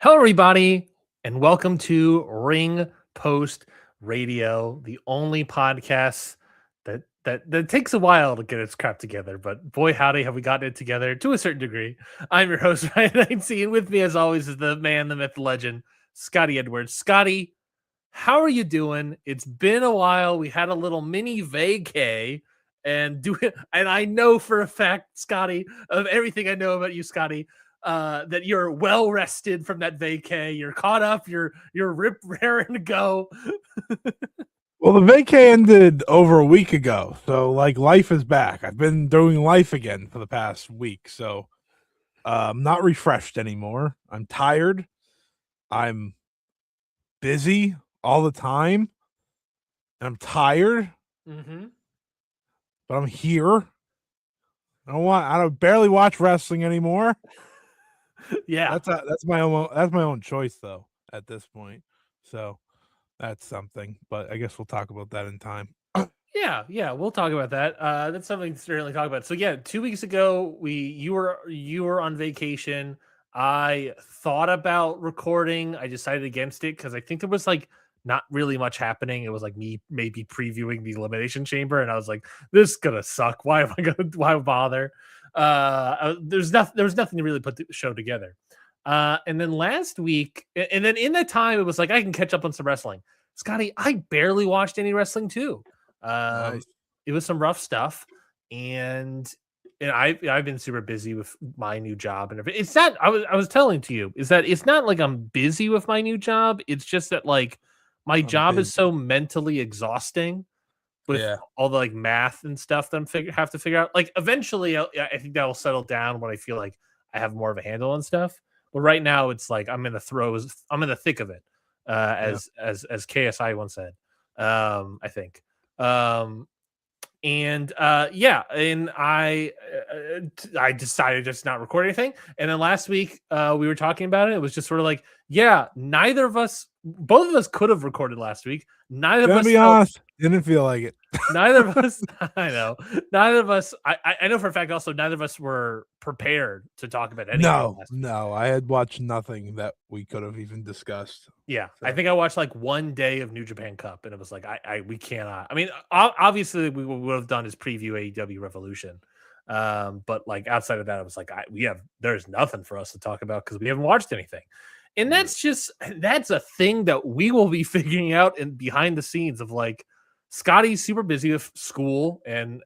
Hello, everybody, and welcome to Ring Post Radio, the only podcast that takes a while to get its crap together. But boy, howdy, have we gotten it together to a certain degree. I'm your host, Ryan 19, and with me, as always, is the man, the myth, the legend, Scotty Edwards. Scotty, how are you doing? It's been a while. We had a little mini vacay, and I know for a fact, Scotty, of everything I know about you, Scotty, that you're well rested from that vacay. You're caught up. You're rip raring to go. Well, the vacay ended over a week ago, so like life is back. I've been doing life again for the past week, so I'm not refreshed anymore. I'm tired. I'm busy all the time, and I'm tired. Mm-hmm. But I'm here. I don't barely watch wrestling anymore. Yeah, That's my own choice though at this point. So that's something. But I guess we'll talk about that in time. yeah. We'll talk about that. That's something to certainly talk about. So yeah, 2 weeks ago, you were on vacation. I thought about recording. I decided against it because I think there was like not really much happening. It was like me maybe previewing the Elimination Chamber, and I was like, "This is gonna suck. Why am I gonna? Why bother?" There was nothing to really put the show together. And then last week, and then in that time, it was like I can catch up on some wrestling. Scotty, I barely watched any wrestling too. Nice. It was some rough stuff, and I've been super busy with my new job and everything. It's not I was telling to you is that it's not like I'm busy with my new job. It's just that like my I'm job is busy. so mentally exhausting with Yeah. all the like math and stuff that have to figure out. Like eventually, I think that will settle down when I feel like I have more of a handle on stuff. But right now, it's like I'm in the thick of it, Yeah. as KSI once said. I think. Um, I decided just not record anything. And then last week, we were talking about it. It was just sort of like, yeah, both of us could have recorded last week. Neither of Gonna us be felt honest, didn't feel like it. Neither of us, I know. Neither of us, I know for a fact also, neither of us were prepared to talk about anything No, last week. no, I had watched nothing that we could have even discussed. Yeah, I So think I watched like one day of New Japan Cup, and it was like, we cannot. I mean, obviously, we would have done is preview AEW Revolution, but like outside of that, I was like, there's nothing for us to talk about because we haven't watched anything, and that's a thing that we will be figuring out in behind the scenes of like Scotty's super busy with school and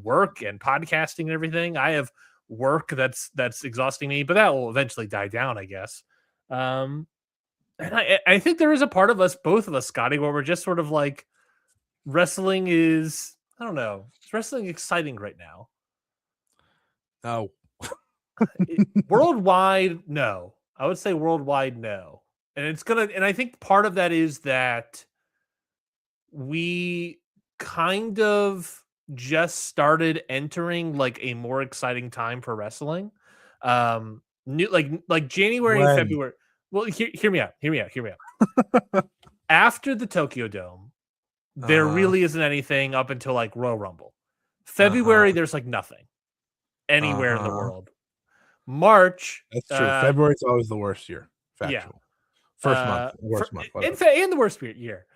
work and podcasting and everything. I have work that's exhausting me, but that will eventually die down, I guess. And I think there is a part of us, both of us, Scotty, where we're just sort of like wrestling is, I don't know, is wrestling exciting right now? no. Worldwide, no. I would say worldwide, no. And I think part of that is that we kind of just started entering like a more exciting time for wrestling. New like January and When? February. Well, hear me out. After the Tokyo Dome, there Uh-huh. really isn't anything up until like Royal Rumble. Uh-huh. February, there's like nothing anywhere in the Uh-huh. world. March, That's true. February's always the worst year. yeah, Factual. First month, worst month, whatever. and the worst year.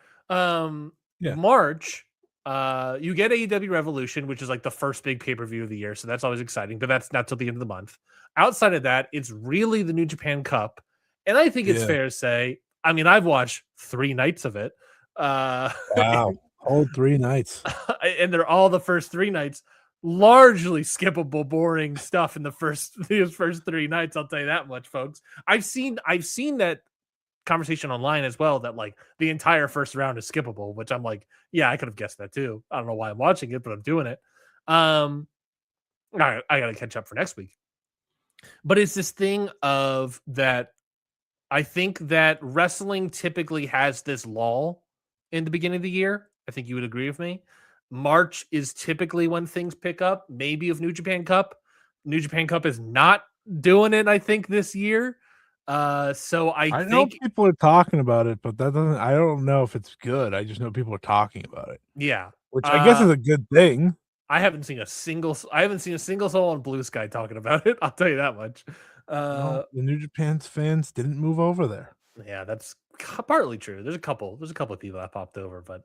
Yeah. March, you get AEW Revolution, which is like the first big pay per view of the year, so that's always exciting. But that's not till the end of the month. Outside of that, it's really the New Japan Cup, and I think it's Yeah. fair to say, I mean, I've watched 3 nights of it, Wow. Whole 3 nights. and they're all the first 3 nights. Largely skippable, boring stuff in these first 3 nights. I'll tell you that much, folks. I've seen that conversation online as well that like the entire first round is skippable, which I'm like, yeah, I could have guessed that too. I don't know why I'm watching it, but I'm doing it. I gotta catch up for next week. But it's this thing of that I think that wrestling typically has this lull in the beginning of the year. I think you would agree with me. March is typically when things pick up, maybe of New Japan Cup. New Japan Cup is not doing it, I think, this year. So I I know think, people are talking about it, but I don't know if it's good. I just know people are talking about it, yeah. which I guess is a good thing. I haven't seen a single soul on Blue Sky talking about it. I'll tell you that much. Well, the New Japan's fans didn't move over there. Yeah, that's partly true. There's a couple of people that popped over, but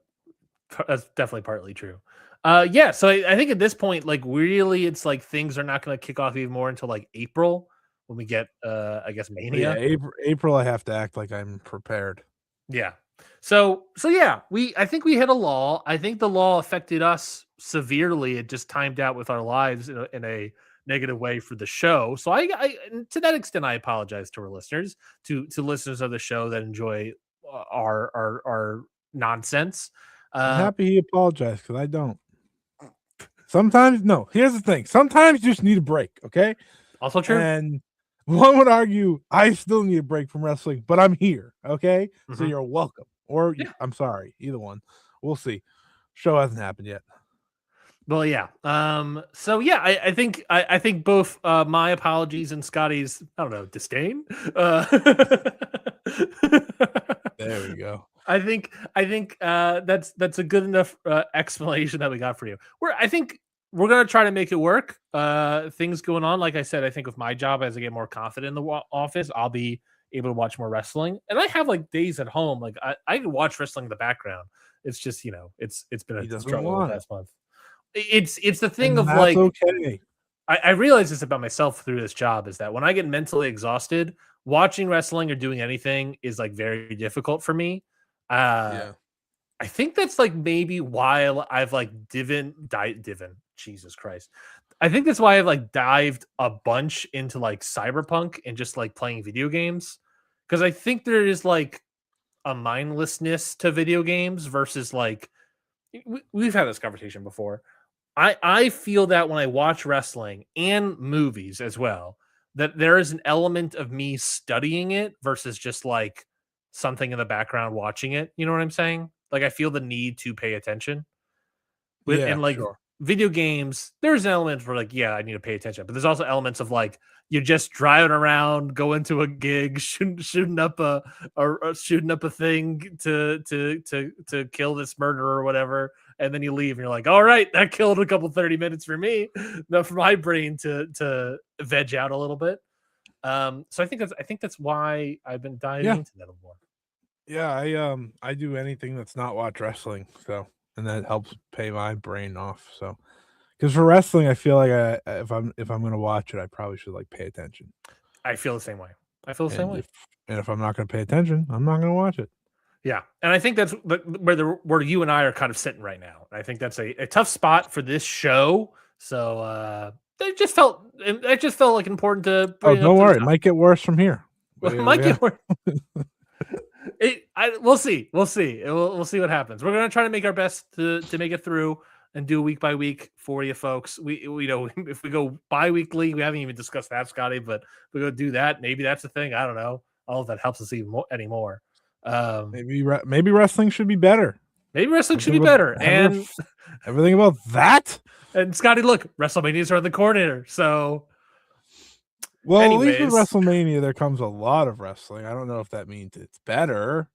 that's definitely partly true. Yeah, so I think at this point, like really, it's like things are not going to kick off even more until like April when we get, I guess, But yeah, Mania. April, I have to act like I'm prepared. Yeah. So yeah, I think we hit a lull. I think the lull affected us severely. It just timed out with our lives in a negative way for the show. So I to that extent, I apologize to our listeners, to listeners of the show that enjoy our nonsense. I'm happy he apologized because I don't. Sometimes, no. Here's the thing. Sometimes you just need a break. Okay. Also true. And one would argue I still need a break from wrestling, but I'm here. Okay. So you're welcome. Or I'm sorry. Either one. We'll see. Show hasn't happened yet. Well, yeah. So yeah, I think both my apologies and Scotty's, I don't know, disdain. There we go. I think that's a good enough explanation that we got for you. I think we're gonna try to make it work. Things going on, like I said, I think with my job, as I get more confident in the office, I'll be able to watch more wrestling. And I have like days at home, like I can watch wrestling in the background. It's just it's been a struggle the past month. It's the thing of like, okay. I realize this about myself through this job, is that when I get mentally exhausted, watching wrestling or doing anything is like very difficult for me. I think that's like maybe why I've like Jesus Christ. I think that's why I've like dived a bunch into like cyberpunk and just like playing video games. Because I think there is like a mindlessness to video games versus like, we've had this conversation before. I feel that when I watch wrestling and movies as well, that there is an element of me studying it versus just like something in the background watching it. You know what I'm saying? Like I feel the need to pay attention. And like video games, there's an element for like, yeah, I need to pay attention, but there's also elements of like you're just driving around, going to a gig, shooting up a thing to kill this murderer or whatever, and then you leave and you're like, all right, that killed a couple 30 minutes for me, enough for my brain to veg out a little bit. So I think that's why I've been diving into that a little more. Yeah, I do anything that's not watch wrestling, so and that helps pay my brain off. So, because for wrestling, I feel like if I'm gonna watch it, I probably should like pay attention. I feel the same way. And if I'm not gonna pay attention, I'm not gonna watch it. Yeah, and I think that's where you and I are kind of sitting right now. I think that's a tough spot for this show. So it just felt like important to bring don't worry, it might get worse from here. It might get worse. We'll see. We'll see what happens. We're gonna try to make our best to make it through and do week by week for you folks. We know if we go bi-weekly, we haven't even discussed that, Scotty, but if we go do that, maybe that's the thing. I don't know. All of that helps us even more anymore. Maybe wrestling should be better. Maybe wrestling should be better. And everything about that. And Scotty, look, WrestleMania's around the corner. So well, anyways, at least with WrestleMania, there comes a lot of wrestling. I don't know if that means it's better.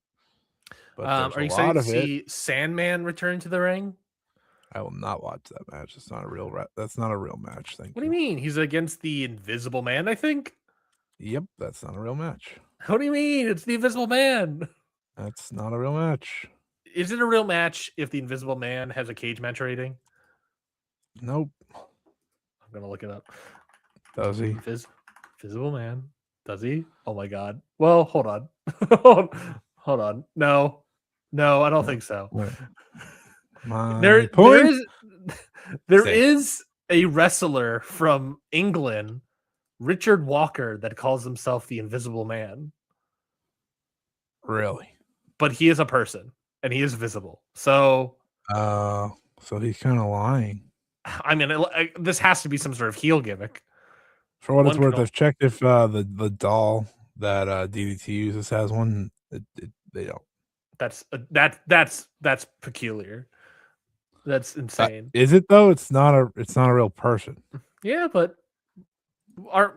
But are you excited to see Sandman return to the ring? I will not watch that match. It's not a real. That's not a real match. What do you mean? He's against the Invisible Man, I think. Yep, that's not a real match. What do you mean? It's the Invisible Man. That's not a real match. Is it a real match if the Invisible Man has a cage match rating? Nope. I'm gonna look it up. Does he? Invisible Man. Does he? Oh my god. Well, hold on. Hold on. No, I don't think so. There is a wrestler from England, Richard Walker, that calls himself the Invisible Man. Really? But he is a person and he is visible. So he's kind of lying. I mean, this has to be some sort of heel gimmick. For what it's worth, I've checked if the doll that DDT uses has one. They don't. That's peculiar. That's insane. Is it though? It's not a real person. Yeah, but I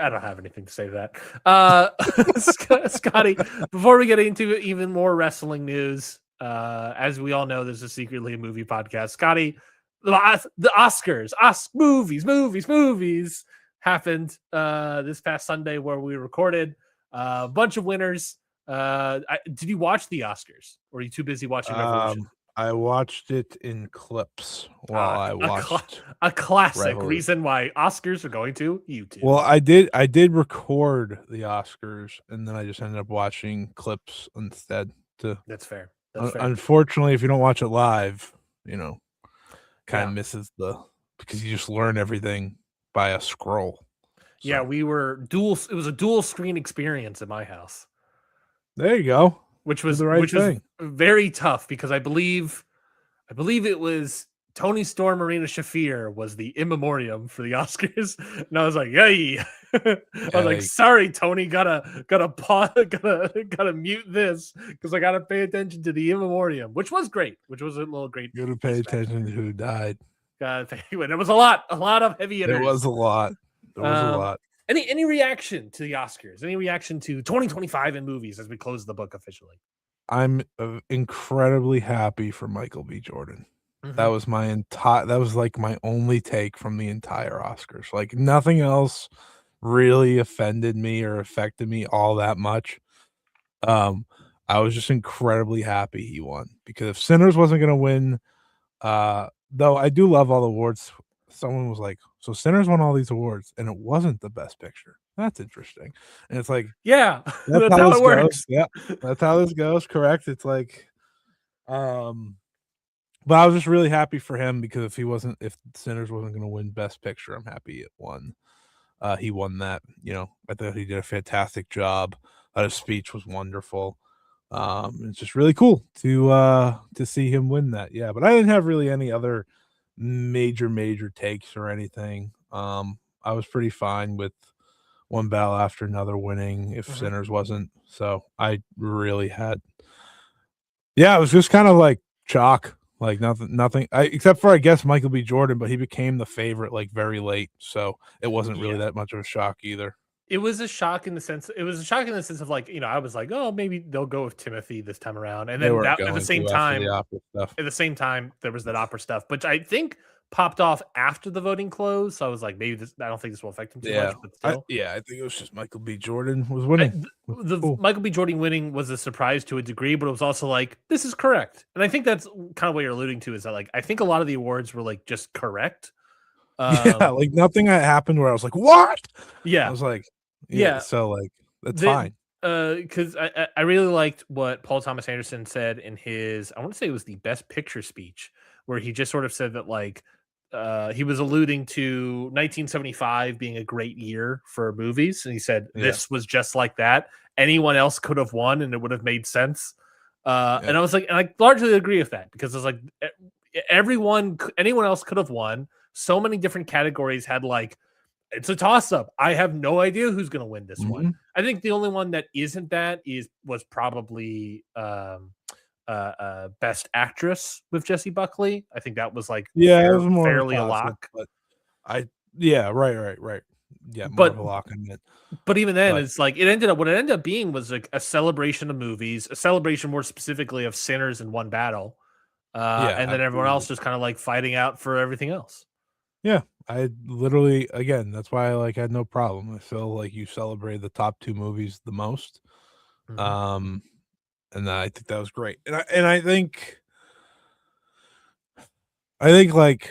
don't have anything to say to that. Scotty, before we get into even more wrestling news, as we all know, this is secretly a movie podcast. Scotty, the Oscars, movies happened this past Sunday where we recorded a bunch of winners. Did you watch the Oscars, or are you too busy watching Revolution? I watched it in clips while I watched a classic Revolution. reason why Oscars are going to YouTube. Well, I did record the Oscars, and then I just ended up watching clips instead. That's fair. Unfortunately, if you don't watch it live, kind of Yeah. misses because you just learn everything by a scroll. So. Yeah, we were it was a dual screen experience at my house. There you go. Which was very tough because I believe it was Tony Storm, Marina Shafir was the in memoriam for the Oscars, and I was like, "Yay!" I was like, "Sorry, Tony, gotta pause, gotta mute this because I gotta pay attention to the in memoriam," which was great, which was a little great. You gotta pay attention to who died. It was a lot of heavy hitters. There was a lot. Any reaction to the Oscars? Any reaction to 2025 in movies as we close the book officially? I'm incredibly happy for Michael B. Jordan. Mm-hmm. That was like my only take from the entire Oscars. Like nothing else really offended me or affected me all that much. I was just incredibly happy he won, because if Sinners wasn't going to win, though I do love all the awards. Someone was like, so Sinners won all these awards and it wasn't the best picture. That's interesting. And it's like, yeah, that's how it works. Yeah, that's how this goes. Correct. It's like, but I was just really happy for him, because if Sinners wasn't going to win best picture, I'm happy it won. He won that. I thought he did a fantastic job. His speech was wonderful. It's just really cool to see him win that. Yeah, but I didn't have really any other major takes or anything. I was pretty fine with one battle after another winning if Sinners wasn't. So I really had, it was just kind of like chalk, like nothing except for, I guess, Michael B. Jordan, but he became the favorite like very late, so it wasn't really that much of a shock either. It was a shock in the sense of like, I was like, oh, maybe they'll go with Timothy this time around. And then at the same time, there was that opera stuff, which I think popped off after the voting closed. So I was like, maybe I don't think this will affect him too much, but still. I think it was just Michael B. Jordan was winning. Michael B. Jordan winning was a surprise to a degree, but it was also like, this is correct. And I think that's kind of what you're alluding to, is that like, I think a lot of the awards were like just correct. Like nothing that happened where I was like, what? Yeah. I was like, so like that's fine. Because I really liked what Paul Thomas Anderson said in his, I want to say it was the Best Picture speech, where he just sort of said that like he was alluding to 1975 being a great year for movies, and he said this was just like that. Anyone else could have won, and it would have made sense. And I was like, and I largely agree with that, because it's like anyone else could have won. So many different categories had like, it's a toss-up. I have no idea who's going to win this one. I think the only one that isn't that was probably Best Actress with Jessie Buckley. I think that was like it was more fairly a lock. But right. Yeah, more of a lock in it. But even then, it's like what it ended up being was like a celebration of movies, a celebration more specifically of Sinners in one battle, and then everyone else just kind of like fighting out for everything else. Yeah, I literally, again, that's why I had no problem. I feel like you celebrated the top two movies the most. And I think that was great. And I think like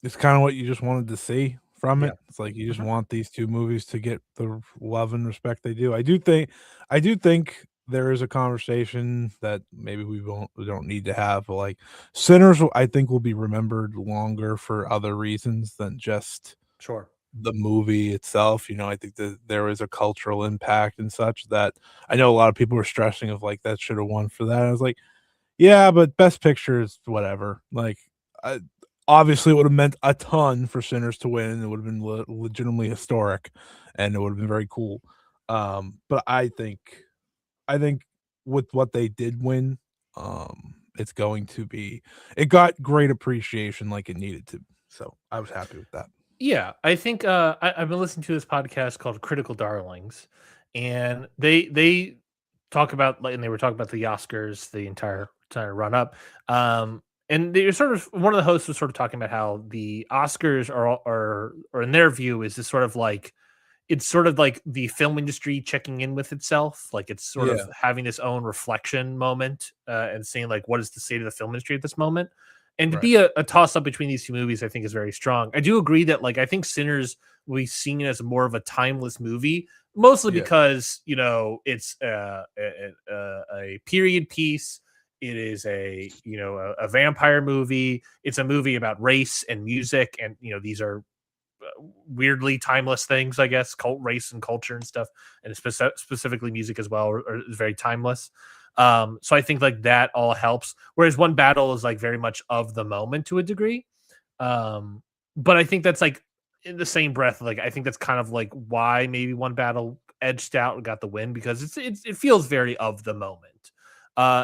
it's kind of what you just wanted to see from it. It's like you just want these two movies to get the love and respect they do. I do think there is a conversation that maybe we don't need to have, but like Sinners, I think, will be remembered longer for other reasons than just the movie itself. I think that there is a cultural impact and such that I know a lot of people were stressing of like that should have won for that. I was like, yeah, but Best Picture is whatever. Like, obviously, it would have meant a ton for Sinners to win. It would have been legitimately historic, and it would have been very cool. But I think with what they did win, it's going to be, it got great appreciation like it needed to. So I was happy with that. Yeah, I think I've been listening to this podcast called Critical Darlings, and they talk about, and they were talking about the Oscars, the entire run up. and they're sort of one of the hosts was sort of talking about how the Oscars are in their view is this sort of like it's sort of like the film industry checking in with itself, like it's sort of Yeah, having its own reflection moment and saying like what is the state of the film industry at this moment. And to right. be a toss up between these two movies, I think is very strong. I do agree that like I think Sinners will be seen as more of a timeless movie, mostly Yeah, because it's a period piece. It is a vampire movie. It's a movie about race and music, and these are weirdly timeless things, I guess, cult race and culture and stuff, and specifically music as well, is very timeless. So I think like that all helps. Whereas One Battle is like very much of the moment to a degree. But I think that's like in the same breath, like I think that's kind of like why maybe One Battle edged out and got the win because it feels very of the moment.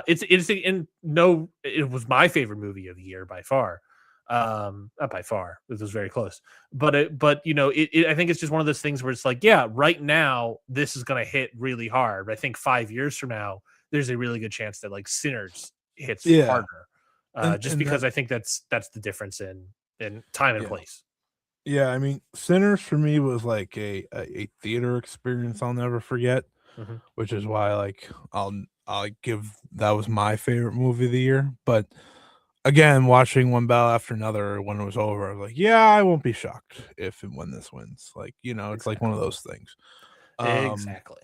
It's in no, it was my favorite movie of the year by far. Not by far, this was very close, but I think it's just one of those things where it's like, yeah, right now this is going to hit really hard, but I think 5 years from now there's a really good chance that like Sinners hits yeah, harder, and just and because that I think that's the difference in time and yeah. place. Yeah, I mean, Sinners for me was like a theater experience I'll never forget, Mhm. which is why like I'll give that was my favorite movie of the year. But again, watching one battle after another when it was over, I was like, yeah, I won't be shocked if and when this wins. Like, it's like one Exactly. of those things. Um, Exactly.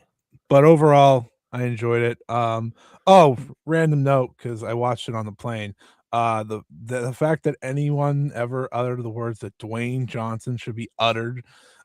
but overall, I enjoyed it. Oh, random note because I watched it on the plane. The fact that anyone ever uttered the words that Dwayne Johnson should be uttered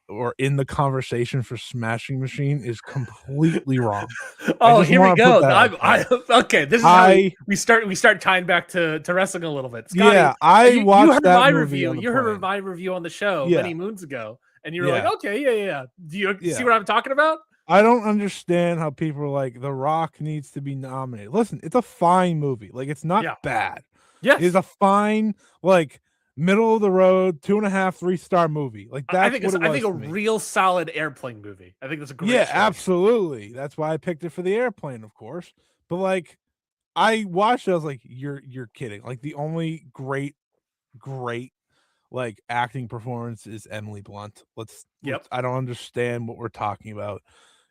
or in the conversation for Smashing Machine is completely wrong. I Oh, just here we want to put go. that out I there. okay. This is how I we start tying back to wrestling a little bit. Scotty, Yeah, I you watched heard that my movie review. on the You heard plane. my review on the show Yeah, many moons ago, and you were like, yeah, okay, yeah, yeah, yeah. Do you see yeah. what I'm talking about? I don't understand how people are like, The Rock needs to be nominated. Listen, it's a fine movie. Like, it's not Yeah. bad. It is Yes. a fine, like, middle of the road, 2.5, 3-star movie. Like, I that's think what it's it I think was a to me. real solid airplane movie. I think that's a great Yeah, choice. absolutely. That's why I picked it for the airplane, of course. But like, I watched it, I was like, you're kidding. Like, the only great like acting performance is Emily Blunt. Let's Yep. I don't understand what we're talking about.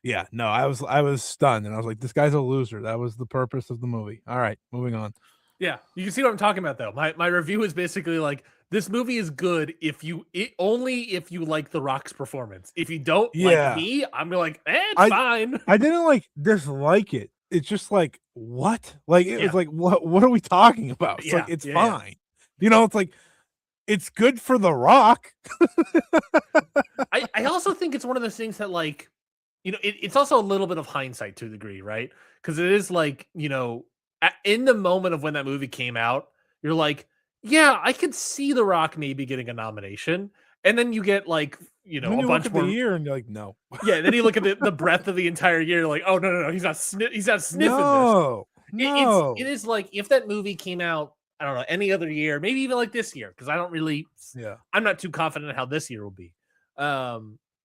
Yeah, no, I was stunned and I was like, this guy's a loser. That was the purpose of the movie. All right, moving on. Yeah, you can see what I'm talking about though. My review is basically like this movie is good only if you like The Rock's performance. If you don't like Yeah. me, I'm like, it's I fine. I didn't like dislike it. It's just like, what? Like it was Yeah, like, what are we talking about? It's like yeah, it's yeah, yeah. fine. It's like it's good for The Rock. I also think it's one of those things that like, it's also a little bit of hindsight to a degree, right? Because it is like, in the moment of when that movie came out, you're like, yeah, I could see The Rock maybe getting a nomination. And then you get like, Then a you look bunch at the more. year and you're like, no. Yeah, then you look at the breadth of the entire year, like, oh no, he's not sniffing this. No. It No. is like if that movie came out, I don't know, any other year, maybe even like this year, because Yeah. I'm not too confident in how this year will be.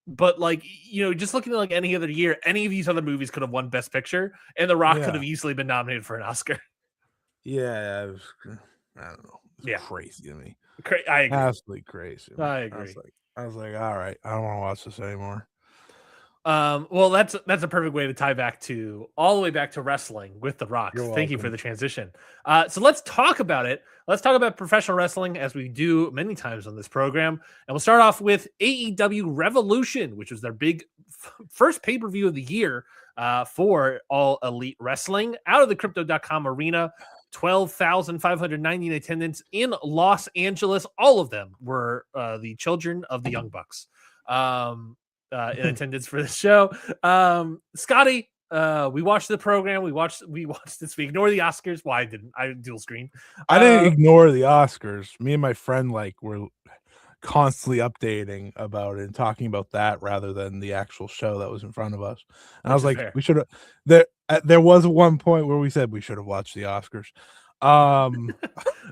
But like just looking at like any other year, any of these other movies could have won Best Picture, and The Rock could Yeah. have easily been nominated for an Oscar. Yeah, I don't know. It's Yeah, crazy to me. I agree. Absolutely crazy to me. I I was agree. like I was like, "All right, I don't wanna watch this anymore." Well, that's a perfect way to tie back to all the way back to wrestling with The Rock. You're Thank you for welcome. the transition. So let's talk about it. Let's talk about professional wrestling as we do many times on this program. And we'll start off with AEW Revolution, which was their big first pay-per-view of the year for All Elite Wrestling out of the crypto.com arena. 12,590 in attendance in Los Angeles. All of them were the children of the Young Bucks. In attendance for the show. Scotty, we watched the program. We watched this. We ignore the Oscars. Why didn't I dual screen? I didn't ignore the Oscars. Me and my friend, like, were constantly updating about it and talking about that rather than the actual show that was in front of us. And I Which was is like, fair. we should have there was one point where we said we should have watched the Oscars. Um,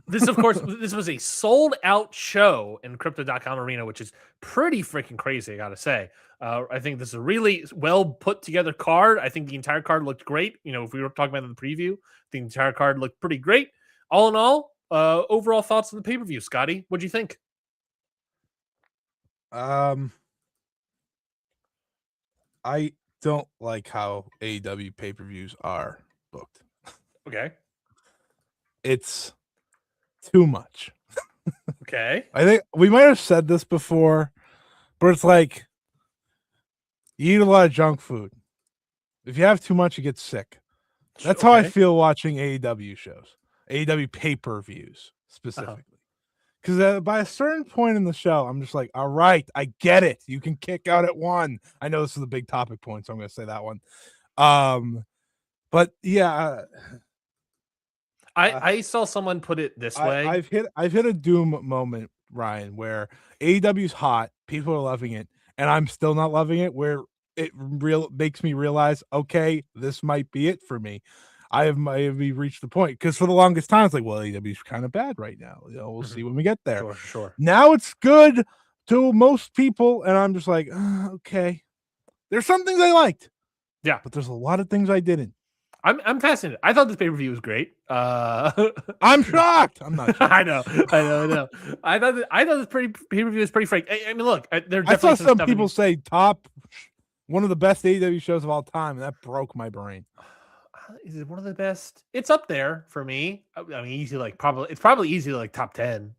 This, of course, this was a sold out show in crypto.com arena, which is pretty freaking crazy, I gotta say. I think this is a really well put together card. I think the entire card looked great. If we were talking about it in the preview, the entire card looked pretty great. All in all, Overall thoughts on the pay-per-view, Scotty? What'd you think? I don't like how AEW pay-per-views are booked. Okay. It's too much. Okay. I think we might have said this before, but it's like you eat a lot of junk food. If you have too much, you get sick. That's how I feel watching AEW shows, AEW pay-per-views specifically. Because by a certain point in the show, I'm just like, all right, I get it. You can kick out at 1. I know this is a big topic point, so I'm going to say that one. But yeah, I saw someone put it this way. I've hit a doom moment, Ryan, where AEW's hot, people are loving it, and I'm still not loving it. Where it makes me realize, okay, this might be it for me. I have reached the point, because for the longest time it's like, well, AEW's kind of bad right now. We'll see when we get there. Sure. Now it's good to most people, and I'm just like, okay. There's some things I liked, yeah, but there's a lot of things I didn't. I'm fascinated. I thought this pay-per-view was great. I'm shocked. I'm not. Shocked. I know. I thought this pay-per-view was pretty frank. I mean, look, I saw some people say one of the best AEW shows of all time, and that broke my brain. Is it one of the best? It's up there for me. I mean, easy, like it's probably easy to like top 10,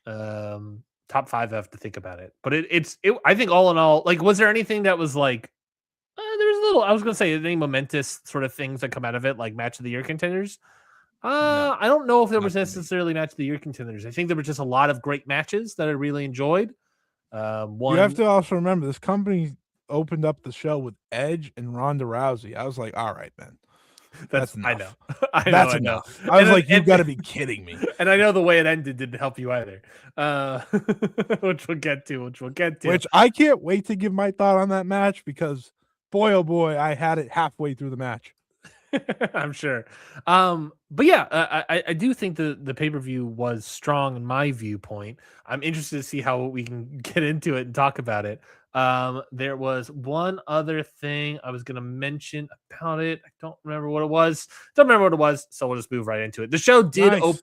top 5. I have to think about it, but I think all in all, like, was there anything that was like, there's a little, I was going to say any momentous sort of things that come out of it, like match of the year contenders. No, I don't know if there was necessarily match of the year contenders. I think there were just a lot of great matches that I really enjoyed. You have to also remember, this company opened up the show with Edge and Ronda Rousey. I was like, all right, man. That's enough. I know. That's enough. I was like, you've got to be kidding me. And I know the way it ended didn't help you either. Which we'll get to. Which I can't wait to give my thought on that match, because boy, oh boy, I had it halfway through the match. I'm sure. But yeah, I do think the pay-per-view was strong in my viewpoint. I'm interested to see how we can get into it and talk about it. There was one other thing I was going to mention about it. I don't remember what it was. So we'll just move right into it. The show did open.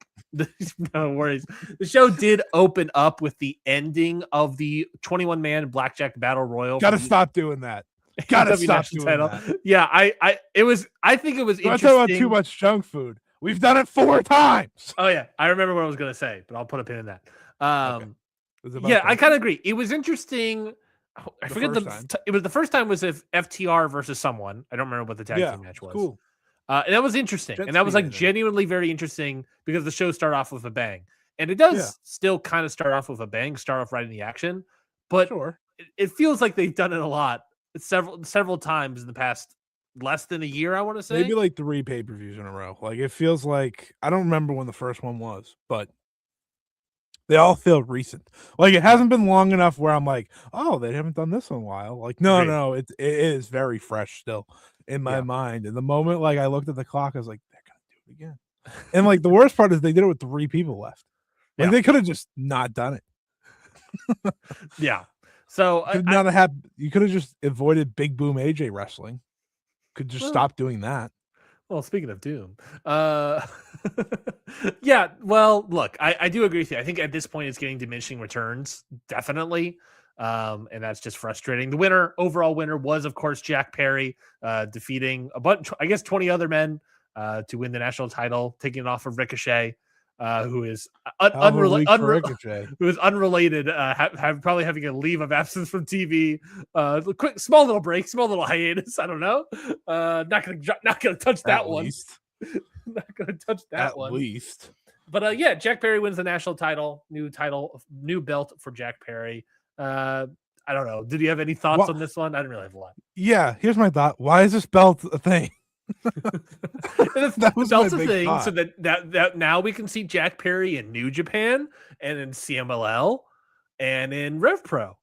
No worries. The show did open up with the ending of the 21-man Blackjack Battle Royal. Got to stop doing that. Gotta stop doing that. Yeah, I think it was interesting. Don't talk about too much junk food. We've done it 4 times. Oh yeah, I remember what I was gonna say, but I'll put a pin in that. Yeah, I kind of agree. It was interesting. I forget it was the first time was if FTR versus someone. I don't remember what the tag team match was. Cool. And that was interesting, and that was like genuinely very interesting, because the show started off with a bang, and it does still kind of start off with a bang, start off right in the action, but it feels like they've done it a lot. Several times in the past less than a year, I want to say. Maybe like 3 pay-per-views in a row. Like, it feels like, I don't remember when the first one was, but they all feel recent. Like, it hasn't been long enough where I'm like, oh, they haven't done this in a while. Like, no, it is very fresh still in my mind. And the moment, like, I looked at the clock, I was like, they're gonna do it again. And like, the worst part is they did it with 3 people left. Like, they could have just not done it. Yeah. So you could have just avoided Big Boom AJ wrestling. Could just stop doing that. Well, speaking of Doom, yeah. Well, look, I do agree with you. I think at this point it's getting diminishing returns, definitely, and that's just frustrating. The overall winner was, of course, Jack Perry, defeating a bunch, I guess, 20 other men to win the national title, taking it off of Ricochet. Who is unrelated, probably having a leave of absence from TV. Quick, small little break, small little hiatus. I don't know. Not gonna touch that one. Not gonna touch that one. At least. But yeah, Jack Perry wins the national title. New belt for Jack Perry. I don't know. Did you have any thoughts on this one? I didn't really have a lot. Yeah, here's my thought. Why is this belt a thing? That was belt's a thing, so that now we can see Jack Perry in New Japan and in CMLL and in Rev Pro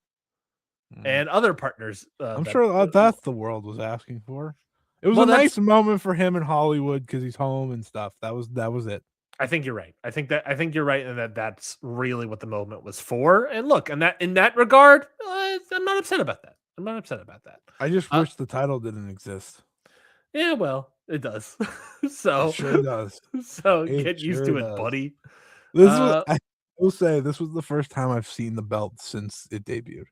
and other partners. I'm sure that's the world was asking for. It was a nice moment for him in Hollywood because he's home and stuff. That was it. I think you're right. I think you're right, and that's really what the moment was for. And look, in that regard, I'm not upset about that. I just wish the title didn't exist. Yeah, well, It does. It sure does. So It get used sure to it, does. buddy. This was I will say this was the first time I've seen the belt since it debuted.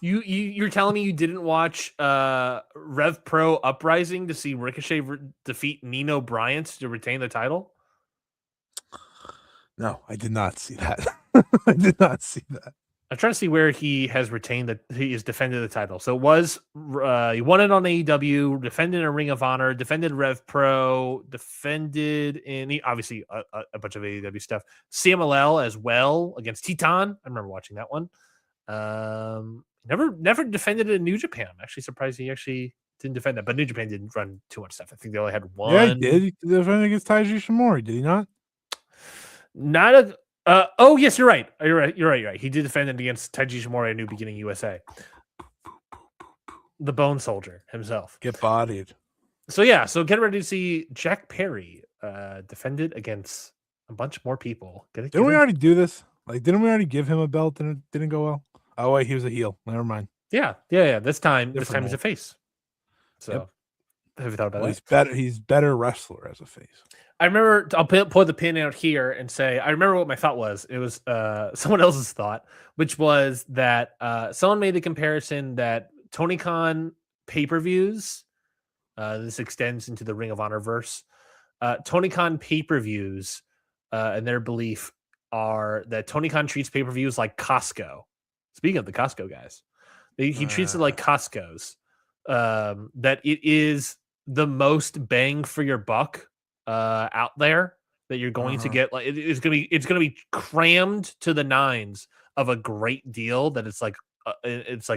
You're telling me you didn't watch Rev Pro Uprising to see Ricochet defeat Nino Bryant to retain the title? No, I did not see that. I did not see that. I'm trying to see where he has he has defended the title. So it was he won it on AEW, defended in Ring of Honor, defended Rev Pro, defended in obviously a bunch of AEW stuff. CMLL as well against Titan. I remember watching that one. Never defended it in New Japan. I'm actually surprised he actually didn't defend that, but New Japan didn't run too much stuff. I think they only had one. Yeah, he did. He defended against Taiji Shimori, did he not? Not a. Oh yes, you're right. You're right. He did defend it against Taiji Shimori at New Beginning USA. The Bone Soldier himself. Get bodied. So yeah, so get ready to see Jack Perry defended against a bunch more people. Didn't we already do this? Like, didn't we already give him a belt and it didn't go well? Oh wait, he was a heel. Never mind. Yeah. This time he's a face. So have you thought about that? He's better wrestler as a face. I remember, I'll pull the pin out here and say, I remember what my thought was. It was someone else's thought, which was that someone made the comparison that Tony Khan pay-per-views, this extends into the Ring of Honor verse, Tony Khan pay-per-views and their belief are that Tony Khan treats pay-per-views like Costco. Speaking of the Costco guys, he treats it like Costco's, that it is the most bang for your buck out there that you're going to get. Like it's gonna be crammed to the nines of a great deal that it's like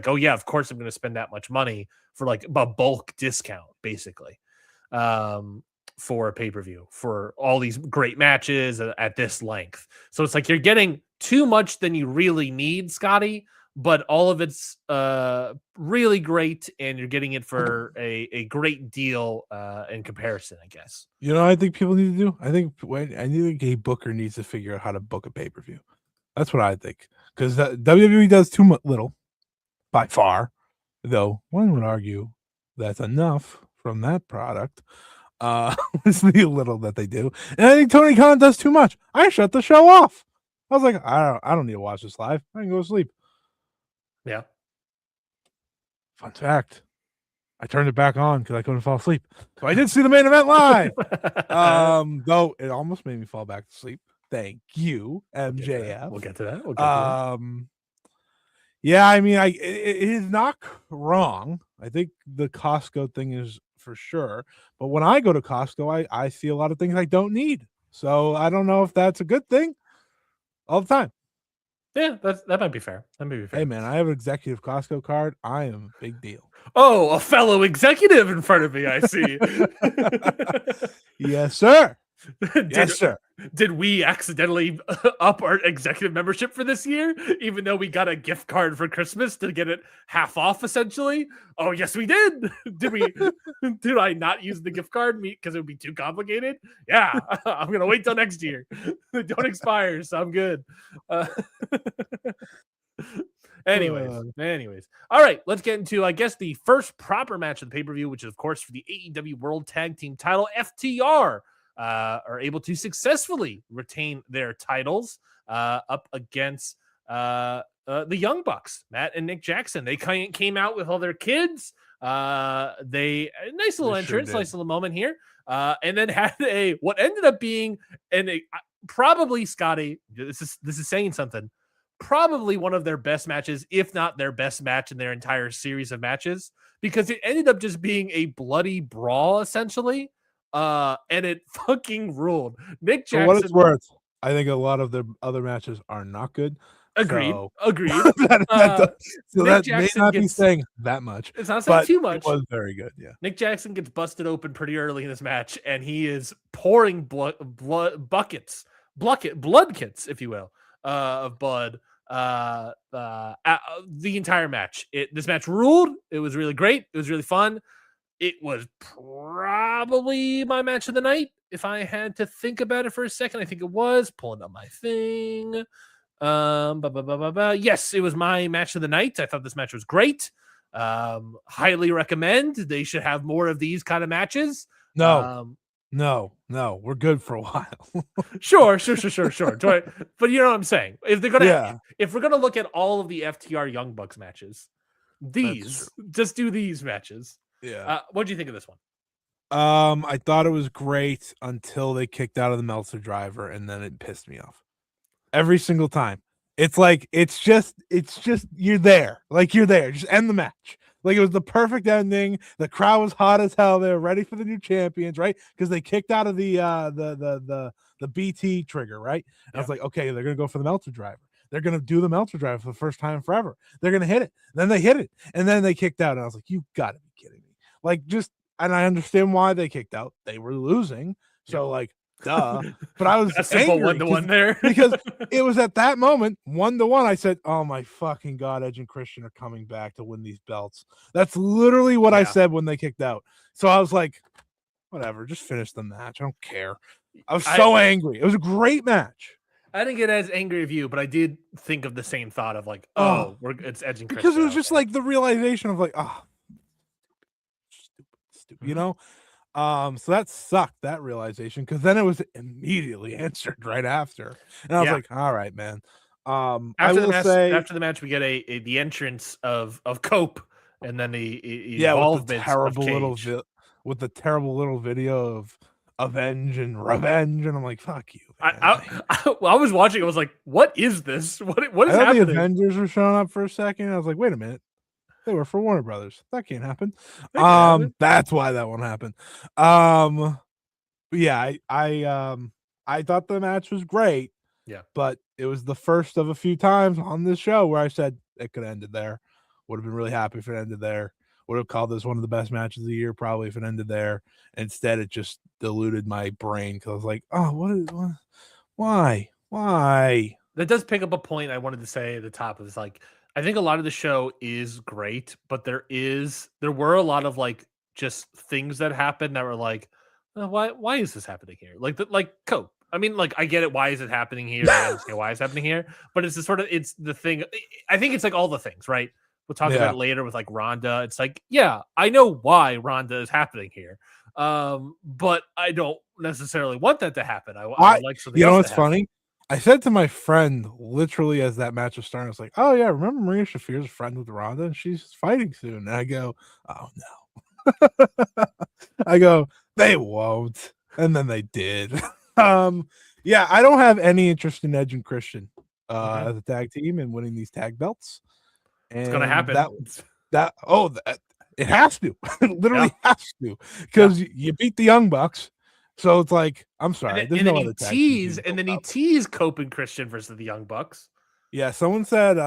oh yeah, of course I'm gonna spend that much money for like a bulk discount basically for a pay-per-view for all these great matches at this length. So it's like you're getting too much than you really need, Scotty, but all of it's really great, and you're getting it for a great deal in comparison, I guess. You know what I think people need to do? I think a booker needs to figure out how to book a pay-per-view. That's what I think. Because WWE does too little, by far. Though one would argue that's enough from that product. It's the little that they do. And I think Tony Khan does too much. I shut the show off. I was like, I don't need to watch this live. I can go to sleep. Yeah. Fun fact. I turned it back on because I couldn't fall asleep. So I did see the main event live. Though it almost made me fall back to sleep. Thank you, MJF. We'll get to that. Yeah, I mean, it is not wrong. I think the Costco thing is for sure. But when I go to Costco, I see a lot of things I don't need. So I don't know if that's a good thing all the time. Yeah, that might be fair. Hey, man, I have an executive Costco card. I am a big deal. Oh, a fellow executive in front of me, I see. Yes, sir. Yes, sir. Did we accidentally up our executive membership for this year, even though we got a gift card for Christmas to get it half off, essentially? Oh, yes, we did. Did I not use the gift card because it would be too complicated? Yeah, I'm going to wait till next year. Don't expire, so I'm good. Anyways. All right, let's get into, I guess, the first proper match of the pay-per-view, which is, of course, for the AEW World Tag Team title. FTR are able to successfully retain their titles up against the Young Bucks, Matt and Nick Jackson. They came out with all their kids. They nice little entrance, nice little moment here, and then had what ended up being probably, Scotty, this is saying something. Probably one of their best matches, if not their best match in their entire series of matches, because it ended up just being a bloody brawl essentially. And it fucking ruled. Nick Jackson. For what it's worth, I think a lot of the other matches are not good. Agreed. So Nick Jackson may not be saying that much. It's not saying too much. It was very good. Yeah. Nick Jackson gets busted open pretty early in this match, and he is pouring blood kits, if you will, of blood. The entire match. This match ruled. It was really great. It was really fun. It was probably my match of the night. If I had to think about it for a second, I think it was pulling up my thing. Yes, it was my match of the night. I thought this match was great. Highly recommend. They should have more of these kind of matches. No, we're good for a while. Sure. But you know what I'm saying? Yeah, If we're gonna look at all of the FTR Young Bucks matches, that's true. just do these matches. Yeah. What do you think of this one? I thought it was great until they kicked out of the Meltzer driver, and then it pissed me off. Every single time. It's like it's just you're there. Like you're there. Just end the match. Like it was the perfect ending. The crowd was hot as hell. They were ready for the new champions, right? Because they kicked out of the BT trigger, right? And I was like, okay, they're gonna go for the Meltzer driver. They're gonna do the Meltzer driver for the first time forever. They're gonna hit it. Then they hit it, and then they kicked out. And I was like, you gotta be kidding me. Like just, and I understand why they kicked out. They were losing, so like, duh. But I was a simple angry 1-1 there because it was at that moment 1-1. I said, "Oh my fucking god, Edge and Christian are coming back to win these belts." That's literally what I said when they kicked out. So I was like, "Whatever, just finish the match. I don't care." I was so angry. It was a great match. I didn't get as angry as you, but I did think of the same thought of like, it's Edge and Christian. Because it was just like the realization of like, stupid, you know. So that sucked, that realization, because then it was immediately answered right after, and I was like, "All right, man." After the match, we get the entrance of Cope, and then the with the terrible little video of avenge and revenge, and I'm like, "Fuck you." I was watching. I was like, "What is this? What is happening?" The Avengers were showing up for a second. I was like, "Wait a minute." They were for Warner Brothers. That can't happen. That's why that won't happen. Yeah, I thought the match was great. Yeah, but it was the first of a few times on this show where I said it could have ended there. Would have been really happy if it ended there. Would have called this one of the best matches of the year probably if it ended there. Instead, it just diluted my brain because I was like, "Oh, why? That does pick up a point I wanted to say at the top. Is like, I think a lot of the show is great, but there were a lot of like just things that happened that were like, why is this happening here? Like Cope. I mean, like I get it. Why is it happening here? I understand why it's happening here, but it's the thing. I think it's like all the things, right? We'll talk about it later with like Rhonda. It's like, yeah, I know why Rhonda is happening here, but I don't necessarily want that to happen. I like something. You know what's funny? I said to my friend, literally as that match was starting, I was like, "Oh yeah, remember Maria Shafir's a friend with Rhonda, and she's fighting soon." And I go, "Oh no." I go, "They won't," and then they did. Yeah, I don't have any interest in Edge and Christian as a tag team and winning these tag belts. And it's gonna happen. It has to. It literally has to, because you beat the Young Bucks. So it's like, I'm sorry. And then he teased Cope and Christian versus the Young Bucks. Yeah, someone said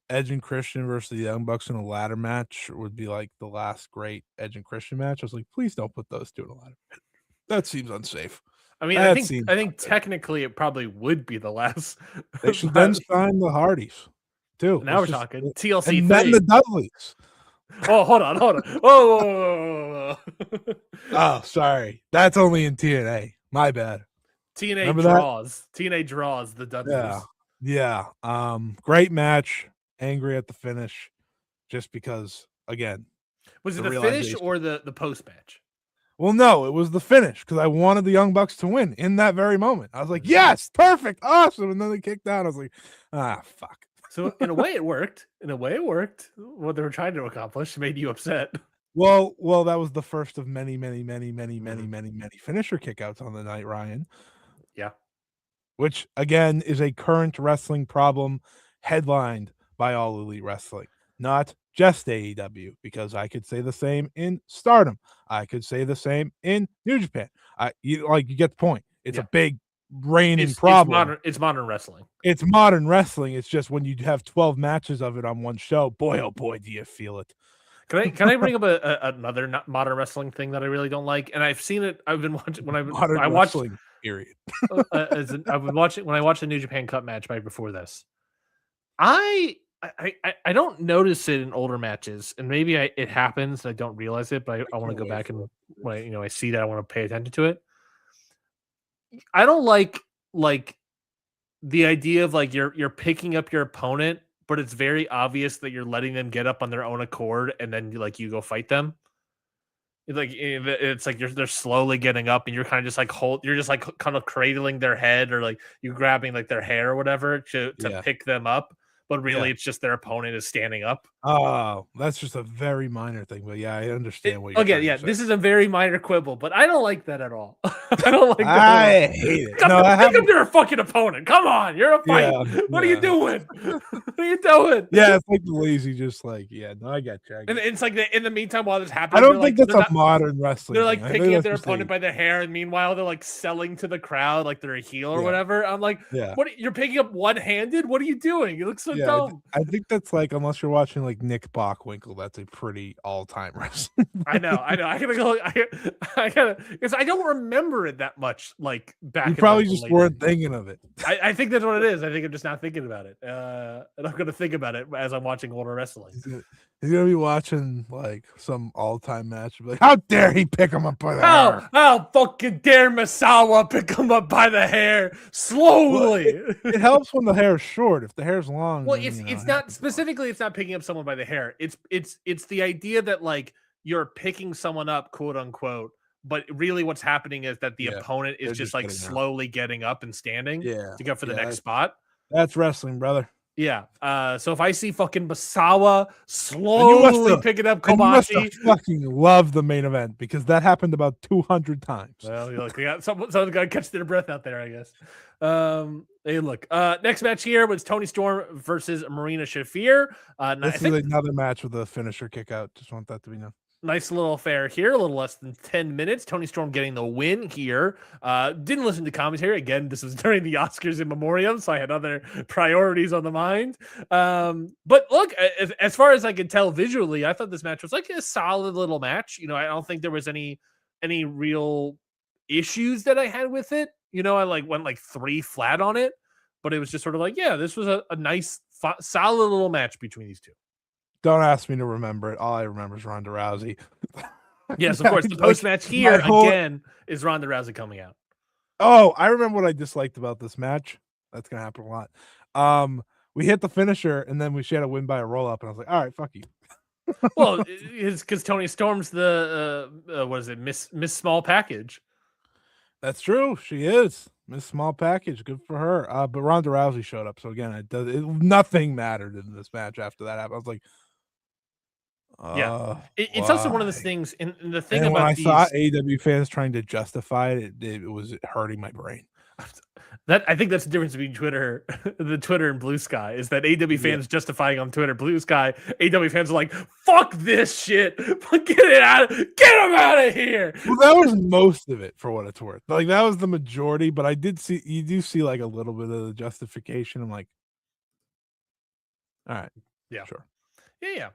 Edge and Christian versus the Young Bucks in a ladder match would be like the last great Edge and Christian match. I was like, please don't put those two in a ladder match. That seems unsafe. I mean, I think technically it probably would be the last. They should then sign the Hardys too. Now we're talking TLC and then the Dudleys. Oh, hold on. Whoa. Oh, sorry. That's only in TNA. My bad. TNA draws the Dudleys. Yeah. Great match. Angry at the finish, just because. Again, was it the finish or the post match? Well, no, it was the finish because I wanted the Young Bucks to win in that very moment. I was like, yes, perfect, awesome. And then they kicked out. I was like, fuck. So in a way it worked. What they were trying to accomplish made you upset. Well, that was the first of many finisher kickouts on the night, Ryan. Yeah. Which, again, is a current wrestling problem headlined by All Elite Wrestling, not just AEW, because I could say the same in Stardom. I could say the same in New Japan. You get the point. It's a big reigning problem. It's modern wrestling. It's modern wrestling. It's just when you have 12 matches of it on one show, boy, oh boy, do you feel it. Can I bring up another modern wrestling thing that I really don't like? And I've seen it. I've been watching when I watched. Period. I've been watching when I watched the New Japan Cup match right before this. I don't notice it in older matches, and maybe it happens and I don't realize it, but I want to go back and when I see that, I want to pay attention to it. I don't like the idea of like you're picking up your opponent, but it's very obvious that you're letting them get up on their own accord, and then you go fight them. It's like they're slowly getting up, and you're kind of just like you're just like kind of cradling their head, or like you grabbing like their hair or whatever to Yeah. pick them up, but really Yeah. it's just their opponent is standing up. Oh, that's just a very minor thing, but yeah, I understand what you're Again, trying yeah, to say. this is a very minor quibble, but I don't like that at all. I don't like that at all. I hate it. Pick No, I up haven't. your fucking opponent. Come on, you're a fight. Yeah, What are you yeah. doing? What are you doing? Yeah, it's like the lazy, just like, yeah, no, I get you. And it's like in the meantime, while this I happens, don't think that's a modern wrestling they're like thing. I think picking up that's their just opponent by the hair, and meanwhile they're like selling to the crowd like they're a heel or Yeah. whatever. I'm like, Yeah. what? You're picking up one-handed? What are you doing? You look so Yeah, dumb. I think that's like, unless you're watching like Nick Bockwinkel, that's a pretty all-time wrestling. I know. I gotta go. I gotta, because I don't remember it that much. Like back, You in, probably like, the just late weren't 90s. thinking of it. I think that's what it is. I think I'm just not thinking about it. And I'm gonna think about it as I'm watching older wrestling. He's gonna be watching like some all-time match. Be like, how dare he pick him up by the hair? How fucking dare Misawa pick him up by the hair slowly? Well, it helps when the hair is short. If the hair's long, Well, then, it's not specifically. It's not picking up someone by the hair. It's the idea that like you're picking someone up, quote unquote. But really, what's happening is that the opponent is just like slowly getting up and standing to go for the next spot. That's wrestling, brother. Yeah. So if I see fucking Misawa slowly picking up Kobashi, you must fucking love the main event because that happened about 200 times. Well, look, we got someone's got to catch their breath out there, I guess. Hey, look. Next match here was Toni Storm versus Marina Shafir. This is another match with a finisher kick out. Just want that to be known. Nice little affair here, a little less than 10 minutes. Toni Storm getting the win here. Didn't listen to commentary. Again, this was during the Oscars in memoriam, so I had other priorities on the mind. But look, as far as I could tell visually, I thought this match was like a solid little match. You know, I don't think there was any real issues that I had with it. You know, I like went like 3 flat on it, but it was just sort of like, yeah, this was a nice, solid little match between these two. Don't ask me to remember it. All I remember is Ronda Rousey. Yes, of course. The post-match here again is Ronda Rousey coming out. Oh, I remember what I disliked about this match. That's gonna happen a lot. We hit the finisher, and then she had to win by a roll-up, and I was like, all right, fuck you. Well, it's because Toni Storm's the what is it, Miss Small Package. That's true. She is Miss Small Package. Good for her. But Ronda Rousey showed up, so again, nothing mattered in this match after that happened. I was like, yeah, it's also one of those things. And the thing about when I saw AEW fans trying to justify it, it was hurting my brain. That I think that's the difference between Twitter and Blue Sky is that AEW fans justifying on Twitter, Blue Sky, AEW fans are like, "Fuck this shit, get him out of here." Well, that was most of it for what it's worth. Like that was the majority, but you do see like a little bit of the justification. I'm like, all right, yeah, sure, yeah.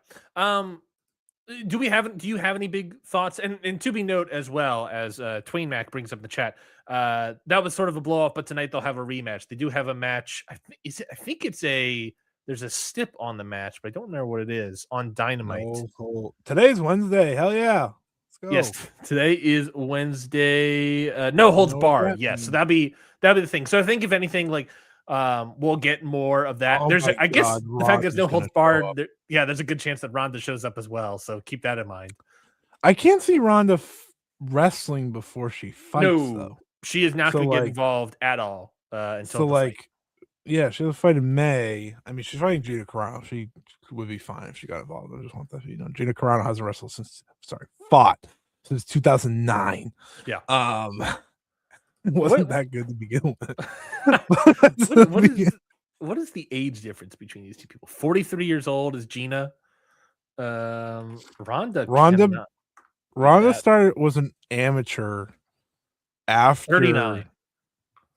Do you have any big thoughts? And to be note as well, as Twain Mac brings up in the chat, that was sort of a blow off, but tonight they'll have a rematch. They do have a match. I think there's a stip on the match, but I don't remember what it is on Dynamite. Today's Wednesday. Hell yeah. Let's go. Yes, today is Wednesday. No holds barred. Yes, so that'd be the thing. So I think if anything, like we'll get more of that. I guess the fact there's no holds barred. There's a good chance that Ronda shows up as well. So keep that in mind. I can't see Ronda wrestling before she fights. No, though. She is not going to get involved at all until she has a fight in May. I mean, she's fighting Gina Carano. She would be fine if she got involved. I just want that to be known. Gina Carano hasn't wrestled fought since 2009. Yeah. It wasn't that good to begin with. What is the age difference between these two people? 43 years old is Gina. Ronda was an amateur after 39.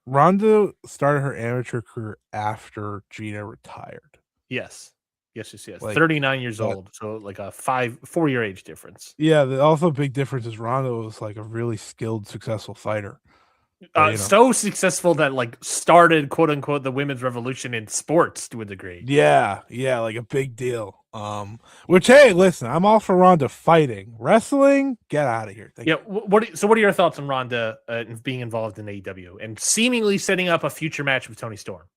Ronda started her amateur career after Gina retired. Yes. 39 years old. So like a 4-year age difference. Yeah. Also a big difference is Ronda was like a really skilled, successful fighter. So successful that like started quote unquote the women's revolution in sports to a degree. Yeah, like a big deal. Which hey, listen, I'm all for Ronda fighting. Wrestling, get out of here. What are your thoughts on Ronda being involved in AEW and seemingly setting up a future match with Toni Storm?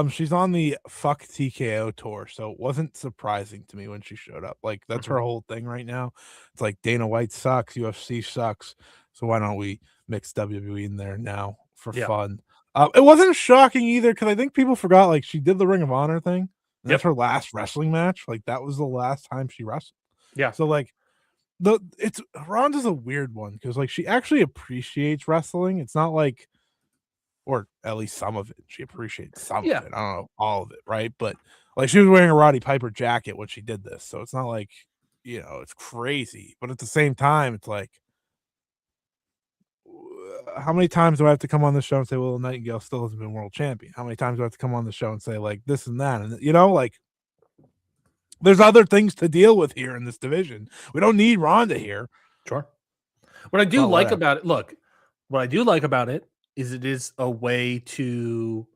She's on the Fuck TKO tour, so it wasn't surprising to me when she showed up. Like, that's her whole thing right now. It's like Dana White sucks, UFC sucks, so why don't we mix WWE in there now for Yeah. fun? It wasn't shocking either because I think people forgot, like, she did the Ring of Honor thing, and that's her last wrestling match. Like, that was the last time she wrestled. Yeah. So, like, Ronda's a weird one because, like, she actually appreciates wrestling. It's not like, or at least some of it. She appreciates some of it. I don't know all of it, right? But like, she was wearing a Roddy Piper jacket when she did this, so it's not like, it's crazy. But at the same time, it's like, how many times do I have to come on the show and say, well, Nightingale still hasn't been world champion? How many times do I have to come on the show and say, like, this and that? And like, there's other things to deal with here in this division. We don't need Ronda here. Sure. What I do like about it, what I do like about it is it is a way to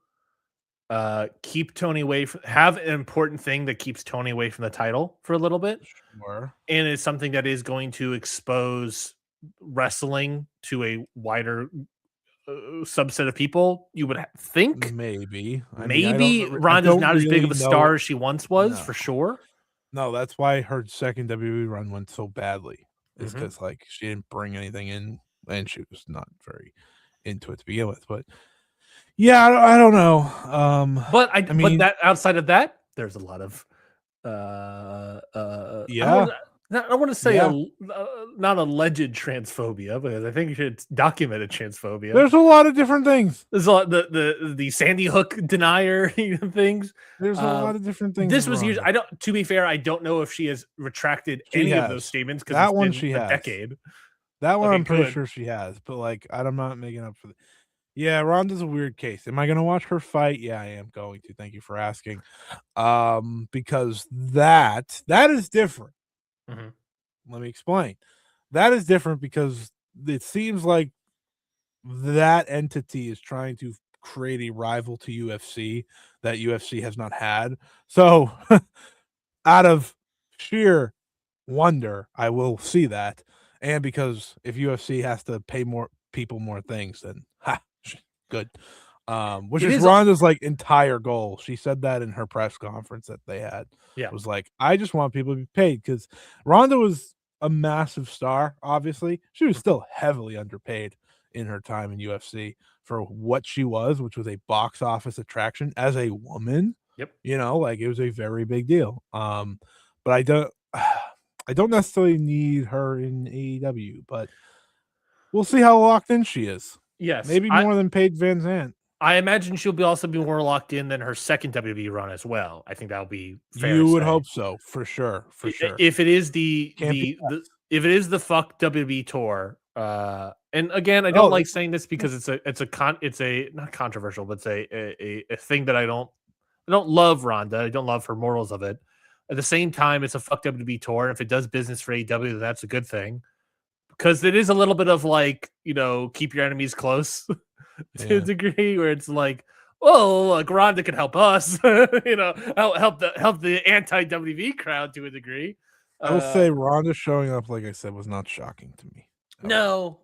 keep Tony away from, have an important thing that keeps Tony away from the title for a little bit. Sure. And it's something that is going to expose wrestling to a wider subset of people. You would think maybe Ronda's not as big of a star as she once was, for sure. No, that's why her second WWE run went so badly. Is because like she didn't bring anything in, and she was not very into it to begin with. But yeah, I don't know. But I mean, but that outside of that, there's a lot of I want to say not alleged transphobia, because I think you should document transphobia. There's a lot of different things. There's a lot, the Sandy Hook denier things. There's a lot of different things. This was used. To be fair, I don't know if she has retracted any of those statements, because that one she has. Decade. That one I'm pretty sure she has, but like, I'm not making up for the. Yeah, Ronda's a weird case. Am I going to watch her fight? Yeah, I am going to. Thank you for asking. Because that is different. Let me explain. That is different because it seems like that entity is trying to create a rival to UFC that UFC has not had. So out of sheer wonder, I will see that. And because if UFC has to pay more people more things, then good. Which is Ronda's like entire goal. She said that in her press conference that they had. Yeah. It was like, I just want people to be paid, because Ronda was a massive star, obviously. She was still heavily underpaid in her time in UFC for what she was, which was a box office attraction as a woman. Yep. Like, it was a very big deal. But I don't necessarily need her in AEW, but we'll see how locked in she is. Yes. Maybe more than Paige Van Zandt. I imagine she'll also be more locked in than her second WWE run as well. I think that'll be fair. You would hope so, for sure. If it is if it is the Fuck WWE tour, and again, I don't like saying this because it's not controversial, but it's a thing that I don't love Ronda. I don't love her morals of it. At the same time, it's a Fuck WWE tour, and if it does business for AEW, then that's a good thing, because it is a little bit of like, keep your enemies close. To a degree where it's like, oh, like Ronda could help us, help the anti-WWE crowd to a degree. I will say Ronda showing up, like I said, was not shocking to me. No,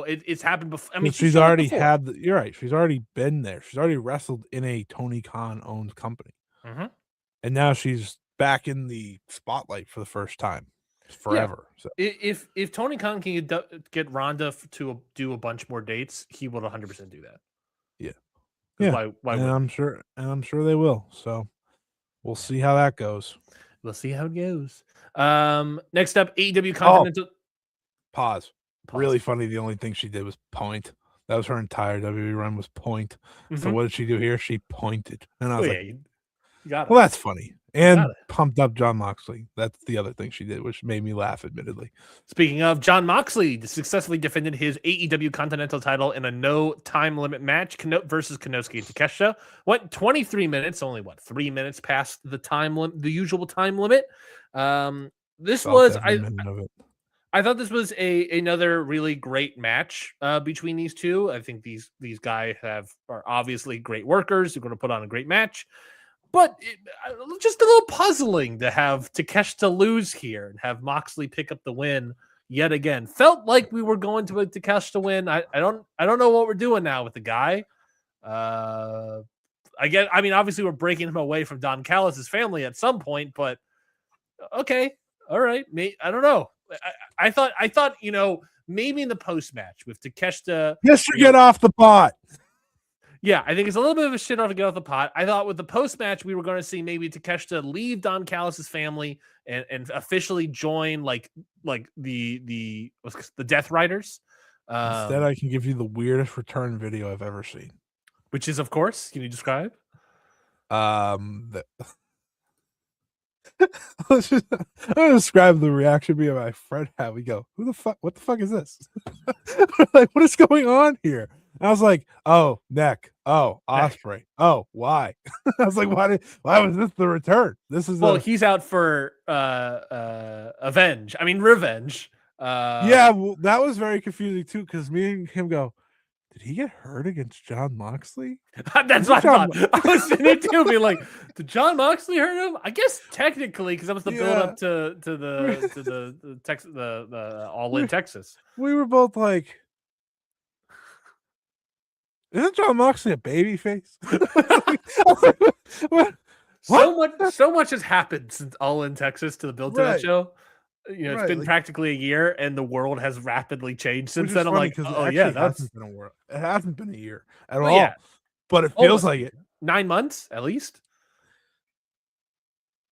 it's happened before. I mean, she's already had. You're right. She's already been there. She's already wrestled in a Tony Khan owned company, and now she's back in the spotlight for the first time forever. Yeah. So if Tony Khan can get Ronda to do a bunch more dates, he will 100% do that. Yeah. Why and I'm sure they will. So we'll see how that goes. We'll see how it goes. Next up, AEW Continental. Pause. Really funny. The only thing she did was point. That was her entire WWE run, was point. So what did she do here? She pointed, and I was like, you got it. Well, that's funny. And pumped up Jon Moxley. That's the other thing she did, which made me laugh, admittedly. Speaking of, Jon Moxley successfully defended his AEW Continental title in a no time limit match versus Konosuke and Takeshita. Went 23 minutes, only 3 minutes past the the usual time limit. This was I thought this was another really great match between these two. I think these guys are obviously great workers. They're going to put on a great match. But just a little puzzling to have Takeshita lose here and have Moxley pick up the win yet again. Felt like we were going to a Takeshita win. I don't know what we're doing now with the guy. I mean, obviously we're breaking him away from Don Callis' family at some point, but okay, all right. I don't know. I thought maybe in the post match with Takeshita. Mr. Get off the pot. Yeah, I think it's a little bit of a shit on to get off the pot. I thought with the post match we were going to see maybe Takeshita leave Don Callis' family and officially join like the Death Riders. Instead, I can give you the weirdest return video I've ever seen. Which is, of course, can you describe? I'm gonna describe the reaction me and my friend had. We go, "Who the fuck? What the fuck is this?" Like, what is going on here? And I was like, "Oh, neck. Oh, Osprey. Oh, why?" I was like, "Why was this the return? This is he's out for revenge. Yeah, well, that was very confusing too because me and him go, did he get hurt against John Moxley? That's what I thought. I was sitting there too, being like, did John Moxley hurt him? I guess technically, because that was the build up to the Texas, the All In Texas. We were both like, isn't John Moxley a baby face? What? So much has happened since All In Texas to the build to that show. It's been practically a year, and the world has rapidly changed since then. I'm like, oh yeah, it hasn't been a year at all. Yeah. But it feels like it. 9 months at least.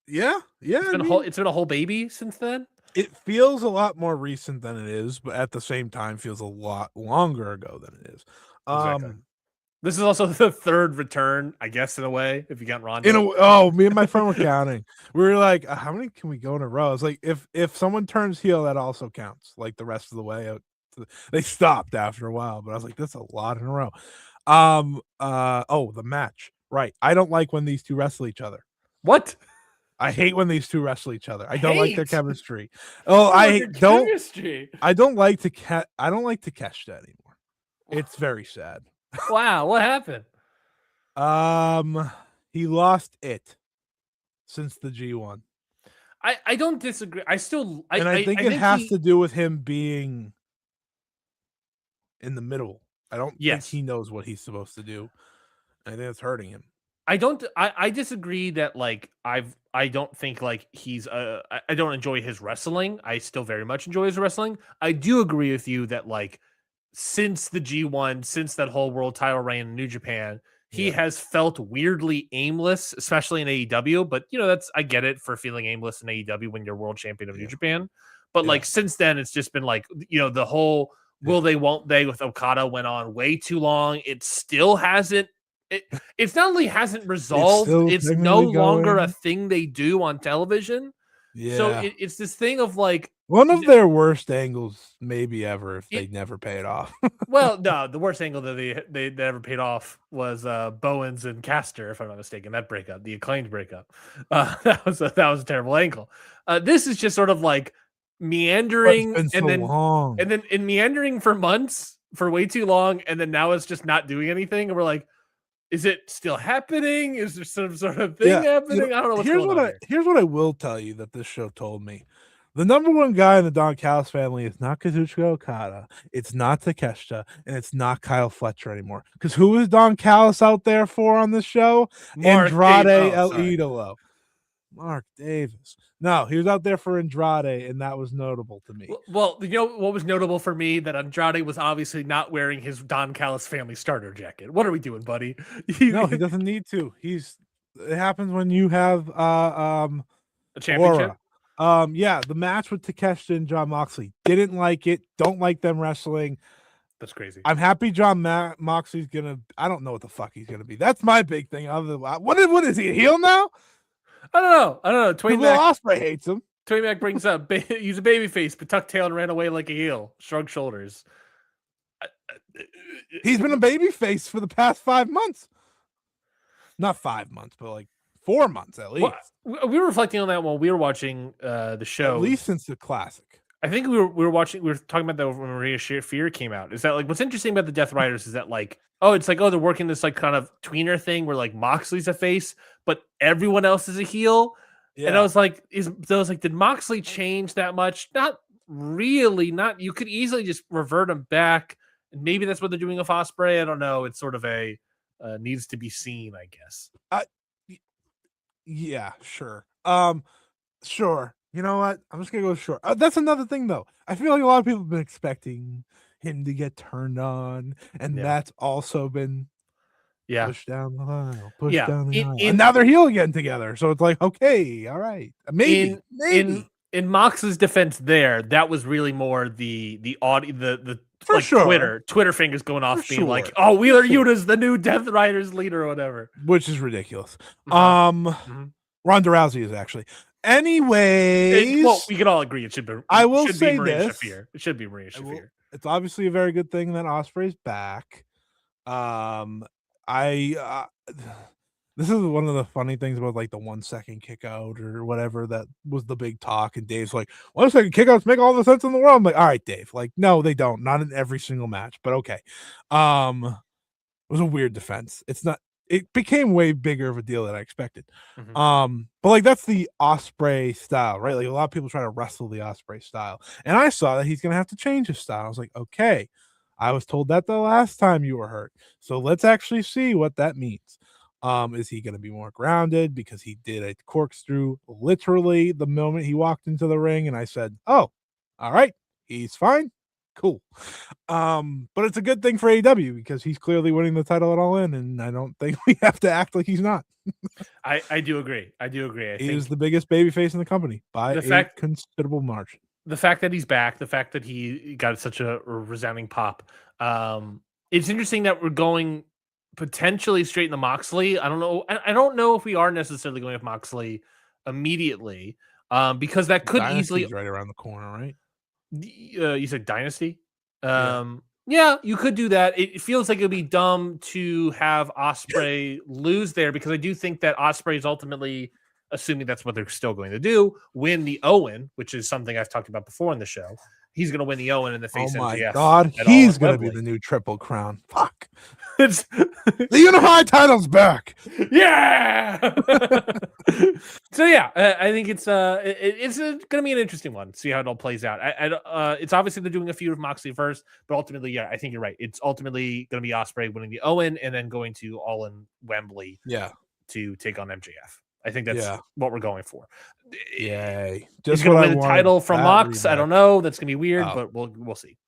Yeah. It's been a whole baby since then. It feels a lot more recent than it is, but at the same time, feels a lot longer ago than it is. Exactly. This is also the third return, I guess, in a way, if you count Ronda. Me and my friend were counting. We were like, how many can we go in a row? It's like, if someone turns heel, that also counts, like the rest of the way. They stopped after a while, but I was like, that's a lot in a row. The match. Right. I don't like when these two wrestle each other. What? I hate when these two wrestle each other. I don't like their chemistry. I don't like Takeshita anymore. It's very sad. Wow, what happened? He lost it since the G1. I don't disagree. I think it has to do with him being in the middle. I don't think he knows what he's supposed to do. I think it's hurting him. I disagree that I don't think he's I don't enjoy his wrestling. I still very much enjoy his wrestling. I do agree with you that since the G1, since that whole world title reign in New Japan, he has felt weirdly aimless, especially in AEW. But I get it for feeling aimless in AEW when you're world champion of New Japan. But since then, it's just been the whole will they, won't they with Okada went on way too long. It still hasn't. It's not only hasn't resolved, it's no longer a thing they do on television. Yeah. So it's this thing of one of their worst angles maybe ever if they never pay it off. Well, no, the worst angle that they never paid off was Bowens and Caster, if I'm not mistaken. That breakup, the Acclaimed breakup, that was a terrible angle. This is just sort of meandering and then meandering for months for way too long, and then now it's just not doing anything, and we're like, is it still happening? Is there some sort of thing happening? I don't know what's going on. Here's what I will tell you that this show told me. The number one guy in the Don Callis family is not Kazuchika Okada, it's not Takeshita, and it's not Kyle Fletcher anymore. Because who is Don Callis out there for on this show? Andrade El Idolo. Mark Davis. No, he was out there for Andrade, and that was notable to me. Well, what was notable for me? That Andrade was obviously not wearing his Don Callis family starter jacket. What are we doing, buddy? No, he doesn't need to. It happens when you have a championship. The match with Takeshita and John Moxley. Didn't like it. Don't like them wrestling. That's crazy. I'm happy John Moxley's gonna. I don't know what the fuck he's gonna be. That's my big thing. What is he, a heel now? I don't know. Will Ospreay hates him. Tony Mac brings up he's a babyface, but tucked tail and ran away like a heel. Shrugged shoulders. He's been a babyface for the past 5 months. Not 5 months, but 4 months at least. Well, we were reflecting on that while we were watching the show. At least since the classic. I think we were talking about that when Maria Fear came out. Is that what's interesting about the Death Riders is that they're working this kind of tweener thing where Moxley's a face, but everyone else is a heel. Yeah. And I was like, did Moxley change that much? Not really. You could easily just revert him back. And maybe that's what they're doing with Ospreay. I don't know. It's sort of needs to be seen, I guess. Yeah, sure. Sure. You know what? I'm just gonna go sure. That's another thing, though. I feel like a lot of people have been expecting him to get turned on, and that's also been pushed down the aisle, pushed down the aisle, and now they're heel again together. So it's like, okay, all right, maybe. In Mox's defense, that was really more the audio, the For like sure. Twitter fingers going off, being like, "Oh, Wheeler Yuta's the new Death Riders leader," or whatever, which is ridiculous. Ronda Rousey is actually. Anyways, well, we can all agree it should be. I will say Maria this. Shafir. It should be Maria Shafir. It's obviously a very good thing that Ospreay's back. This is one of the funny things about like the 1 second kick out or whatever that was the big talk. And Dave's like, 1 second kick outs make all the sense in the world. I'm like, all right, Dave. Like, no, they don't. Not in every single match, but okay. It was a weird defense. It became way bigger of a deal than I expected. But like that's the Ospreay style, right? Like a lot of people try to wrestle the Ospreay style. And I saw that he's gonna have to change his style. I was like, okay. I was told that the last time you were hurt. So let's actually see what that means. Is he going to be more grounded? Because he did a corkscrew literally the moment he walked into the ring, and I said, "Oh, all right, he's fine, cool." But it's a good thing for AEW because he's clearly winning the title at All In, and I don't think we have to act like he's not. I do agree. I think is the biggest babyface in the company by a considerable margin. The fact that he's back, the fact that he got such a resounding pop. It's interesting that we're going potentially straight into Moxley. I don't know. I don't know if we are necessarily going with Moxley immediately, because that could easily right around the corner, right? You said Dynasty. Yeah, you could do that. It feels like it'd be dumb to have Ospreay lose there because I do think that Ospreay is ultimately, assuming that's what they're still going to do, win the Owen, which is something I've talked about before in the show. He's going to win the Owen in the face of MJF. Oh my God, he's going to be the new Triple Crown. Fuck. The Unified title's back. Yeah. So yeah, I think it's going to be an interesting one. See how it all plays out. It's obviously they're doing a feud with Moxley first, but ultimately, yeah, I think you're right. It's ultimately going to be Ospreay winning the Owen and then going to All In Wembley. Yeah. To take on MJF. I think that's what we're going for. Yay! Just going to win the title from Mox. I don't know. That's going to be weird, but we'll see.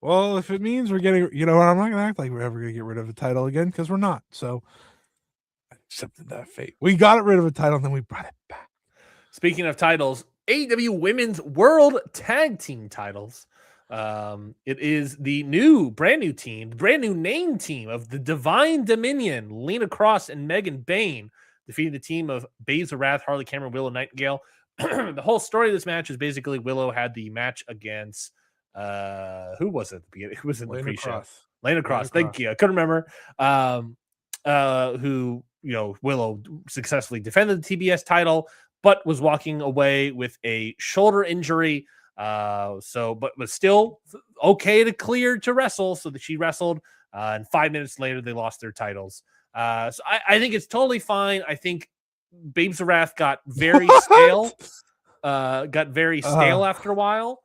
Well, if it means we're getting, you know what, I'm not going to act like we're ever going to get rid of a title again because we're not. So I accepted that fate. We got rid of a title and then we brought it back. Speaking of titles, AEW Women's World Tag Team titles. It is the brand new team, brand new name team of the Divine Dominion, Lena Cross and Megan Bayne, defeating the team of Baszler Wrath, Harley Cameron, Willow Nightingale. The whole story of this match is basically Willow had the match against who was it at the beginning? Who was in the pre-show? Lena Cross. Thank you. I couldn't remember. Who, Willow successfully defended the TBS title, but was walking away with a shoulder injury. But was still okay to clear to wrestle, so that she wrestled. And 5 minutes later, they lost their titles. So I think it's totally fine. I think Babes of Wrath got very stale. After a while.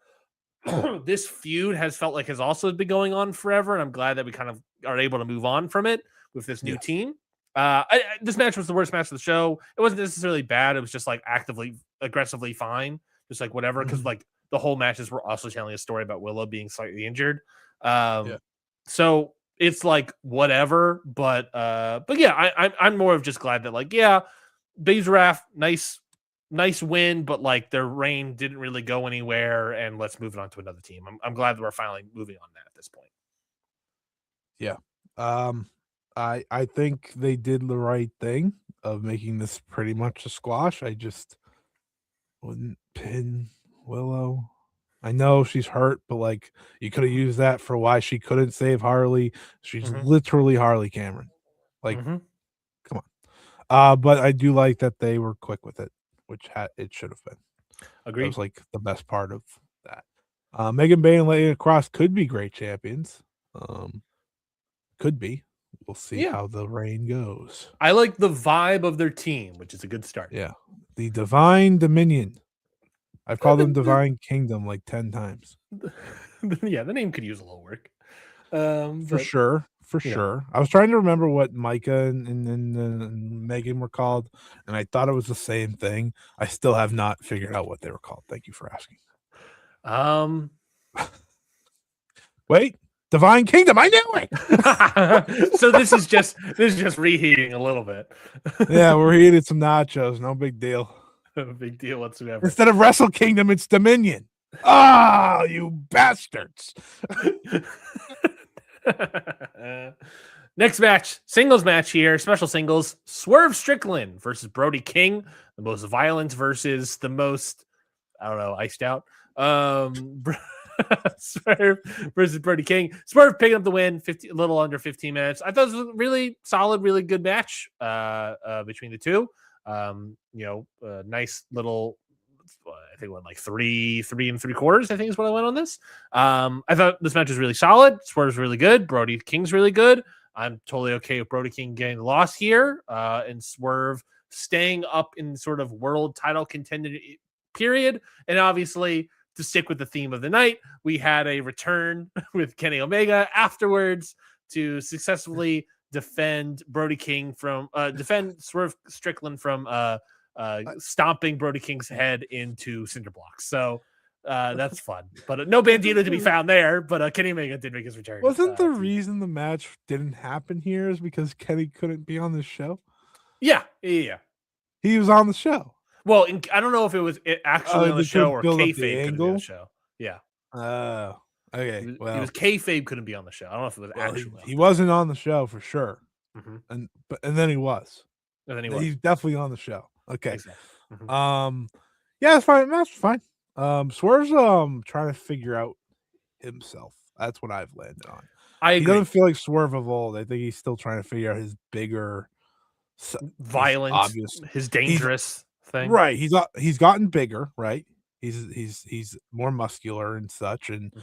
This feud has felt like has also been going on forever, and I'm glad that we kind of are able to move on from it with this new team. This match was the worst match of the show. It wasn't necessarily bad. It was just like aggressively fine, just like whatever. Because like the whole matches were also telling a story about Willow being slightly injured. So it's like whatever, but yeah, I'm more of just glad that like Babes of Wrath, nice win, but like their reign didn't really go anywhere, and let's move it on to another team. I'm glad that we're finally moving on that at this point. Yeah. I think they did the right thing of making this pretty much a squash. I just wouldn't pin Willow. I know she's hurt, but like you could have used that for why she couldn't save Harley. She's literally Harley Cameron. Like, come on. But I do like that they were quick with it, which it should have been. Agreed. That was like the best part of that. Megan Bayne and Lena Cross could be great champions. Could be. We'll see how the reign goes. I like the vibe of their team, which is a good start. Yeah. The Divine Dominion. I've called them Divine Kingdom like 10 times. Yeah, the name could use a little work. For sure. for sure. I was trying to remember what Micah and Megan were called, and I thought it was the same thing. I still have not figured out what they were called. Thank you for asking. Wait, Divine Kingdom. I knew it. So this is just reheating a little bit. Yeah, we're eating some nachos. No big deal. No big deal whatsoever. Instead of Wrestle Kingdom, it's Dominion. Ah, you bastards. Next match, singles match here, special singles. Swerve Strickland versus Brody King, the most violent versus the most, I don't know, iced out. Swerve versus Brody King. Swerve picking up the win, a little under 15 minutes. I thought it was a really solid, really good match between the two. Nice little, I think it went like 3 3/4, I think is what I went on this. I thought this match was really solid. Swerve's really good. Brody King's really good. I'm totally okay with Brody King getting the loss here, and Swerve staying up in sort of world title contender period. And obviously, to stick with the theme of the night, we had a return with Kenny Omega afterwards to successfully defend Brody King from defend Swerve Strickland from stomping Brody King's head into cinder blocks. So that's fun. But no Bandito to be found there, but Kenny Omega did make his return. Wasn't the reason the match didn't happen here is because Kenny couldn't be on the show? Yeah. He was on the show. Well, I don't know if it was actually on the show or kayfabe couldn't be on the show. Yeah. Okay. It was kayfabe couldn't be on the show. I don't know if it was actually. He wasn't on the show for sure. Mm-hmm. And then he was. And then he was. He's definitely on the show. Okay. Exactly. Mm-hmm. Yeah, it's fine. That's fine. Swerve's trying to figure out himself. That's what I've landed on. He doesn't feel like Swerve of old. I think he's still trying to figure out his bigger, violent, obvious, his dangerous thing. Right. He's gotten bigger. Right. He's more muscular and such, and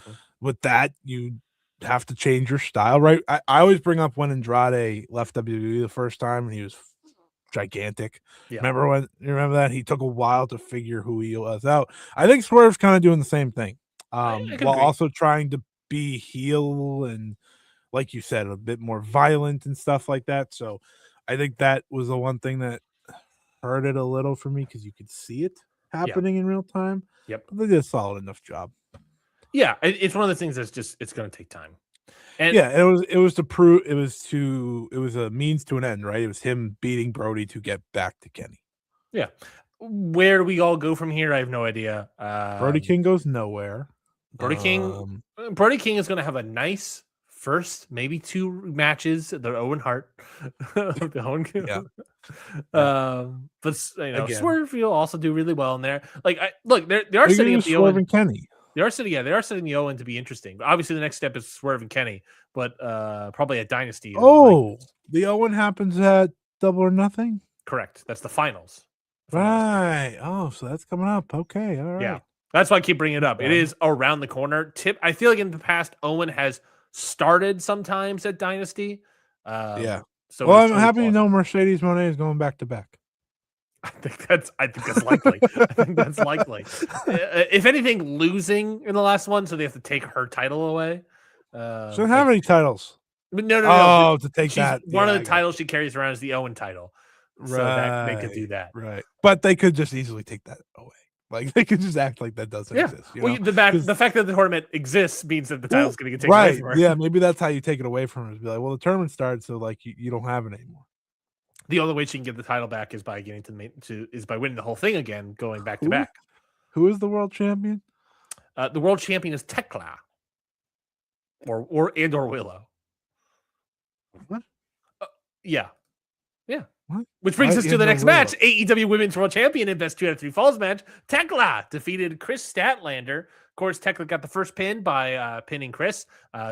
with that, you have to change your style. Right. I always bring up when Andrade left WWE the first time, and he was gigantic. Yeah. Remember that? He took a while to figure who he was out. I think Swerve's kind of doing the same thing, while agree. Also trying to be heel and, like you said, a bit more violent and stuff like that. So I think that was the one thing that hurt it a little for me, because you could see it happening in real time. Yep. But they did a solid enough job. Yeah, it's one of the things that's just, it's going to take time. And yeah, it was a means to an end, right? It was him beating Brody to get back to Kenny. Yeah. Where do we all go from here? I have no idea. Brody King goes nowhere. Brody King is going to have a nice first, maybe 2 matches. The Owen Hart. The Owen, yeah. But Swerve will also do really well in there. Like, they are setting up the Swerve and Kenny. They are setting the Owen to be interesting. But obviously, the next step is Swerve and Kenny, but probably at Dynasty. Oh, the Owen happens at Double or Nothing? Correct. That's the finals. Right. Oh, so that's coming up. Okay. All right. Yeah. That's why I keep bringing it up. It is around the corner. I feel like in the past, Owen has started sometimes at Dynasty. Yeah. So I'm happy to know Mercedes Moné is going back to back. I think that's likely. If anything, losing in the last one, so they have to take her title away. She doesn't have any titles. But no. Oh, to take that. One of the titles she carries around is the Owen title. So that they could do that. Right. But they could just easily take that away. Like, they could just act like that doesn't exist. The fact that the tournament exists means that the title's going to get taken away from her. Yeah, maybe that's how you take it away from her. Is be like, well, the tournament started, so like you don't have it anymore. The only way she can get the title back is by getting by winning the whole thing again, going back to back. Who is the world champion? The world champion is Tekla, or Willow. What? Yeah. What? Which brings us to the next match. AEW Women's World Champion in Best 2 out of 3 Falls match. Tekla defeated Chris Statlander. Of course, Tekla got the first pin by pinning Chris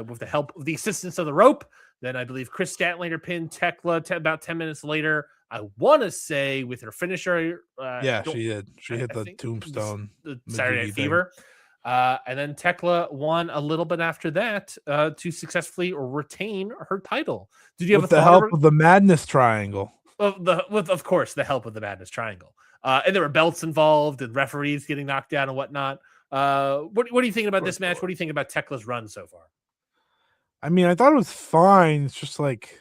with the help of the assistance of the rope. Then I believe Chris Statlander pinned Tekla about 10 minutes later. I want to say with her finisher. She did. She hit the tombstone. The Saturday Night Fever. And then Tekla won a little bit after that to successfully retain her title. Did you have the help of the Madness Triangle? Of course, the help of the Madness Triangle. And there were belts involved and referees getting knocked down and whatnot. What are you thinking about this match? What do you think about Tekla's run so far? I mean, I thought it was fine. It's just like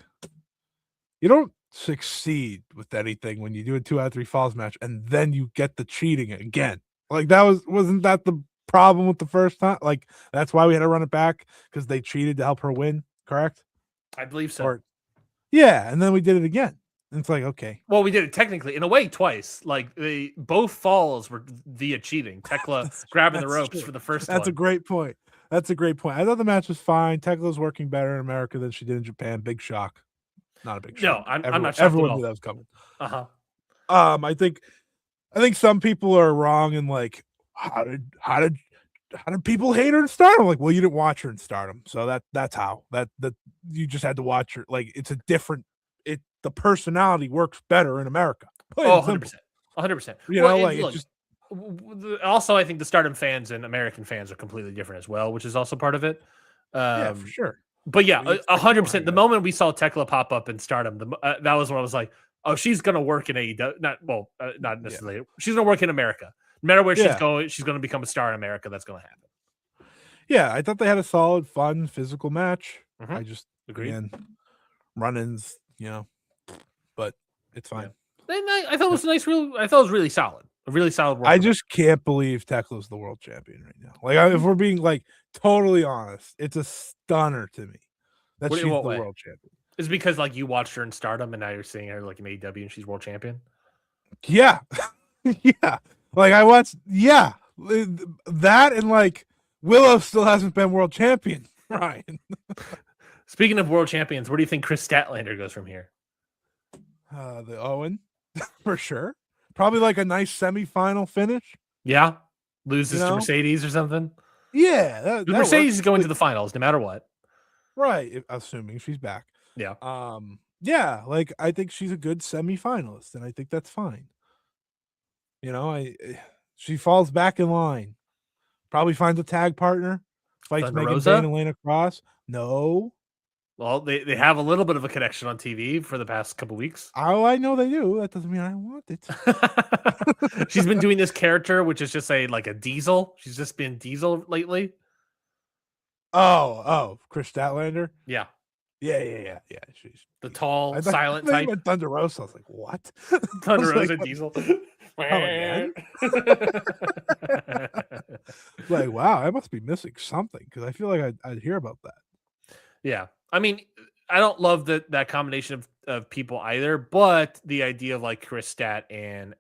you don't succeed with anything when you do a 2 out of 3 falls match and then you get the cheating again. Like wasn't that the problem with the first time? Like that's why we had to run it back because they cheated to help her win, correct? I believe so. Or yeah, and then we did it again. And it's like, okay. Well, we did it technically in a way twice. Like both falls were via cheating. Tekla grabbing the ropes for the first That's one. a great point. That's a great point. I thought the match was fine. Tekla's working better in America than she did in Japan. Big shock. Not a big shock. No, I'm not shocked everyone at all. knew that was coming. Uh-huh. I think some people are wrong in like how did people hate her in Stardom? Like, well, you didn't watch her in Stardom, so that's how that you just had to watch her. Like, it's a different. The personality works better in America. Oh, 100%. 100%. You know, like look, it's just also I think the Stardom fans and American fans are completely different as well, which is also part of it. yeah, for sure. But yeah, 100%. The moment we saw Tekla pop up in Stardom, that was when I was like, oh, she's gonna work in AEW. Not necessarily. Yeah. She's gonna work in America. No matter where she's going, she's gonna become a star in America. That's gonna happen. Yeah, I thought they had a solid, fun, physical match. Mm-hmm. I just agreed. Run-ins, but it's fine. Yeah. I thought it was nice. I thought it was really solid. A really solid work. I just can't believe Tekla's the world champion right now. Like, if we're being like totally honest, it's a stunner to me that she's the world champion. Is it because like you watched her in Stardom and now you're seeing her like in AEW and she's world champion? Yeah, yeah. Like I watched, that and like Willow still hasn't been world champion. Ryan. Speaking of world champions, where do you think Chris Statlander goes from here? The Owen, for sure. Probably like a nice semifinal finish. Yeah, loses to Mercedes or something. Yeah, Mercedes is going to the finals no matter what. Right, assuming she's back. Yeah. Yeah, like I think she's a good semifinalist, and I think that's fine. She falls back in line. Probably finds a tag partner. Fights Megan Bayne and Elena Cross. No. Well, they have a little bit of a connection on TV for the past couple weeks. Oh, I know they do. That doesn't mean I want it. She's been doing this character, which is just like a Diesel. She's just been Diesel lately. Oh, Chris Statlander? Yeah. Yeah. She's the tall, silent type. Thunder Rosa. I was like, what? Thunder Rosa Diesel. Like, wow, I must be missing something because I feel like I'd hear about that. Yeah. I mean, I don't love that combination of people either, but the idea of like Chris Stat and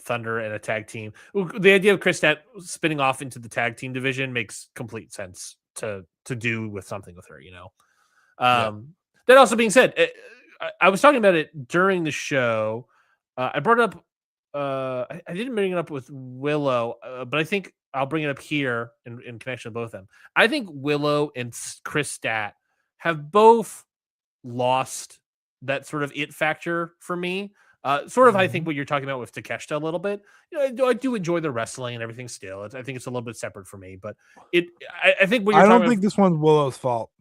Thunder and a tag team, the idea of Chris Stat spinning off into the tag team division makes complete sense to do with something with her, That also being said, I was talking about it during the show. I brought it up. I didn't bring it up with Willow, but I think I'll bring it up here in connection with both of them. I think Willow and Chris Stat have both lost that sort of it factor for me. I think what you're talking about with Takeshita a little bit. I do enjoy the wrestling and everything still. I think it's a little bit separate for me, but I think what you're I don't think this one's Willow's fault.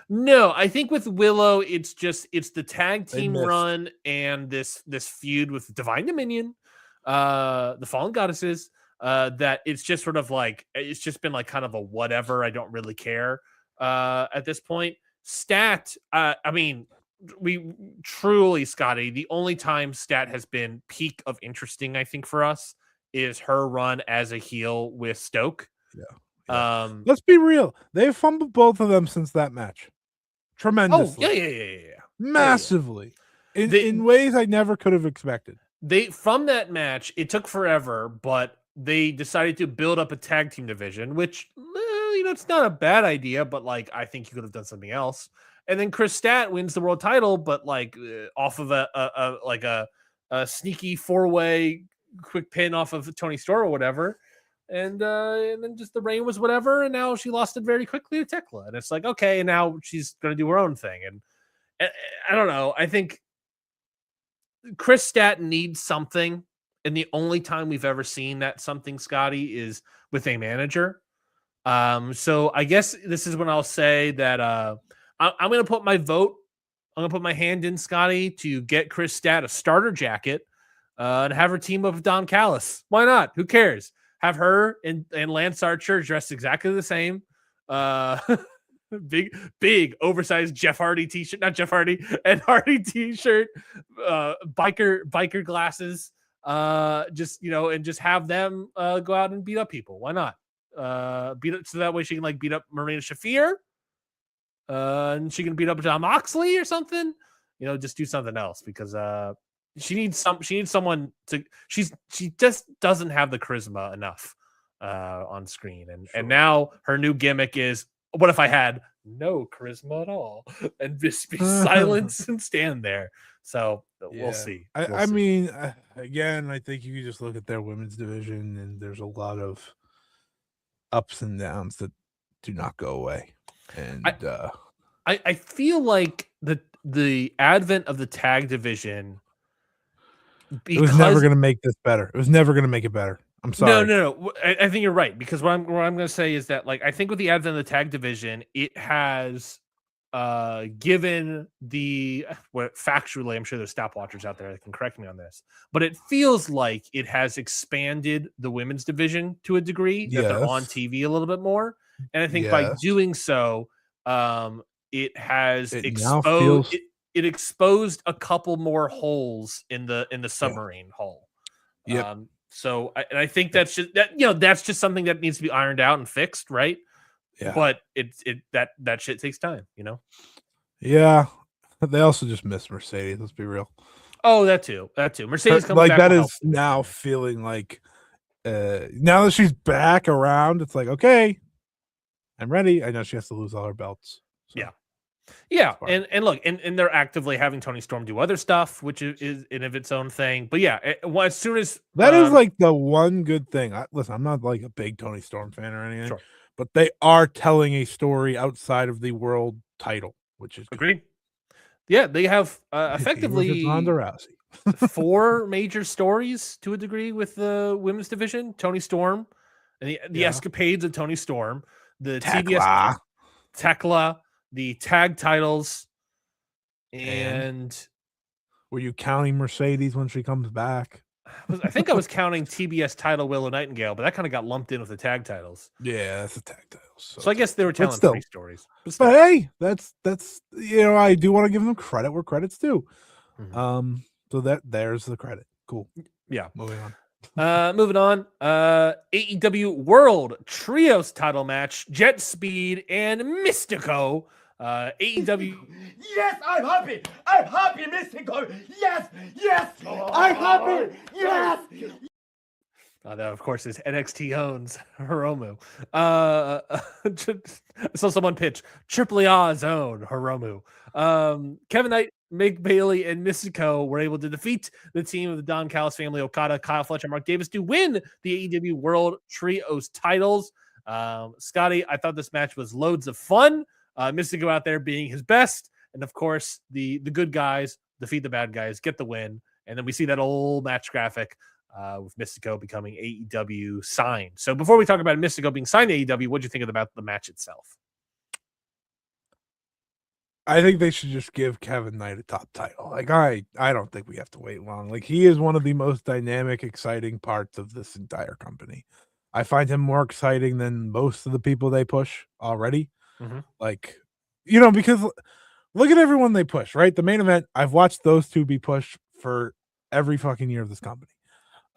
No, I think with Willow, it's the tag team run and this feud with Divine Dominion, the Fallen Goddesses, that it's just sort of like, it's just been like kind of a whatever, I don't really care at this point. Stat, I mean, we truly, Scotty, the only time Stat has been peak of interesting, I think, for us is her run as a heel with Stoke. Yeah. Let's be real. They've fumbled both of them since that match. Tremendously. Oh, yeah. Massively. In ways I never could have expected. From that match, it took forever, but they decided to build up a tag team division, which, it's not a bad idea, but like, I think you could have done something else. And then Chris Stat wins the world title, but like off of a sneaky 4-way quick pin off of Tony Storm or whatever. And then just the reign was whatever, and now she lost it very quickly to Tekla. And it's like, okay, and now she's going to do her own thing. And I don't know. I think Chris Stat needs something, and the only time we've ever seen that something, Scotty, is with a manager. So I guess this is when I'll say that I'm going to put my vote. I'm going to put my hand in, Scotty, to get Chris Stat a starter jacket and have her team up with Don Callis. Why not? Who cares? Have her and Lance Archer dressed exactly the same. big oversized Jeff Hardy t-shirt, not Jeff Hardy, and Hardy t-shirt, biker glasses, just and just have them go out and beat up people. Why not? Beat up so that way she can beat up Marina Shafir, and she can beat up John Moxley or something. Just do something else because she needs someone to. She just doesn't have the charisma enough on screen, and now her new gimmick is, what if I had no charisma at all and just be silent and stand there? So we'll see. I mean, again, I think you can just look at their women's division, and there's a lot of ups and downs that do not go away. And I feel like the advent of the tag division, it was never going to make this better. It was never going to make it better. I'm sorry. No. I think you're right, because what I'm going to say is that I think with the advent of the tag division, it has given factually, I'm sure there's stopwatchers out there that can correct me on this, but it feels like it has expanded the women's division to a degree that they're on TV a little bit more, and I think by doing so, it has exposed a couple more holes in the submarine hole. Yeah. So I think that's just something that needs to be ironed out and fixed, right? Yeah. But that shit takes time, Yeah. They also just miss Mercedes. Let's be real. Oh, that too. Mercedes coming back. That is now feeling like now that she's back around, it's like, okay, I'm ready. I know she has to lose all her belts. So. Yeah, and look, and they're actively having Toni Storm do other stuff, which is in of its own thing. But yeah, as soon as that is the one good thing. Listen, I'm not a big Toni Storm fan or anything, but they are telling a story outside of the world title, which is agreed. Good. Yeah, they have effectively Ronda Rousey. 4 major stories to a degree with the women's division: Toni Storm and the escapades of Toni Storm, the TBS Tekla, the tag titles, and were you counting Mercedes when she comes back? I think I was counting TBS title Willow Nightingale, but that kind of got lumped in with the tag titles. Yeah, that's the tag titles. So I guess they were telling 3 stories. But hey, that's I do want to give them credit where credit's due. Mm-hmm. So there's the credit. Cool. Yeah. Moving on. AEW World Trios title match: Jet Speed and Mystico. AEW. Yes, I'm happy, Mystico. Yes, I'm happy. Yes. That, of course, is NXT owns Hiromu. I saw someone pitch Triple A's own Hiromu. Kevin Knight, Mick Bailey, and Mystico were able to defeat the team of the Don Callis family, Okada, Kyle Fletcher, Mark Davis, to win the AEW World Trios titles. Scotty, I thought this match was loads of fun. Mystico out there being his best, and of course the good guys defeat the bad guys, get the win, and then we see that old match graphic with Mystico becoming AEW signed. So before we talk about Mystico being signed to AEW, what do you think about the match itself? I think they should just give Kevin Knight a top title. I don't think we have to wait long. He is one of the most dynamic, exciting parts of this entire company. I find him more exciting than most of the people they push already. Mm-hmm. Because look at everyone they push, right? The main event, I've watched those two be pushed for every fucking year of this company.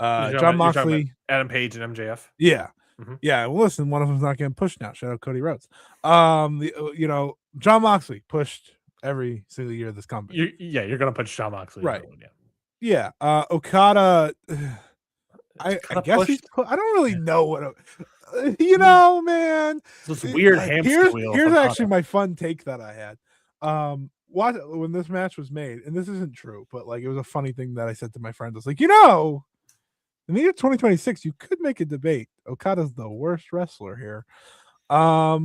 John Moxley, Adam Page, and MJF. Yeah. Mm-hmm. Yeah. Well, listen, one of them's not getting pushed now. Shout out Cody Rhodes. John Moxley pushed every single year of this company. You're going to push John Moxley. Right. Yeah. Okada, I guess he's I don't really know what man. This weird hamster wheel. Here's actually my fun take that I had. When this match was made, and this isn't true, but it was a funny thing that I said to my friends. I was like, in the year 2026, you could make a debate. Okada's the worst wrestler here. I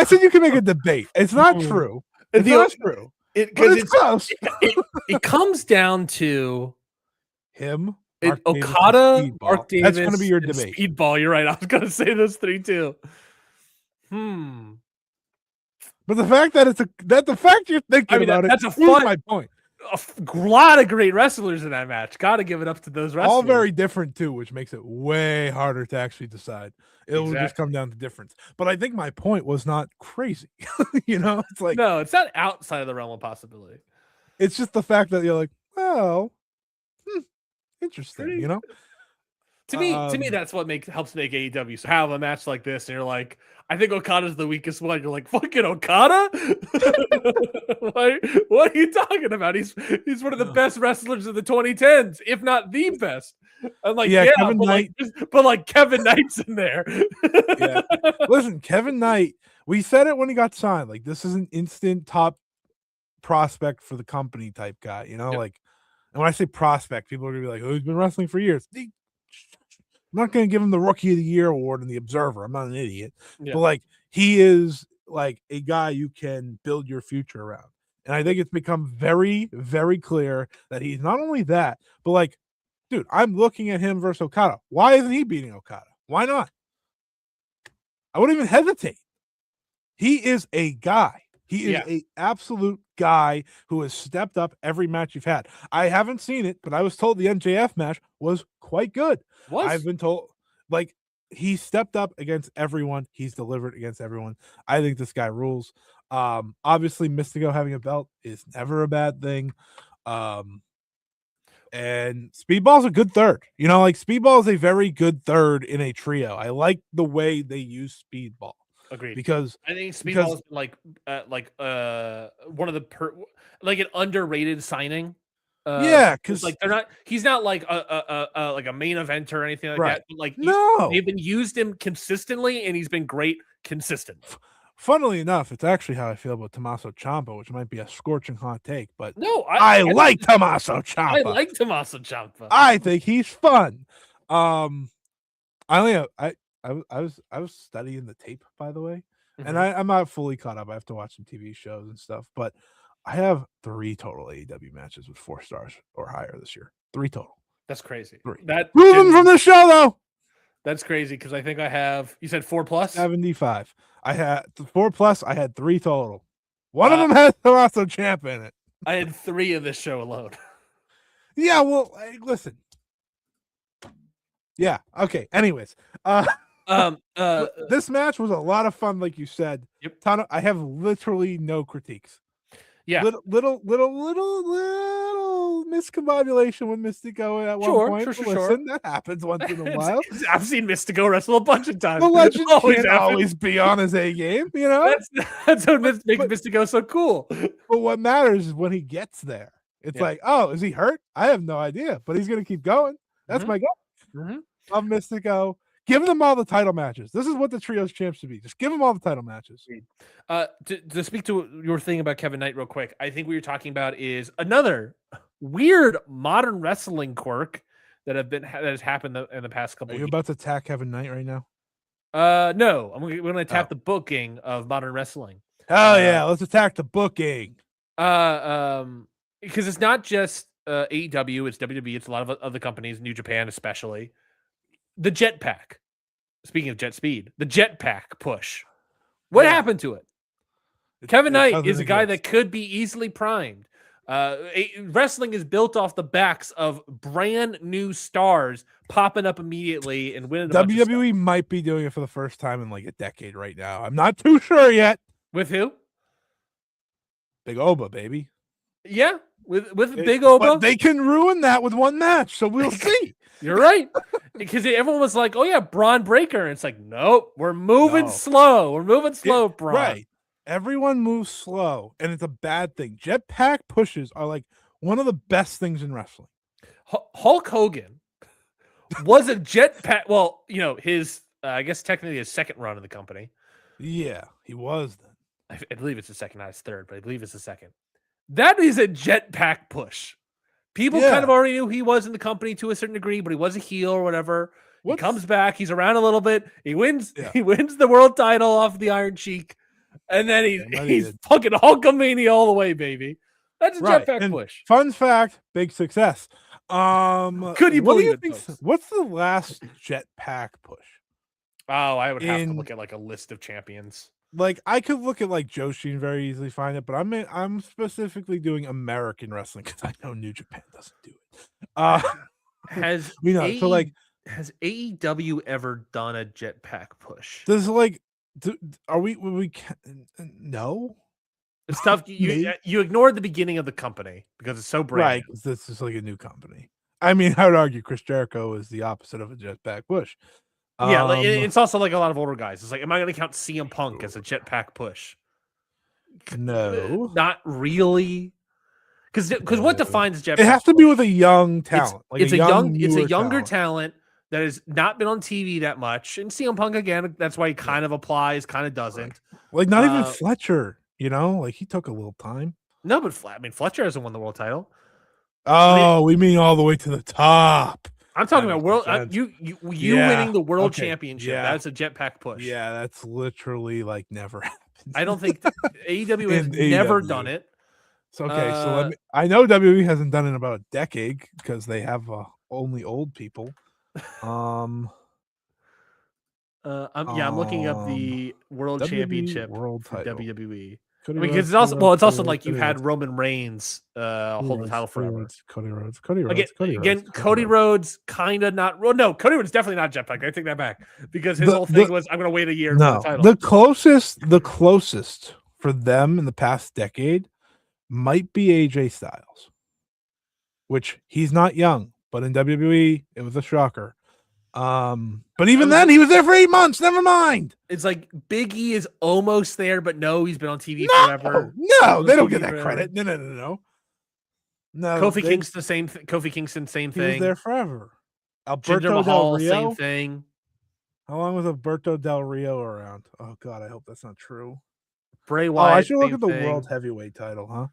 said you can make a debate. It's not true. It's not true. It's close. It comes down to him. Okada, Mark Davis. That's going to be your debate. Speedball. You're right. I was going to say those 3 too. But the fact that the fact you're thinking about that's it a fun my point. lot of great wrestlers in that match. Got to give it up to those wrestlers. All very different too, which makes it way harder to actually decide. It will just come down to difference. But I think my point was not crazy. It's like no, it's not outside of the realm of possibility. It's just the fact that you're like, well, interesting, To me, that's what helps make AEW. So have a match like this, and you're like, I think Okada's the weakest one. You're like, fucking Okada? What are you talking about? He's one of the best wrestlers of the 2010s, if not the best. I'm like, yeah, Kevin Knight, but Kevin Knight's in there. Yeah. Listen, Kevin Knight, we said it when he got signed. Like, this is an instant top prospect for the company type guy, Yep. Like, and when I say prospect, people are gonna be like, oh, he's been wrestling for years. I'm not going to give him the Rookie of the Year award in the Observer. I'm not an idiot. Yeah. But, like, he is, like, a guy you can build your future around. And I think it's become very, very clear that he's not only that, but, like, dude, I'm looking at him versus Okada. Why isn't he beating Okada? Why not? I wouldn't even hesitate. He is a guy. He is a absolute guy who has stepped up every match you've had. I haven't seen it, but I was told the MJF match was quite good. I've been told, like, he stepped up against everyone. He's delivered against everyone. I think this guy rules. Obviously, Mystico having a belt is never a bad thing. And Speedball's a good third. Like, Speedball is a very good third in a trio. I like the way they use Speedball. Agreed. Because I think Speedball is one of the an underrated signing. Because he's not like a main event or anything like that. But they've been used him consistently, and he's been great consistent. Funnily enough, it's actually how I feel about Tommaso Ciampa, which might be a scorching hot take, but no, I like Tommaso Ciampa. I like Tommaso Ciampa. I think he's fun. I was studying the tape, by the way, and I'm not fully caught up. I have to watch some TV shows and stuff, but I have 3 total AEW matches with 4 stars or higher this year. 3 total. That's crazy. 3. That Prove them from the show, though. That's crazy because I think I have. You said 4+? 75. I had 4+. I had 3 total. One of them has Tommaso Ciampa in it. I had 3 of this show alone. Yeah, well, listen. Yeah. Okay. Anyways, this match was a lot of fun, like you said. Yep. I have literally no critiques. Yeah. Little miscombobulation with Mystico at one point. Sure. That happens once in a while. I've seen Mystico wrestle a bunch of times. The legend can't always be on his A game, That's what makes Mystico so cool. But what matters is when he gets there. It's like, oh, is he hurt? I have no idea, but he's gonna keep going. That's my goal. Of Mystico. Give them all the title matches. This is what the trios champs should be. Just give them all the title matches. To speak to your thing about Kevin Knight real quick, I think what you're talking about is another weird modern wrestling quirk that has happened in the past couple. Are you about to attack Kevin Knight right now? No, we're going to attack the booking of modern wrestling. Oh yeah, let's attack the booking. Because it's not just AEW, it's WWE, it's a lot of other companies, New Japan especially. The jetpack. Speaking of jet speed, the jetpack push. What happened to it? Kevin Knight is a guy that could be easily primed. Wrestling is built off the backs of brand new stars popping up immediately and winning. WWE might be doing it for the first time in like a decade right now. I'm not too sure yet. With who? Big Oba, baby. Yeah, with Big Oba. But they can ruin that with one match, so we'll see. You're right. Because everyone was like, oh, yeah, Braun Breaker. And it's like, nope, we're moving slow. We're moving slow, Braun. Right. Everyone moves slow, and it's a bad thing. Jetpack pushes are like one of the best things in wrestling. Hulk Hogan was a jetpack. Well, his, I guess technically his second run in the company. Yeah, he was then. I believe it's the second, not his third, but I believe it's the second. That is a jetpack push. People kind of already knew he was in the company to a certain degree, but he was a heel or whatever. He comes back. He's around a little bit. He wins. Yeah. He wins the world title off the Iron Sheik, and then he's fucking Hulkamania all the way, baby. That's a jetpack push. Fun fact: big success. Could you believe it? What's the last jetpack push? Oh, I would have to look at like a list of champions. like I could look at like Joshi and very easily find it, but I'm specifically doing American wrestling because I know New Japan doesn't do it. Has So like, has AEW ever done a jetpack push? does like, are we no? It's tough. You ignored the beginning of the company because it's so brand new. 'Cause this is like a new company. I mean, I would argue Chris Jericho is the opposite of a jetpack push. Yeah, like it's also like a lot of older guys. It's like, am I going to count CM Punk as a jetpack push? No, Not really. Because what defines jetpack? It has to push? be with a young talent. It's a younger talent that has not been on TV that much. And CM Punk again, that's why he kind of applies, kind of doesn't. Like not even Fletcher, like he took a little time. No, but Fletcher hasn't won the world title. Oh, we mean all the way to the top. I'm talking about world. You winning the world championship. Yeah. That's a jetpack push. Yeah, that's literally like never happened. I don't think AEW has never done it. So so I know WWE hasn't done it in about a decade because they have only old people. I'm looking up the world WWE championship world for title. WWE. Because it's also like you had Roman Reigns hold the title forever. Cody Rhodes. Cody Rhodes kind of not. Well, no, Cody Rhodes definitely not jetpack. I take that back because his whole thing was I'm going to wait a year for the title. The closest for them in the past decade might be AJ Styles, which he's not young, but in WWE it was a shocker. But even then, he was there for 8 months. Never mind. It's like Big E is almost there, but no, he's been on TV forever. No, they don't get that credit. No. Kofi Kingston, same thing. He was there forever. Alberto Mahal, Del Rio, same thing. How long was Alberto Del Rio around? Oh God, I hope that's not true. Bray Wyatt. I should look at the world heavyweight title, huh?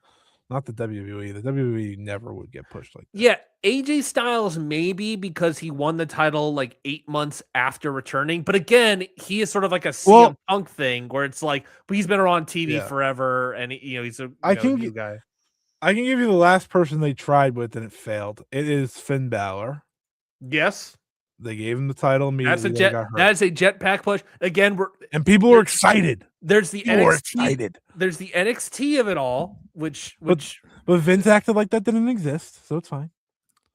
Not the WWE. The WWE never would get pushed like that. Yeah, AJ Styles maybe because he won the title like 8 months after returning. But again, he is sort of like a CM Punk thing where it's like, but he's been around TV forever, and he's a new guy. I can give you the last person they tried with and it failed. It is Finn Balor. Yes. They gave him the title immediately. That's a jetpack push. Again, and people were excited. There's the NXT. There's the NXT of it all, but Vince acted like that didn't exist, so it's fine.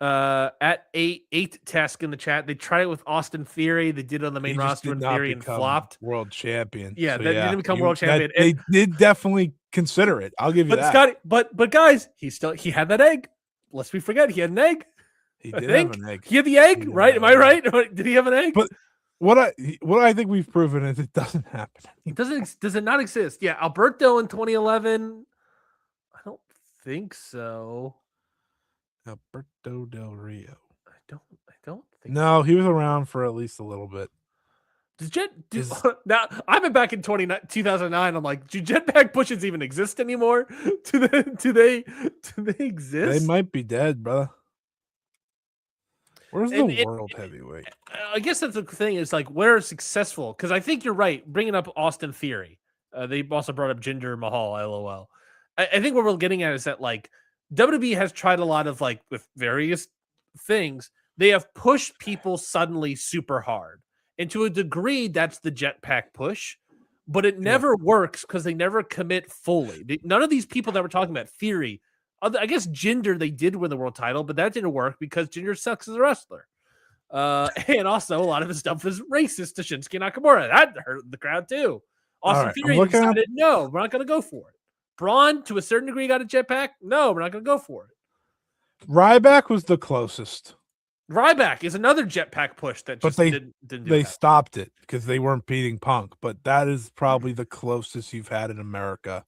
At 8 task in the chat, they tried it with Austin Theory. They did it on the main roster in Theory and flopped. World champion. Yeah, so didn't become world champion. They did definitely consider it. I'll give you that. Scotty, but guys, he had that egg. Lest we forget, he had an egg. He did have an egg. He had the egg, right? Am I right? Did he have an egg? But what I think we've proven is it doesn't happen. Does it not exist? Yeah, Alberto in 2011. I don't think so. Alberto Del Rio. I don't think. No, he was around for at least a little bit. Now I've been back in 2009. I'm like, do jetpack pushes even exist anymore? Do they exist? They might be dead, brother. Where's the world heavyweight? I guess that's the thing is like where successful, because I think you're right. Bringing up Austin Theory, they also brought up Jinder Mahal. LOL. I think what we're getting at is that like WWE has tried a lot of like with various things. They have pushed people suddenly super hard, and to a degree, that's the jetpack push. But it never works because they never commit fully. None of these people that we're talking about, Theory. I guess Jinder, they did win the world title, but that didn't work because Jinder sucks as a wrestler. And also, a lot of his stuff is racist to Shinsuke Nakamura. That hurt the crowd too. Austin Theory decided, no, we're not going to go for it. Braun, to a certain degree, got a jetpack. No, we're not going to go for it. Ryback was the closest. Ryback is another jetpack push that just didn't do They stopped it because they weren't beating Punk, but that is probably the closest you've had in America.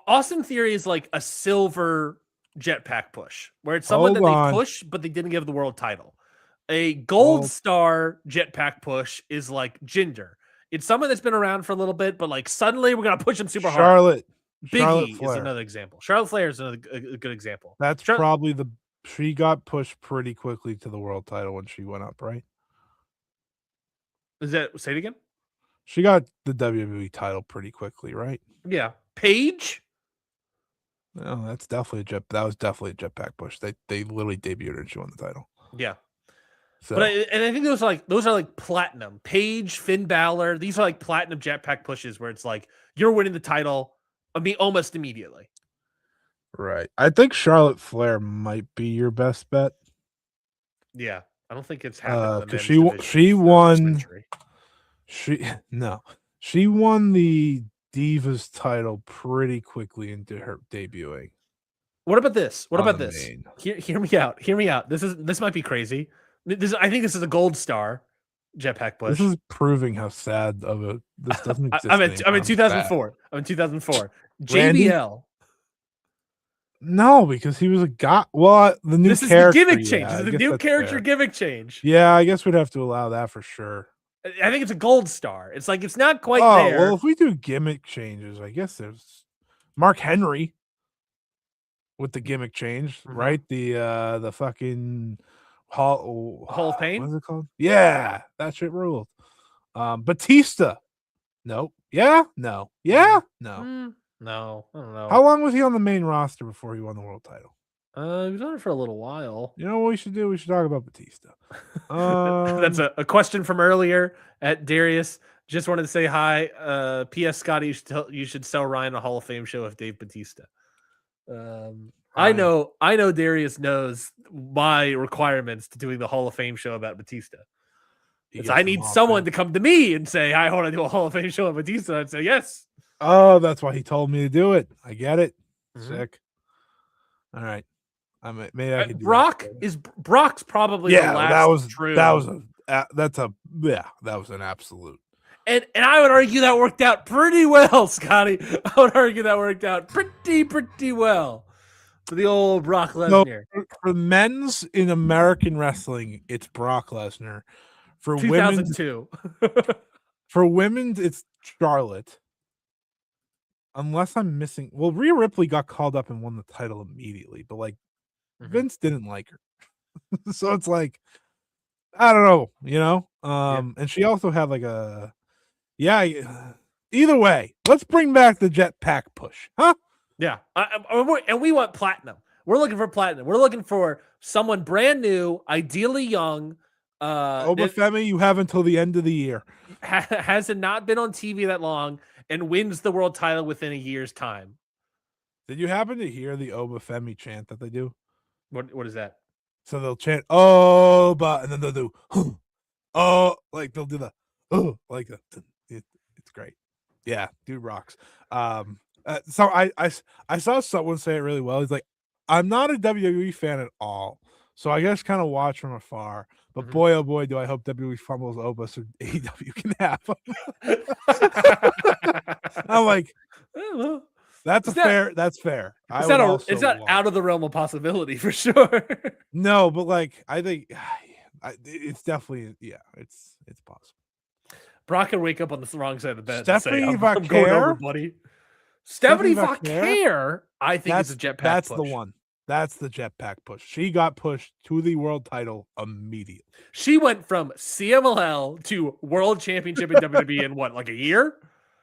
Austin Theory is like a silver jetpack push, where it's someone that they push, but they didn't give the world title. A gold star jetpack push is like Jinder. It's someone that's been around for a little bit, but like suddenly we're gonna push him super hard. Big E is another example. Charlotte Flair is a good example. That's probably she got pushed pretty quickly to the world title when she went up, right? Is that, say it again? She got the WWE title pretty quickly, right? Yeah. Paige? No, that was definitely a jetpack push. They literally debuted her and she won the title. Yeah. So, But I think those are like platinum. Paige, Finn Balor, these are like platinum jetpack pushes where it's like you're winning the title almost immediately. right. I think Charlotte Flair might be your best bet. Yeah, I don't think it's happened in the Because men's division she in a won. century. She won the Divas title pretty quickly into her debuting. What about this? What on about the this? main. Hear me out. Hear me out. This might be crazy. I think this is a gold star jetpack push. This is proving how sad of a this doesn't exist. I'm in anymore. 2004. I'm in 2004. Randy? JBL. No, because he was a guy. Well, the new This is character, the gimmick change. yeah, This is I the guess new that's character fair. gimmick change. Yeah, I guess we'd have to allow that for sure. I think it's a gold star. It's like it's not quite Oh, there. well, if we do gimmick changes, I guess there's Mark Henry with the gimmick change, right? The fucking Hall of Fame? What is it called? Yeah, that shit ruled. Batista. Nope. Yeah, no. Yeah, no. No, I don't know. How long was he on the main roster before he won the world title? He was on it for a little while. You know what we should do? We should talk about Batista. That's a question from earlier at Darius. Just wanted to say hi. P.S. Scotty, you should sell Ryan a Hall of Fame show with Dave Batista. I know Darius knows my requirements to doing the Hall of Fame show about Batista. I need someone to come to me and say, I want to do a Hall of Fame show of Batista. I'd say yes. Oh, that's why he told me to do it. I get it. Sick. All right. Maybe I could do Brock's probably the last true. That was an absolute. And I would argue that worked out pretty well, Scotty. I would argue that worked out pretty well for the old Brock Lesnar. So for men's in American wrestling, it's Brock Lesnar. For 2002. For women's, it's Charlotte. Unless I'm missing. Well, Rhea Ripley got called up and won the title immediately, but like Vince didn't like her. So it's like, I don't know, and she also had like either way, let's bring back the jetpack push, huh? Yeah. And we want platinum. We're looking for platinum. We're looking for someone brand new, ideally young. Obafemi, you have until the end of the year. Hasn't not been on TV that long and wins the world title within a year's time. Did you happen to hear the Obafemi chant that they do? What is that? So they'll chant Oba, and then they'll do like they'll do the like it's great. Yeah, dude rocks. So I saw someone say it really well. He's like, I'm not a WWE fan at all, so I guess kind of watch from afar. But boy, oh boy, do I hope WWE fumbles Oba so AEW can have him. I'm like, that's fair. That's fair. It's not out of the realm of possibility for sure. No, but like I think it's definitely it's possible. Brock can wake up on the wrong side of the bed. Stephanie and say, I'm going over, buddy. Stephanie Vaquer, I think is a jetpack. That's push. the one. That's the jetpack push. She got pushed to the world title immediately. She went from CMLL to world championship in WWE in what, like a year?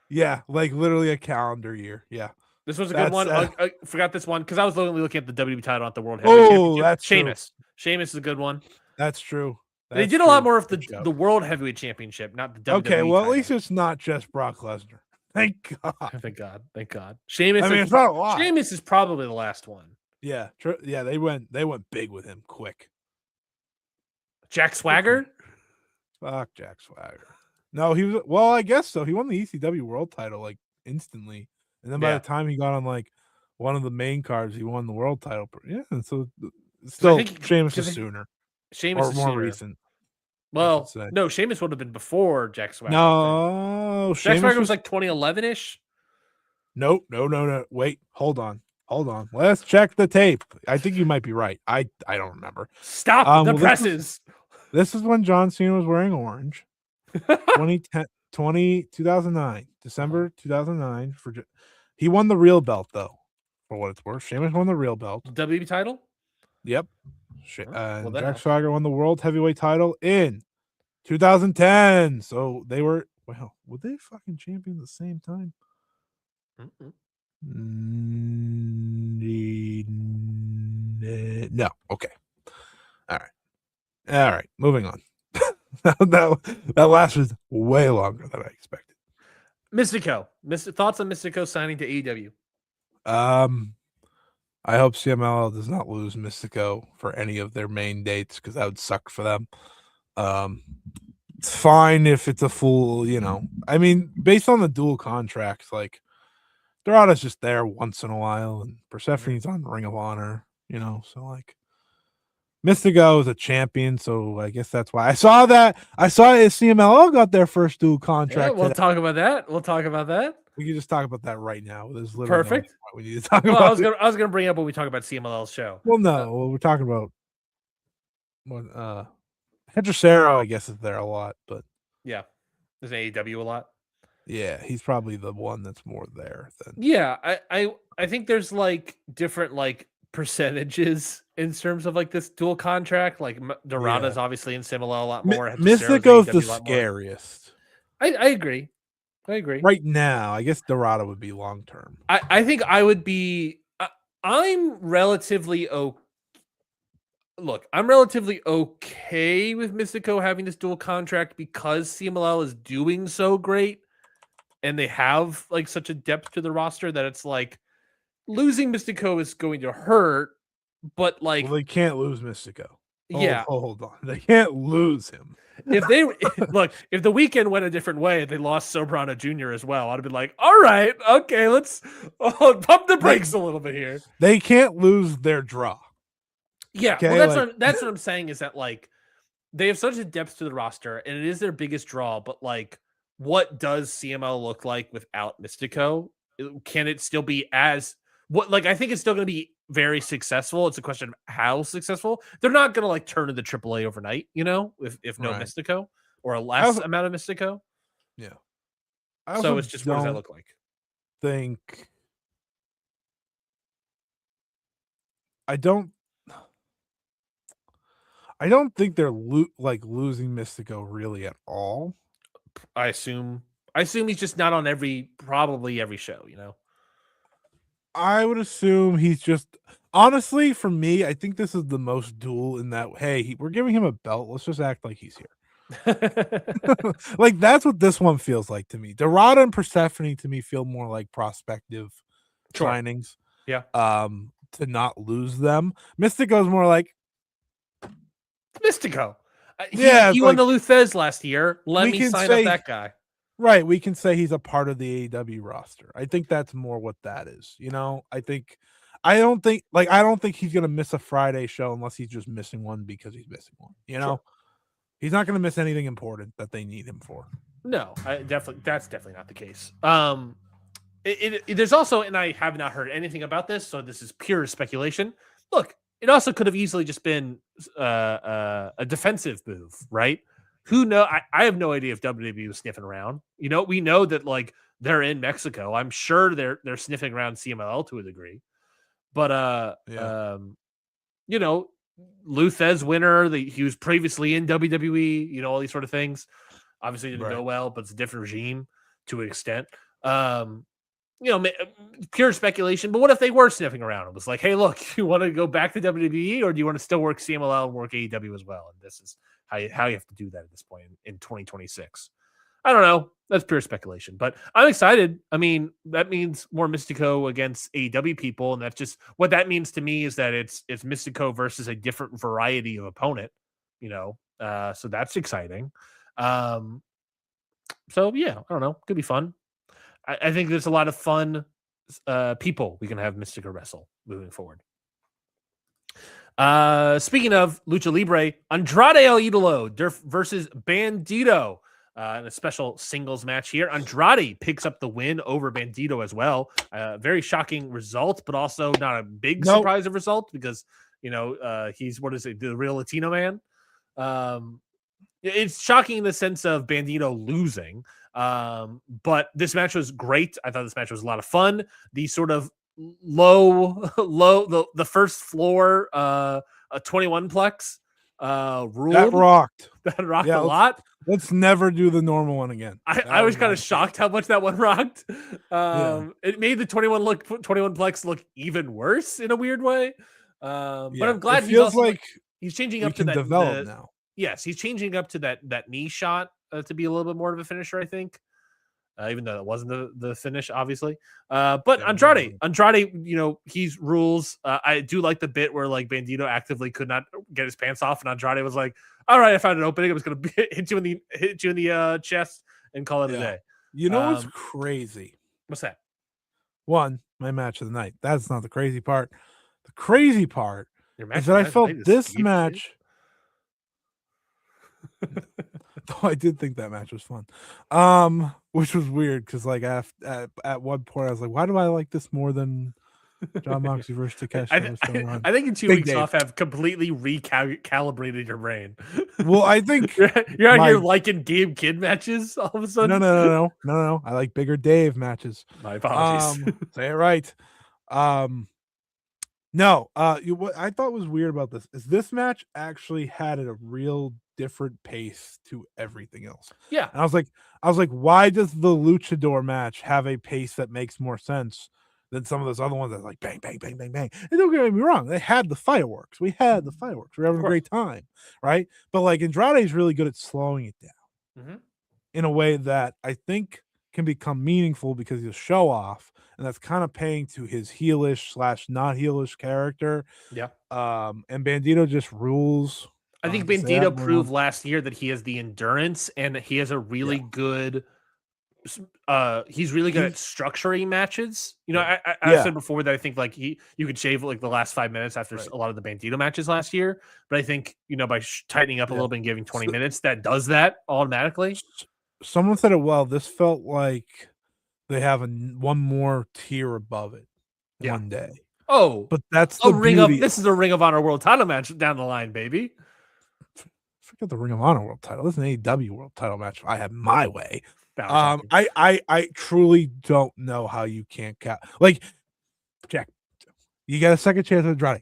Yeah, like literally a calendar year. Yeah. This was a good one. I forgot this one because I was literally looking at the WWE title, not the World Heavyweight Championship. That's Sheamus. Sheamus is a good one. That's true. They did a lot more of the World Heavyweight Championship, not the WWE. Okay, well, title. at least it's not just Brock Lesnar. Thank God. Thank God. Thank God. Sheamus. It's not a lot. Sheamus is probably the last one. Yeah, yeah. They went big with him quick. Jack Swagger. Fuck Jack Swagger. No, he was. Well, I guess so. He won the ECW World Title like instantly, and then by the time he got on like one of the main cards, he won the World Title. Yeah, and so still Sheamus is sooner. Sheamus or is more sooner. Recent. Well, no, Sheamus would have been before Jack Swagger. No, Jack Swagger was like 2011-ish. No. Wait, hold on. Let's check the tape. I think you might be right. I don't remember. Stop the presses. This is when John Cena was wearing orange. 2009, December 2009. He won the real belt though, for what it's worth. Sheamus won the real belt. WWE title. Yep. Jack Swagger won the world heavyweight title in 2010. So they were were they fucking champions at the same time? No. Okay. All right. All right, moving on. that last was way longer than I expected. Mystico. Thoughts on Mystico signing to AEW? I hope CMLL does not lose Mystico for any of their main dates because that would suck for them. It's fine if it's a full, I mean, based on the dual contracts, like Dorada's just there once in a while, and Persephone's on Ring of Honor, so like Mystico is a champion, so I guess that's why I saw CMLL got their first dual contract. Yeah, we'll talk about that. We can just talk about that right now. There's literally Perfect. we need to talk Well, about. I was gonna bring up when we talk about CMLL's show. Well, no, we're talking about Hedrosero, I guess, is there a lot, but yeah, there's an AEW a lot. Yeah, he's probably the one that's more there than. Yeah, I think there's like different like percentages in terms of like this dual contract. Like Dorada's obviously in CMLL a lot more. Mystico's the scariest. I agree. Right now, I guess Dorada would be long term. I think I would be. I'm relatively okay. Look, I'm relatively okay with Mystico having this dual contract because CMLL is doing so great and they have like such a depth to the roster that it's like losing Mystico is going to hurt, but like they can't lose Mystico. Hold on. They can't lose him. If the weekend went a different way, they lost Sobrano Jr. as well. I'd have been like, all right, okay, let's pump the brakes a little bit here. They can't lose their draw. Yeah, okay, well, that's what I'm saying is that like they have such a depth to the roster, and it is their biggest draw. But like, what does CML look like without Mystico? Can it still be as what? Like, I think it's still going to be very successful. It's a question of how successful. They're not going to like turn into AAA overnight, if no Mystico or a less amount of Mystico. Yeah. So it's just what does that look like? I don't think they're losing Mystico really at all. I assume he's just not on probably every show, I would assume he's just honestly for me, I think this is the most dual in that we're giving him a belt. Let's just act like he's here. Like that's what this one feels like to me. Dorada and Persephone to me feel more like prospective signings. Yeah. To not lose them. Mystico's more like Mystico. He won the Luthez last year. Let me sign up that guy. Right, we can say he's a part of the AEW roster. I think that's more what that is. I don't think he's gonna miss a Friday show unless he's just missing one because he's missing one. He's not gonna miss anything important that they need him for. No, that's definitely not the case. There's also, and I have not heard anything about this, so this is pure speculation. Look, it also could have easily just been a defensive move, right? Who know? I have no idea if WWE was sniffing around. We know that like they're in Mexico. I'm sure they're sniffing around CMLL to a degree. But Luthez winner. He was previously in WWE. All these sort of things. Obviously didn't go well, but it's a different regime to an extent. Pure speculation. But what if they were sniffing around? It was like, hey, look, you want to go back to WWE, or do you want to still work CMLL and work AEW as well? And this is how you have to do that at this point in 2026. I don't know. That's pure speculation, but I'm excited. I mean, that means more Mystico against AEW people, and that's just what that means to me is that it's Mystico versus a different variety of opponent. So that's exciting. So yeah, I don't know. Could be fun. I think there's a lot of fun people we can have Mystico wrestle moving forward. Speaking of Lucha Libre, Andrade El Idolo versus Bandito in a special singles match here. Andrade picks up the win over Bandito as well. Very shocking result, but also not a big surprise of result because, he's, the real Latino man. It's shocking in the sense of Bandito losing. But this match was great. I thought this match was a lot of fun. The sort of low, the first floor, a 21 plex, rule that rocked a lot. Let's never do the normal one again. I was kind of shocked how much that one rocked. It made the 21 plex look even worse in a weird way. But I'm glad he's changing up to that. Develop now. Yes, he's changing up to that knee shot to be a little bit more of a finisher, I think. Even though it wasn't the finish, obviously. But Yeah, Andrade, he's rules. I do like the bit where like Bandito actively could not get his pants off, and Andrade was like, "All right, I found an opening. I was going to hit you in the chest and call it a day." You know what's crazy? What's that? One, my match of the night. That's not the crazy part. The crazy part Your match is that I felt this Steve match. Though I did think that match was fun, which was weird because like at one point I was like, why do I like this more than John Moxley versus Takeshi? I think in 2 weeks off have completely recalibrated your brain. Well, I think you're out here liking Gabe Kidd matches all of a sudden. No. I like bigger Dave matches. My apologies. Say it right. No. What I thought was weird about this match actually had a real different pace to everything else. Yeah. And I was like, why does the luchador match have a pace that makes more sense than some of those other ones that like bang, bang, bang, bang, bang? And don't get me wrong, they had the fireworks. We had the fireworks. We're having a great time, right? But like Andrade is really good at slowing it down in a way that I think can become meaningful because he'll show off, and that's kind of paying to his heelish / not heelish character. Yeah. And Bandito just rules. I think Bandito proved last year that he has the endurance and he has a really good he's really good at structuring matches. I said before that I think like you could shave like the last 5 minutes after a lot of the Bandito matches last year, but I think by tightening up a little bit and giving 20 minutes, that does that automatically. Someone said it well. This felt like they have one more tier above it one day. Oh, but that's the beauty. This is a Ring of Honor World Title match down the line, baby. Forget the Ring of Honor World Title. This is an AEW World Title match. If I had my way. I truly don't know how you can't like Jack. You got a second chance at Andrade.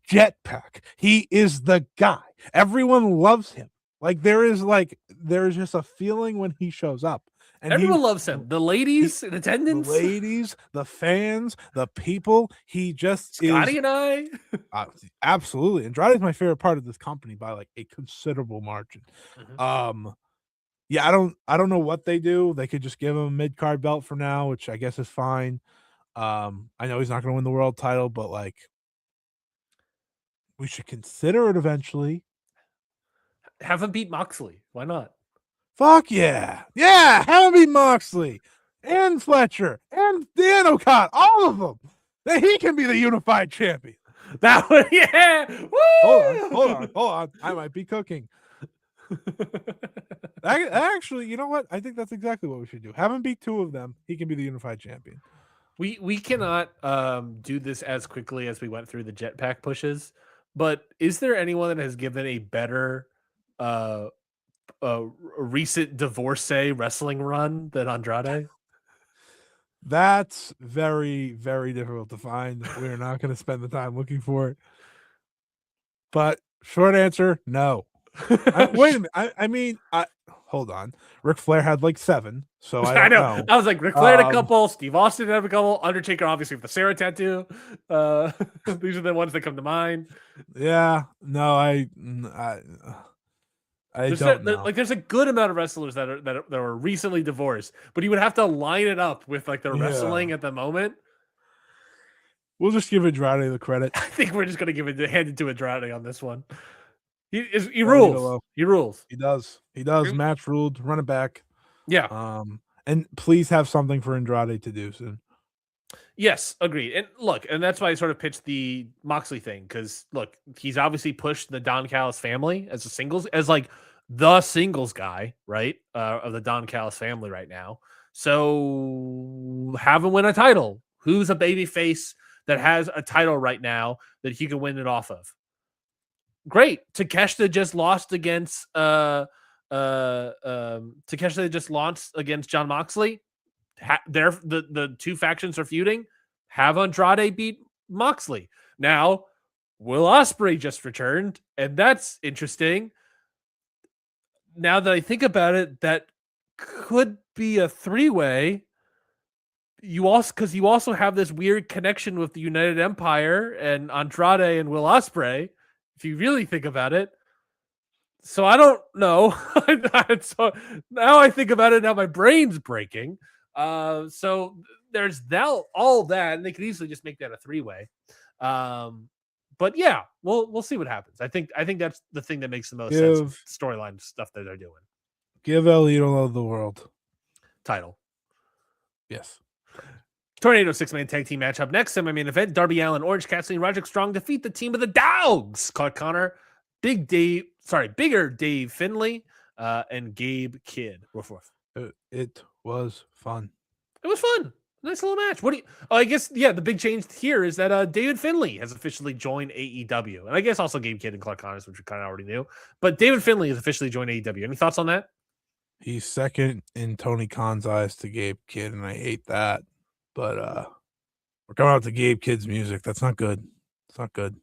Jetpack. He is the guy. Everyone loves him. Like there's just a feeling when he shows up. And everyone loves him. The ladies in attendance, the fans, the people. He just Scotty and I. Absolutely. Andrade is my favorite part of this company by like a considerable margin. Yeah, I don't know what they do. They could just give him a mid-card belt for now, which I guess is fine. I know he's not going to win the world title, but like we should consider it eventually. Have him beat Moxley. Why not? Fuck yeah. Yeah, have him beat Moxley and Fletcher and Dan O'Connor, all of them. That he can be the unified champion. That would, yeah. Woo! Hold on. I might be cooking. Actually, you know what? I think that's exactly what we should do. Have him beat two of them. He can be the unified champion. We cannot do this as quickly as we went through the jetpack pushes, but is there anyone that has given a better recent divorcee wrestling run than Andrade? That's very, very difficult to find. We're not going to spend the time looking for it. But short answer, no. Wait a minute. Hold on. Ric Flair had like 7, so I know. I was like, Ric Flair had a couple, Steve Austin had a couple, Undertaker obviously with the Sarah tattoo. These are the ones that come to mind. Yeah, no, I don't know. Like, there's a good amount of wrestlers that are recently divorced, but you would have to line it up with like their wrestling at the moment. We'll just give Andrade the credit. I think we're just gonna hand it to Andrade on this one. He rules. He rules. He does. Match ruled. Run it back. Yeah. And please have something for Andrade to do soon. Yes, agreed. And look, and that's why I sort of pitched the Moxley thing, because look, he's obviously pushed the Don Callis family as the singles guy, right? Of the Don Callis family right now. So have him win a title. Who's a baby face that has a title right now that he can win it off of? Great. Takeshita just lost against Takeshita just launched against John Moxley. The two factions are feuding. Have Andrade beat Moxley. Now, Will Ospreay just returned, and that's interesting. Now that I think about it, that could be a 3-way. You also have this weird connection with the United Empire and Andrade and Will Ospreay. If you really think about it, So I don't know. So now I think about it. Now my brain's breaking. So there's all that, and they could easily just make that a 3-way. But yeah, we'll see what happens. I think that's the thing that makes the most sense with storyline stuff that they're doing. Give El Idol of the World Title. Yes. Tornado 6-man tag team match up next. Semi-main event: Darby Allin, Orange Cassidy, and Roderick Strong defeat the team of the Dogs. Clark Connor, Bigger Dave Finlay, and Gabe Kidd. It was fun. It was fun. Nice little match. What do you? Oh, I guess the big change here is that David Finlay has officially joined AEW, and I guess also Gabe Kidd and Clark Connors, which we kind of already knew. But David Finlay has officially joined AEW. Any thoughts on that? He's second in Tony Khan's eyes to Gabe Kidd, and I hate that. But we're coming out to Gabe Kidd's music. That's not good. It's not good.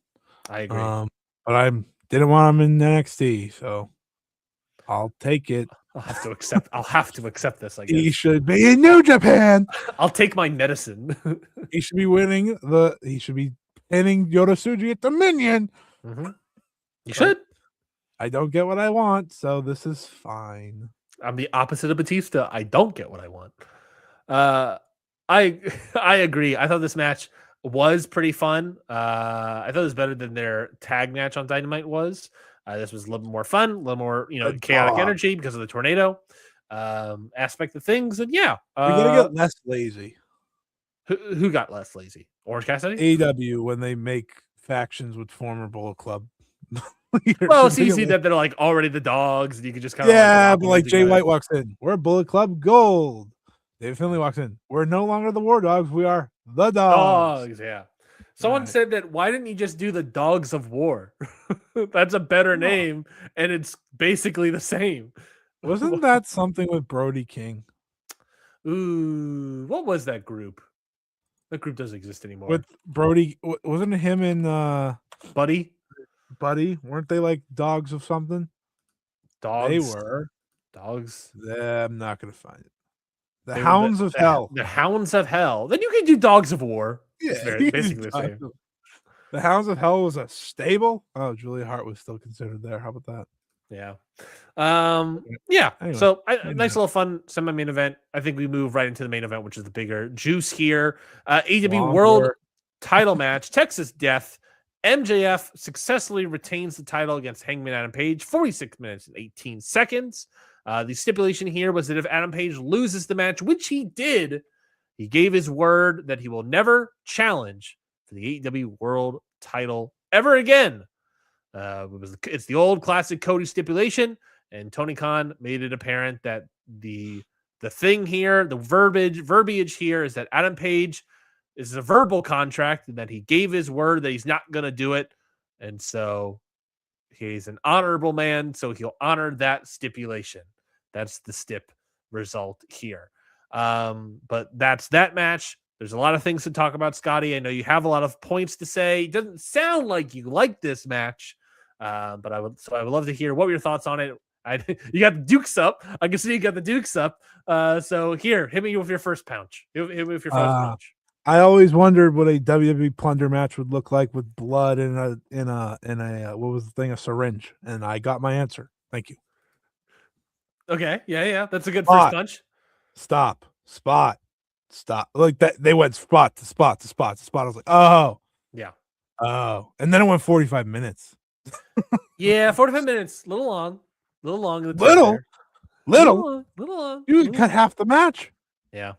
I agree. But I didn't want him in NXT, so I'll take it. I'll have to accept this. I guess he should be in New Japan. I'll take my medicine. He should be winning he should be pinning Yota Tsuji at Dominion. Mm-hmm. You should. I don't get what I want, so this is fine. I'm the opposite of Batista. I don't get what I want. I agree. I thought this match was pretty fun. I thought it was better than their tag match on Dynamite was. This was a little more fun, a little more, chaotic energy because of the tornado aspect of things. And yeah, we're gonna get less lazy. Who got less lazy? Orange Cassidy? AEW, when they make factions with former Bullet Club. Well, it's easy that they're like already the Dogs, and you can just kind of but like Jay White walks in, we're Bullet Club Gold. David Finlay walks in, we're no longer the War Dogs, we are the Dogs. Yeah. Someone said that, why didn't you just do the Dogs of War? That's a better name, and it's basically the same. Wasn't that something with Brody King? Ooh, what was that group? That group doesn't exist anymore. With Brody, wasn't it him and Buddy? Weren't they like dogs of something? Dogs. They were. Dogs. I'm not going to find it. The Hounds of Hell. The Hounds of Hell. Then you can do Dogs of War. Yeah, it's basically the same. The Hounds of Hell was a stable. Oh, Julia Hart was still considered there. How about that? Yeah. Yeah. Anyway, so nice little fun semi-main event. I think we move right into the main event, which is the bigger juice here. AEW World Title match, Texas Death. MJF successfully retains the title against Hangman Adam Page, 46 minutes and 18 seconds. The stipulation here was that if Adam Page loses the match, which he did, he gave his word that he will never challenge for the AEW World Title ever again. It's the old classic Cody stipulation, and Tony Khan made it apparent that the thing here, the verbiage here, is that Adam Page is a verbal contract and that he gave his word that he's not going to do it, and so he's an honorable man, so he'll honor that stipulation. That's the stip result here. But that's that match. There's a lot of things to talk about, Scotty. I know you have a lot of points to say. It doesn't sound like you like this match, but I would love to hear what were your thoughts on it. You got the Dukes up. I can see you got the Dukes up. So here, hit me with your first punch. Hit me with your first punch. I always wondered what a WWE plunder match would look like with blood in a what was the thing, a syringe, and I got my answer. Thank you. Okay, yeah, that's a good first punch. Stop. Like that, they went spot to spot to spot to spot. I was like, oh, yeah, oh, and then it went 45 minutes. Yeah, 45 minutes, little long. Little long. You cut half the match. Yeah.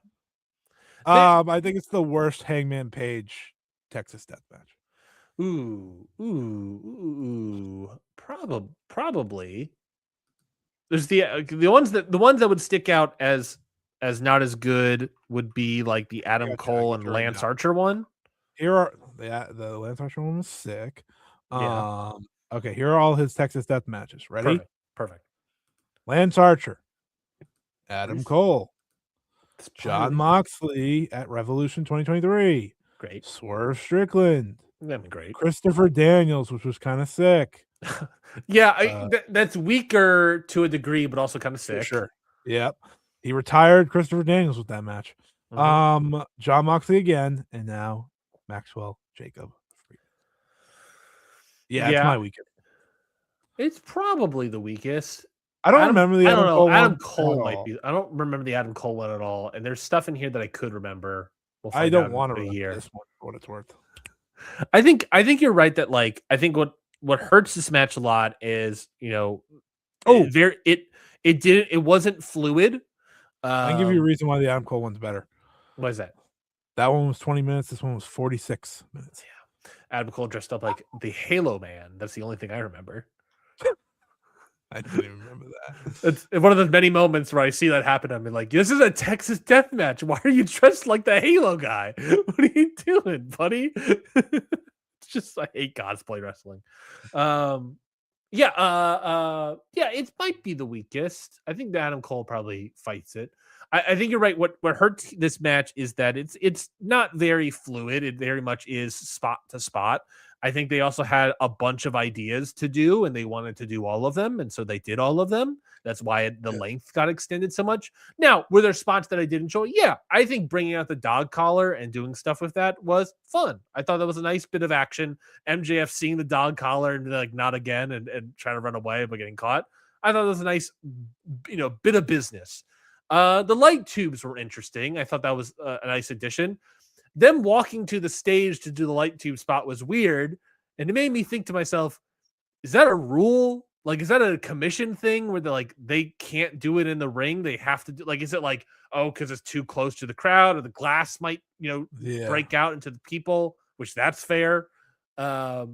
I think it's the worst Hangman Page Texas Death match. Probably. There's the ones that would stick out as not as good would be like the Adam Cole and Lance Archer one. Here are the Lance Archer one was sick. Yeah. Okay, here are all his Texas Death matches. Ready? Perfect. Lance Archer, Adam Cole, John Moxley at Revolution 2023. Great. Swerve Strickland. That'd be great. Christopher Daniels, which was kind of sick. Yeah, that's weaker to a degree, but also kind of sick. Sure. Yep. He retired Christopher Daniels with that match. Mm-hmm. John Moxley again, and now Maxwell Jacob. Yeah, it's my weekend. It's probably the weakest. I don't remember the I don't Adam know. Cole Adam one Cole at might all. be. I don't remember the Adam Cole one at all. And there's stuff in here that I could remember. We'll I find out don't in want to a remember year. this one for what it's worth. I think you're right that like I think what hurts this match a lot is it wasn't fluid. I can give you a reason why the Adam Cole one's better. What is that? That one was 20 minutes. This one was 46 minutes. Yeah, Adam Cole dressed up like the Halo Man. That's the only thing I remember. I didn't even remember that. It's one of those many moments where I see that happen. I'm like, this is a Texas death match. Why are you dressed like the Halo guy? What are you doing, buddy? It's just I hate cosplay wrestling. Yeah, it might be the weakest. I think that Adam Cole probably fights it. I think you're right. What hurts this match is that it's not very fluid. It very much is spot to spot. I think they also had a bunch of ideas to do, and they wanted to do all of them, and so they did all of them. That's why the length got extended so much. Now, were there spots that I did enjoy? Yeah, I think bringing out the dog collar and doing stuff with that was fun. I thought that was a nice bit of action. MJF seeing the dog collar and like not again and trying to run away but getting caught. I thought it was a nice, bit of business. The light tubes were interesting. I thought that was a nice addition. Them walking to the stage to do the light tube spot was weird, and it made me think to myself, is that a rule? Like, is that a commission thing where they can't do it in the ring? They have to do is it like, oh, because it's too close to the crowd or the glass might, break out into the people, which that's fair. I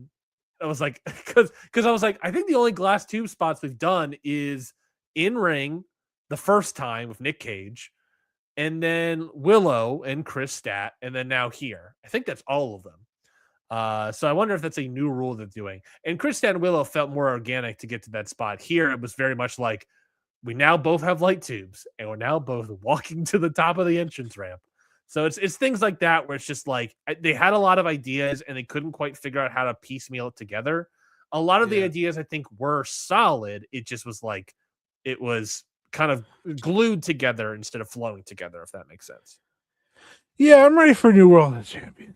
was like, because I was like, I think the only glass tube spots we've done is in ring the first time with Nick Cage, and then Willow and Chris Stat, and then now here. I think that's all of them. So I wonder if that's a new rule they're doing. And Chris Stat and Willow felt more organic to get to that spot. Here, it was very much like, we now both have light tubes, and we're now both walking to the top of the entrance ramp. So it's things like that where it's just like they had a lot of ideas, and they couldn't quite figure out how to piecemeal it together. A lot of the ideas, I think, were solid. It just was like, it was kind of glued together instead of flowing together, if that makes sense. Yeah, I'm ready for a new world champion.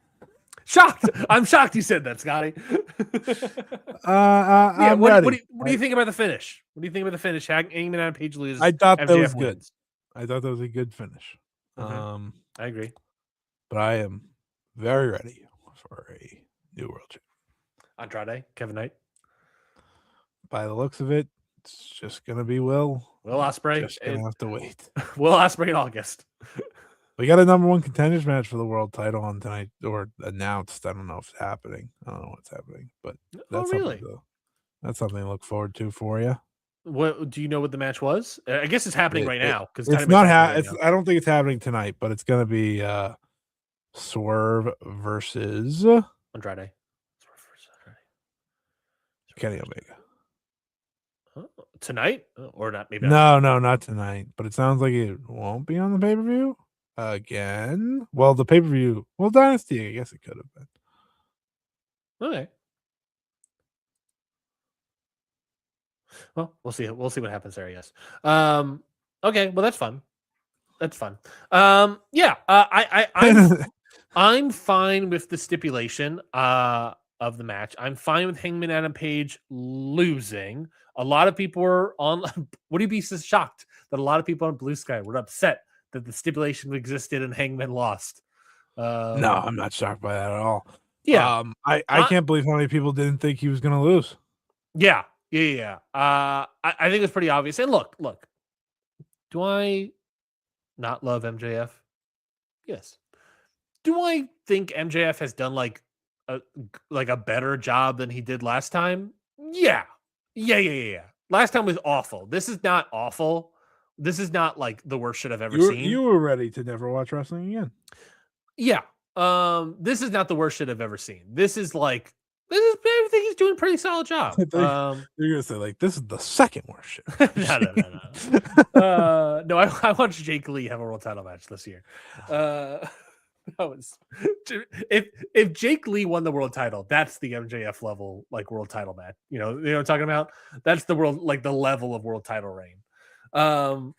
Shocked. I'm shocked you said that, Scotty. I'm ready. What do you think about the finish? What do you think about the finish? Hangman Adam Page loses. I thought MJF that was good. wins. I thought that was a good finish. I agree. But I am very ready for a new world champion. Andrade, Kevin Knight. By the looks of it, it's just gonna be Will Ospreay. Just gonna have to wait. Will Ospreay in August. We got a number one contenders match for the world title on tonight, or announced. I don't know if it's happening. I don't know what's happening, but that's that's something to look forward to for you. What do you know what the match was? I guess it's happening right now because it's not happening. I don't think it's happening tonight, but it's gonna be Swerve versus Andrade. Kenny Omega. Tonight or not? Maybe no, not tonight. But it sounds like it won't be on the pay per view again. Well, the pay per view. Well, Dynasty. I guess it could have been. Okay. Well, we'll see. We'll see what happens there. Yes. Okay. Well, that's fun. That's fun. Yeah. I'm fine with the stipulation of the match. I'm fine with Hangman Adam Page losing. A lot of people were on. Would you be so shocked that a lot of people on Blue Sky were upset that the stipulation existed and Hangman lost? No, I'm not shocked by that at all. Yeah. I can't believe how many people didn't think he was going to lose. Yeah. I think it's pretty obvious. And look. Do I not love MJF? Yes. Do I think MJF has done like a better job than he did last time? Yeah. Last time was awful. This is not awful. This is not like the worst shit I've ever seen. You were ready to never watch wrestling again. Yeah. This is not the worst shit I've ever seen. This is I think he's doing a pretty solid job. You're gonna say like this is the second worst shit. No, I watched Jake Lee have a world title match this year. That was if Jake Lee won the world title, that's the MJF level like world title match. You know what I'm talking about? That's the world like the level of world title reign. I'm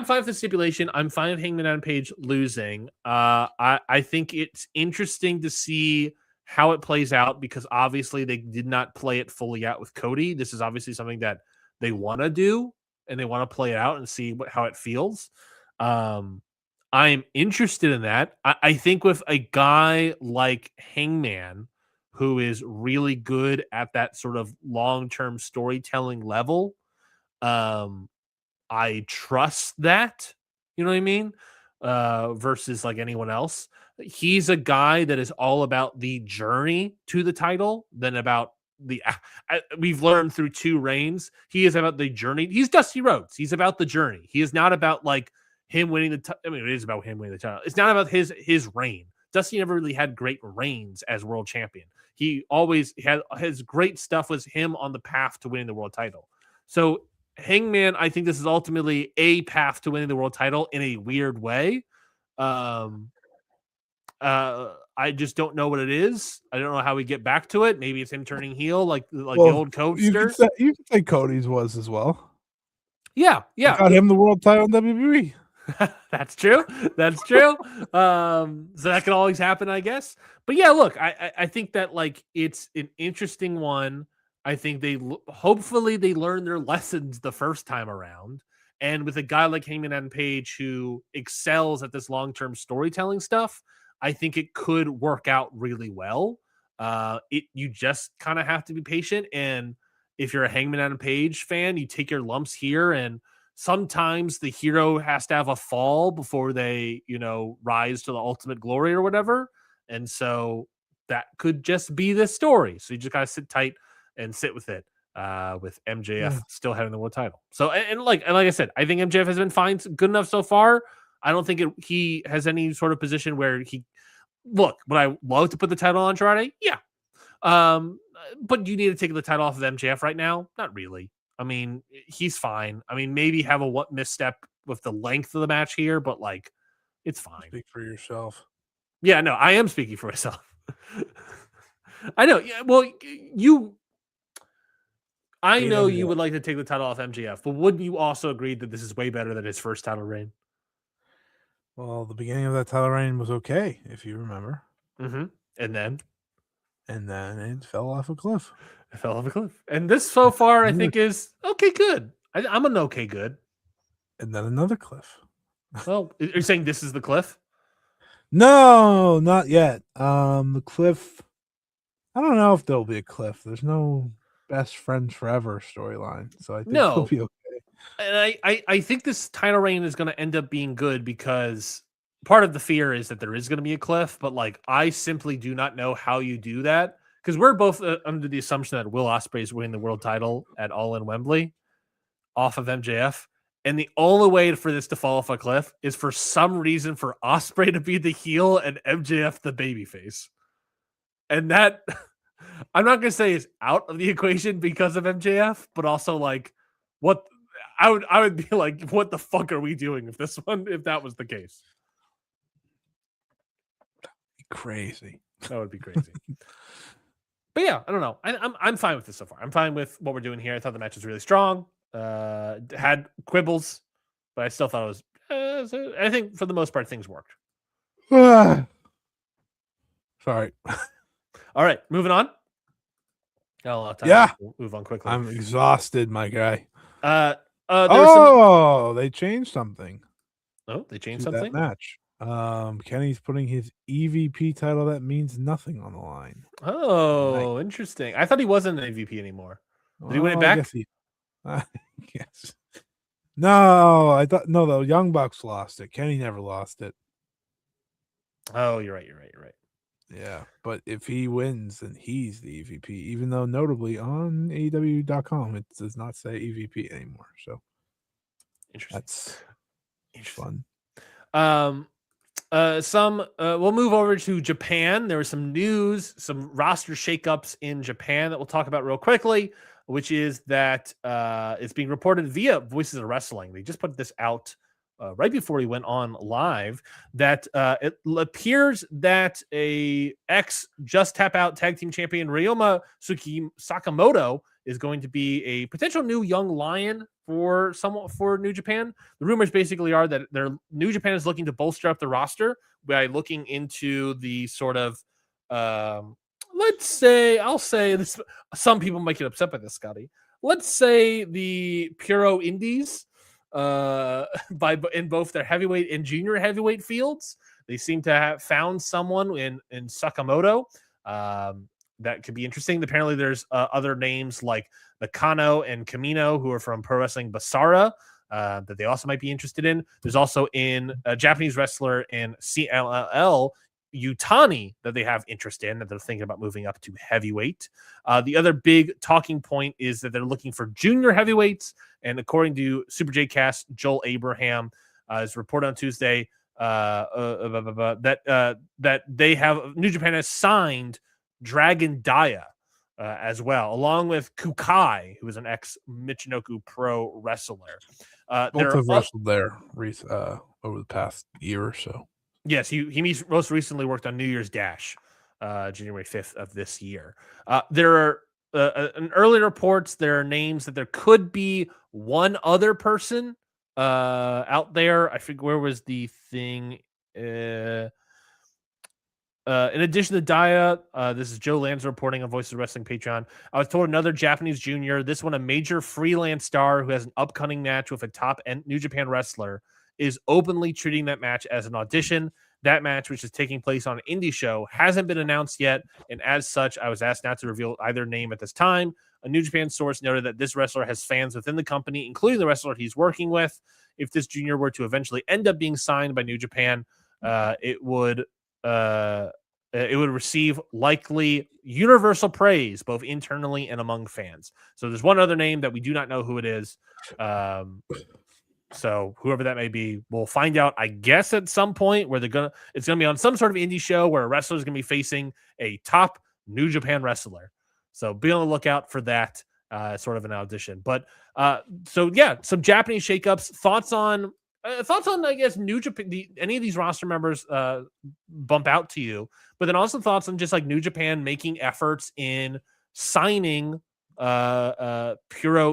fine with the stipulation. I'm fine with Hangman Adam Page losing. I think it's interesting to see how it plays out, because obviously they did not play it fully out with Cody. This is obviously something that they want to do, and they want to play it out and see how it feels. I'm interested in that. I think with a guy like Hangman, who is really good at that sort of long-term storytelling level, I trust that, you know what I mean? Versus like anyone else. He's a guy that is all about the journey to the title than about we've learned through 2 reigns. He is about the journey. He's Dusty Rhodes. He's about the journey. He is not about like him winning the I mean, it is about him winning the title. It's not about his reign. Dusty never really had great reigns as world champion. He always had his great stuff was him on the path to winning the world title. So Hangman, I think this is ultimately a path to winning the world title in a weird way. I just don't know what it is. I don't know how we get back to it. Maybe it's him turning heel, like the old Codester. You could say Cody's was as well. Yeah. I got him the world title in WWE. That's true. That's true. So that can always happen, I guess. But yeah, look, I think that like it's an interesting one. I think hopefully they learn their lessons the first time around. And with a guy like Hangman and Page who excels at this long-term storytelling stuff, I think it could work out really well. You just kind of have to be patient. And if you're a Hangman and Page fan, you take your lumps here. And sometimes the hero has to have a fall before they, rise to the ultimate glory or whatever. And so that could just be the story. So you just gotta sit tight and sit with it. With MJF still having the world title. So and like I said, I think MJF has been fine, good enough so far. I don't think he has any sort of position where would I love to put the title on Andrade? Yeah. But you need to take the title off of MJF right now? Not really. I mean, he's fine. I mean, maybe have a misstep with the length of the match here, but like, it's fine. Speak for yourself. Yeah, no, I am speaking for myself. I know. Yeah, well, I know you would like to take the title off MJF, but wouldn't you also agree that this is way better than his first title reign? Well, the beginning of that title reign was okay, if you remember. Mm-hmm. And then it fell off a cliff. It fell off a cliff. And this so far, I think, is okay, good. I'm an okay, good. And then another cliff. Well, are you saying this is the cliff? No, not yet. The cliff. I don't know if there'll be a cliff. There's no best friends forever storyline, so I think it'll be okay. And I think this title reign is going to end up being good because part of the fear is that there is going to be a cliff, but like I simply do not know how you do that because we're both under the assumption that Will Ospreay is winning the world title at All in Wembley off of MJF. And the only way for this to fall off a cliff is for some reason for Ospreay to be the heel and MJF the babyface. And that I'm not going to say is out of the equation because of MJF, but also like what I would be like, what the fuck are we doing if that was the case? Crazy. That would be crazy. But yeah, I don't know. I'm fine with this so far. I'm fine with what we're doing here. I thought the match was really strong. Had quibbles, but I still thought it was. I think for the most part things worked. Sorry. All right, moving on. Got a lot of time. Yeah, we'll move on quickly. I'm exhausted, my guy. They changed something. Oh, they changed something? That match. Kenny's putting his EVP title that means nothing on the line. Oh, interesting. I thought he wasn't an EVP anymore. Did he win it back? Yes. No, the Young Bucks lost it. Kenny never lost it. Oh, you're right. Yeah, but if he wins, then he's the EVP, even though notably on AEW.com it does not say EVP anymore. So interesting. That's fun. We'll move over to Japan. There was some news, some roster shakeups in Japan that we'll talk about real quickly, which is that it's being reported via Voices of Wrestling. They just put this out right before he went on live that it appears that a ex-Just Tap Out tag team champion Ryoma Sakamoto is going to be a potential new young lion for New Japan. The rumors basically are that New Japan is looking to bolster up the roster by looking into the sort of let's say, I'll say this. Some people might get upset by this, Scotty. Let's say the Puro Indies, in both their heavyweight and junior heavyweight fields, they seem to have found someone in Sakamoto that could be interesting. Apparently, there's other names like Nakano and Kamino who are from Pro Wrestling Basara that they also might be interested in. There's also a Japanese wrestler in CMLL, Utani, that they have interest in, that they're thinking about moving up to heavyweight. The other big talking point is that they're looking for junior heavyweights, and according to Super J Cast, Joel Abraham is reported on Tuesday that they have New Japan has signed Dragon Daya as well, along with Kukai, who is an ex Michinoku Pro wrestler. Both have wrestled there over the past year or so. Yes, he most recently worked on New Year's Dash, January 5th of this year. There are in early reports, there are names that there could be one other person out there. I think where was the thing? In addition to Daya, this is Joe Lanza reporting on Voices of Wrestling Patreon. I was told another Japanese junior, this one a major freelance star who has an upcoming match with a top New Japan wrestler, is openly treating that match as an audition. That match, which is taking place on an indie show, hasn't been announced yet, and as such, I was asked not to reveal either name at this time. A New Japan source noted that this wrestler has fans within the company, including the wrestler he's working with. If this junior were to eventually end up being signed by New Japan, it would receive likely universal praise, both internally and among fans. So there's one other name that we do not know who it is. So whoever that may be, we'll find out, I guess, at some point where it's gonna be on some sort of indie show where a wrestler is gonna be facing a top New Japan wrestler. So be on the lookout for that, sort of an audition. But so yeah, some Japanese shakeups. Thoughts on I guess New Japan, any of these roster members bump out to you, but then also thoughts on just like New Japan making efforts in signing puro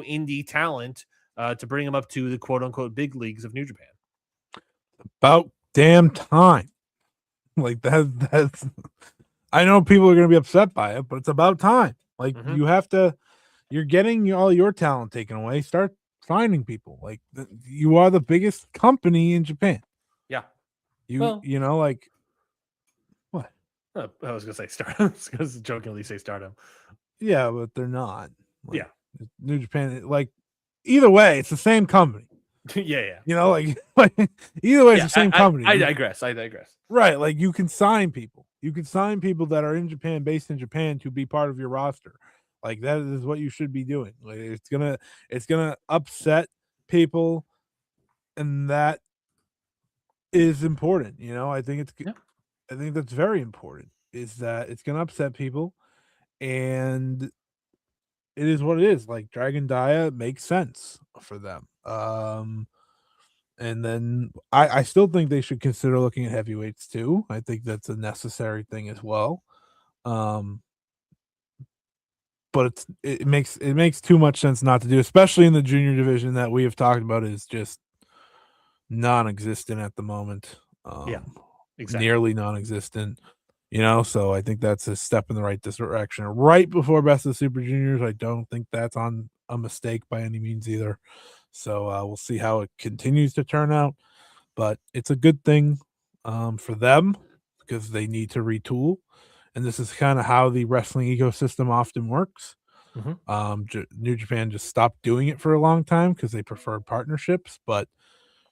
indie talent to bring them up to the quote unquote big leagues of New Japan. About damn time. Like that's I know people are going to be upset by it, but it's about time. Like you're getting all your talent taken away. Start signing people. Like you are the biggest company in Japan. Yeah. You know, like what? I was going to say Stardom. I was going to jokingly say Stardom. Yeah, but they're not. Like, yeah. New Japan, like either way, it's the same company. yeah. You know, like either way, it's the same company. I digress. Right. Like you can sign people. You can sign people that are in Japan, based in Japan, to be part of your roster. Like that is what you should be doing. Like it's gonna upset people, and that is important. You know, I think I think that's very important. Is that it's gonna upset people, and it is what it is. Like Dragon Daya makes sense for them. And then I still think they should consider looking at heavyweights too. I think that's a necessary thing as well. But it makes too much sense not to do, especially in the junior division that we have talked about is just non-existent at the moment. Exactly. Nearly non-existent. You know, so I think that's a step in the right direction. Right before Best of Super Juniors, I don't think that's on a mistake by any means either. So we'll see how it continues to turn out, but it's a good thing for them because they need to retool, and this is kind of how the wrestling ecosystem often works. New Japan just stopped doing it for a long time because they preferred partnerships, but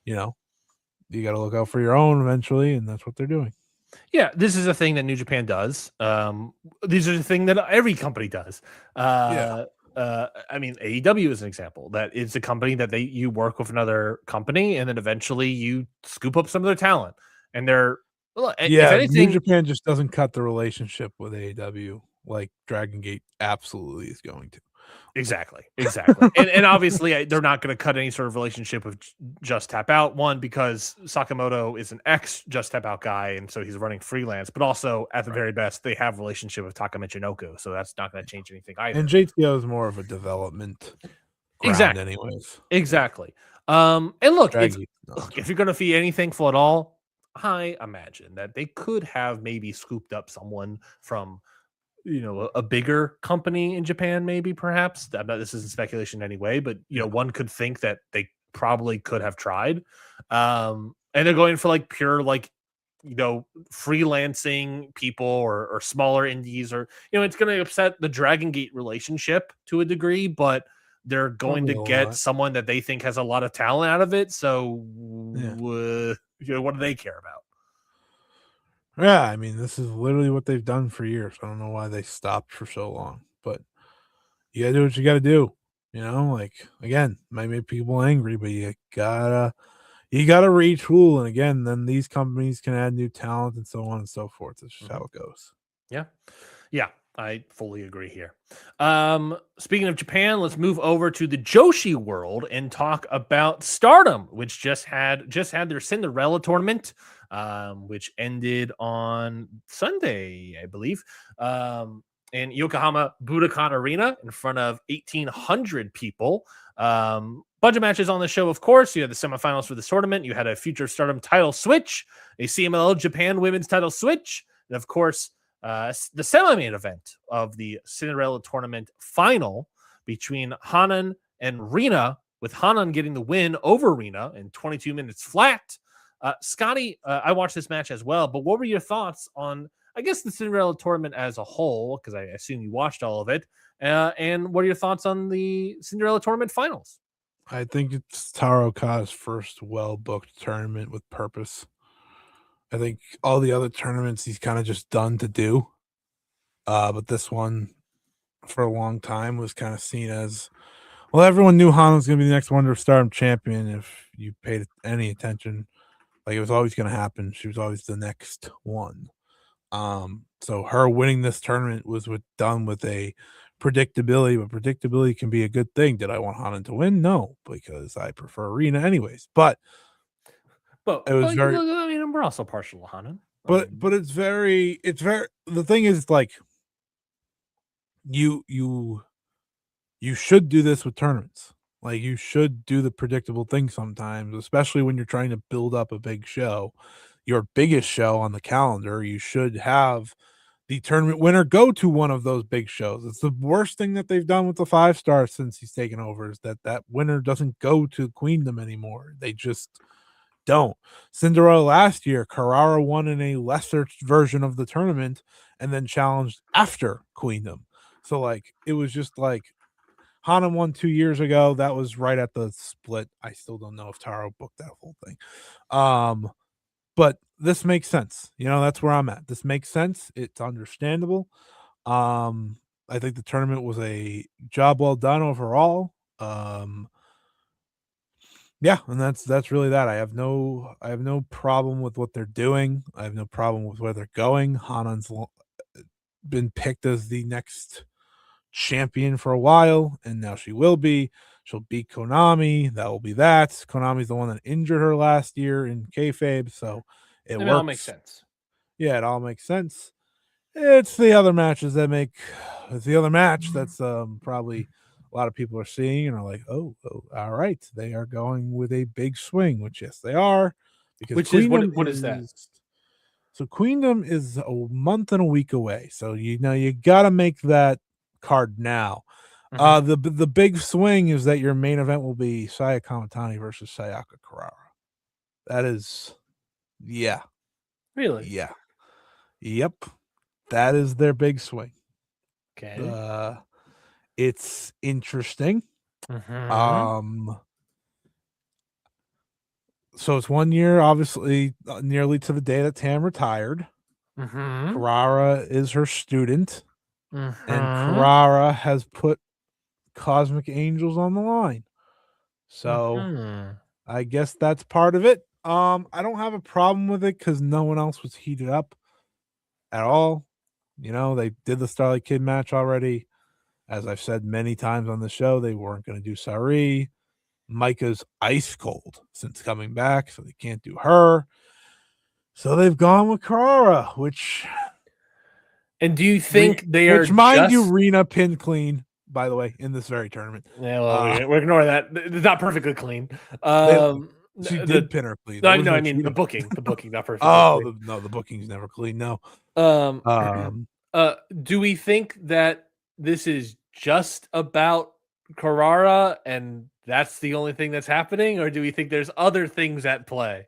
you know, you got to look out for your own eventually, and that's what they're doing. Yeah, this is a thing that New Japan does. These are the thing that every company does. I mean, AEW is an example. That it's a company that you work with another company, and then eventually you scoop up some of their talent. And they're if anything, New Japan just doesn't cut the relationship with AEW like Dragon Gate absolutely is going to. Exactly. and obviously they're not going to cut any sort of relationship with Just Tap Out. One, because Sakamoto is an ex Just Tap Out guy, and so he's running freelance. But also, at the very best, they have a relationship with Taka Michinoku, so that's not going to change anything either. And JTO is more of a development ground anyways. Exactly. And look, if you're going to be anything for at all, I imagine that they could have maybe scooped up someone from a bigger company in Japan, maybe perhaps. This isn't speculation anyway, but one could think that they probably could have tried. And they're going for like pure freelancing people or smaller indies, or it's going to upset the Dragon Gate relationship to a degree, but they're going to get someone that they think has a lot of talent out of it. So what do they care about? Yeah, I mean, this is literally what they've done for years. I don't know why they stopped for so long, but you gotta do what you gotta do. Like, again, might make people angry, but you gotta retool. And again, then these companies can add new talent and so on and so forth. That's just how it goes. Yeah, I fully agree here. Speaking of Japan, let's move over to the Joshi world and talk about Stardom, which just had their Cinderella tournament, which ended on Sunday, I believe, in Yokohama Budokan Arena in front of 1,800 people. Bunch of matches on the show, of course. You had the semifinals for this tournament. You had a Future Stardom title switch, a CMLL Japan women's title switch, and of course, the semi-main event of the Cinderella tournament final between Hanan and Rina, with Hanan getting the win over Rina in 22 minutes flat. Scotty, I watched this match as well, but what were your thoughts on, I guess, the Cinderella tournament as a whole? Because I assume you watched all of it. And what are your thoughts on the Cinderella tournament finals? I think it's Taro Oka's first well-booked tournament with purpose. I think all the other tournaments he's kind of just done to do. But this one, for a long time, was kind of seen as, well, everyone knew Han was going to be the next Wonder of Stardom champion. If you paid any attention, like, it was always going to happen. She was always the next one. So her winning this tournament was done with a predictability, but predictability can be a good thing. Did I want Hanan to win? No, because I prefer Arena anyways. But it was very. I mean, we're also partial to Hanan. But it's very. The thing is, like, you should do this with tournaments. Like, you should do the predictable thing sometimes, especially when you're trying to build up a big show, your biggest show on the calendar. You should have the tournament winner go to one of those big shows. It's the worst thing that they've done with the 5-star since he's taken over, is that winner doesn't go to Queendom anymore. They just don't. Cinderella last year, Carrara won in a lesser version of the tournament and then challenged after Queendom. So, like, it was just like Hanan won 2 years ago. That was right at the split. I still don't know if Taro booked that whole thing. But this makes sense. That's where I'm at. This makes sense. It's understandable. I think the tournament was a job well done overall. Yeah, and that's really that. I have no problem with what they're doing. I have no problem with where they're going. Hanan's been picked as the next champion for a while, and now she will be. She'll beat Konami. That will be that. Konami's the one that injured her last year in kayfabe, so it works. All makes sense. Yeah, it all makes sense. It's the other matches that make. It's the other match that's probably a lot of people are seeing and are like, oh, all right, they are going with a big swing, which yes, they are. Because what is that? So Queendom is a month and a week away. So you got to make that card now. Mm-hmm. The big swing is that your main event will be Saya Kamatani versus Sayaka Carrara. That is, yeah. Really? Yeah. Yep. That is their big swing. Okay. It's interesting. Mm-hmm. So it's 1 year, obviously, nearly to the day that Tam retired. Mm-hmm. Carrara is her student. Mm-hmm. And Carrara has put Cosmic Angels on the line. So I guess that's part of it. I don't have a problem with it because no one else was heated up at all. They did the Starlight Kid match already. As I've said many times on the show, they weren't going to do Sari. Micah's ice cold since coming back, so they can't do her. So they've gone with Carrara, which. And do you think they are? Which, mind you, Rina pinned clean, by the way, in this very tournament. Yeah, well, we ignore that. It's not perfectly clean. She did pin her clean. No, I mean the booking, not perfectly. Oh, the booking's never clean. No. Do we think that this is just about Carrara and that's the only thing that's happening, or do we think there's other things at play?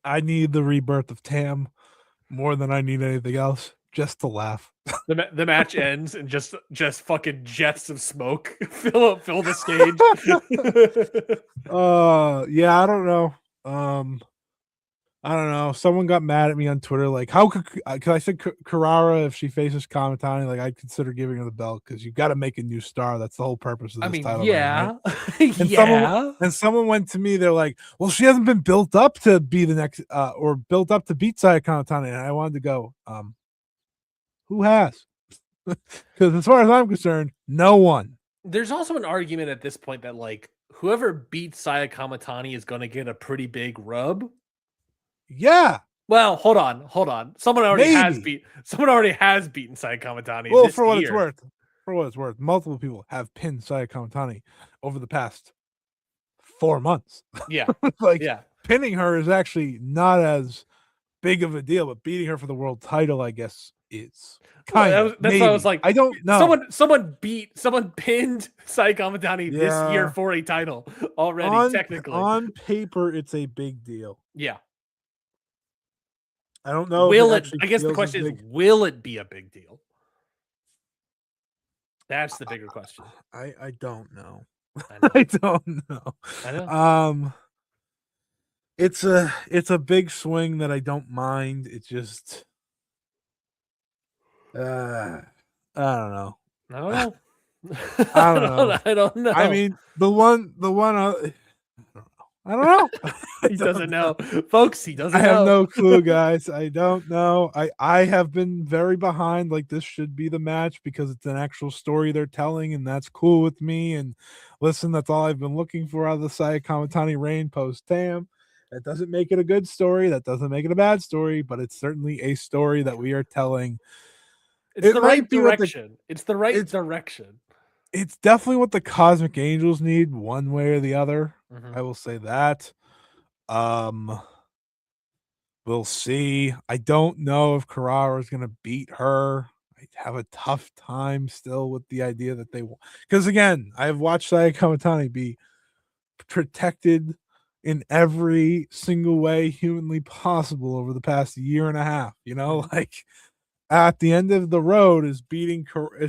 I need the rebirth of Tam more than I need anything else, just to laugh. The match ends and just fucking jets of smoke fill the stage. Yeah, I don't know. I don't know. Someone got mad at me on Twitter, like, how could, because I said Carrara, if she faces Kamitani, like, I'd consider giving her the belt because you got to make a new star. That's the whole purpose of this title. Yeah, right? And someone went to me, they're like, well, she hasn't been built up to be the next, or built up to beat Saya Kamitani. And I wanted to go, who has? Because as far as I'm concerned, no one. There's also an argument at this point that like whoever beats Saya Kamitani is going to get a pretty big rub. Yeah. Well, hold on. Someone already has beaten Saya Kamitani. Well, for what it's worth, multiple people have pinned Saya Kamitani over the past 4 months. Yeah. Pinning her is actually not as big of a deal, but beating her for the world title, I guess, is. That's why I was like, I don't know. Someone pinned Saya Kamitani this year for a title already. Technically, on paper, it's a big deal. Yeah. I don't know. I guess the question is, will it be a big deal? That's the bigger question. I don't know. I don't know. I know. It's a big swing that I don't mind. It's just I don't know. I don't know. I don't know. I mean, the one I don't know. He doesn't know. Folks, he doesn't know. I have no clue, guys. I don't know. I have been very behind. Like, this should be the match because it's an actual story they're telling, and that's cool with me. And listen, that's all I've been looking for out of the Saya Kamitani reign post-Tam. That doesn't make it a good story. That doesn't make it a bad story, but it's certainly a story that we are telling. It's the right direction. It's the right direction. It's definitely what the Cosmic Angels need, one way or the other. Mm-hmm. I will say that. We'll see. I don't know if Carrara is going to beat her. I have a tough time still with the idea that they will. Because again, I have watched Saya Kamitani be protected in every single way humanly possible over the past year and a half. You know, like at the end of the road is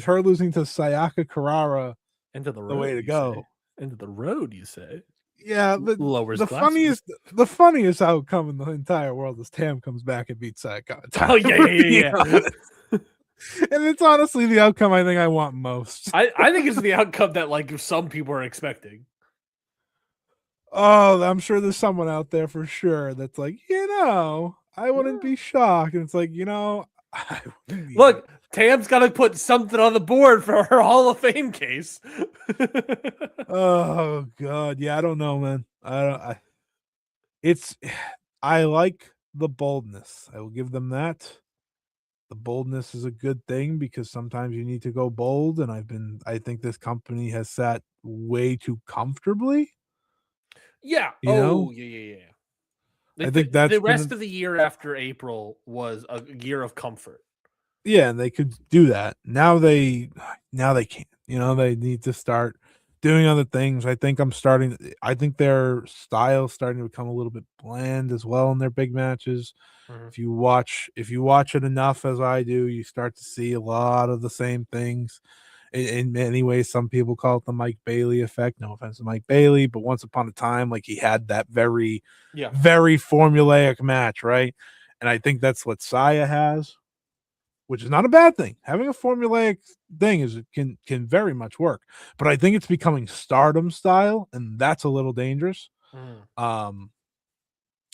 her losing to Sayaka Carrara into the way to go. Into the road, you say? Yeah, the funniest outcome in the entire world is Tam comes back and beats Saya Kamitani. Oh yeah. And it's honestly the outcome I think I want most. I think it's the outcome that like some people are expecting. Oh, I'm sure there's someone out there for sure that's like, I wouldn't be shocked. And it's like, look, Tam's got to put something on the board for her Hall of Fame case. Oh God, yeah, I don't know, man. I like the boldness. I will give them that. The boldness is a good thing because sometimes you need to go bold, and I think this company has sat way too comfortably. Yeah. Yeah. I think that's the rest of the year after April was a year of comfort. Yeah, and they could do that. Now they can't. They need to start doing other things. I think their style is starting to become a little bit bland as well in their big matches. Mm-hmm. If you watch it enough as I do, you start to see a lot of the same things. In many ways, some people call it the Mike Bailey effect. No offense to Mike Bailey, but once upon a time, like he had that very formulaic match, right? And I think that's what Saya has, which is not a bad thing. Having a formulaic thing can very much work, but I think it's becoming Stardom style, and that's a little dangerous.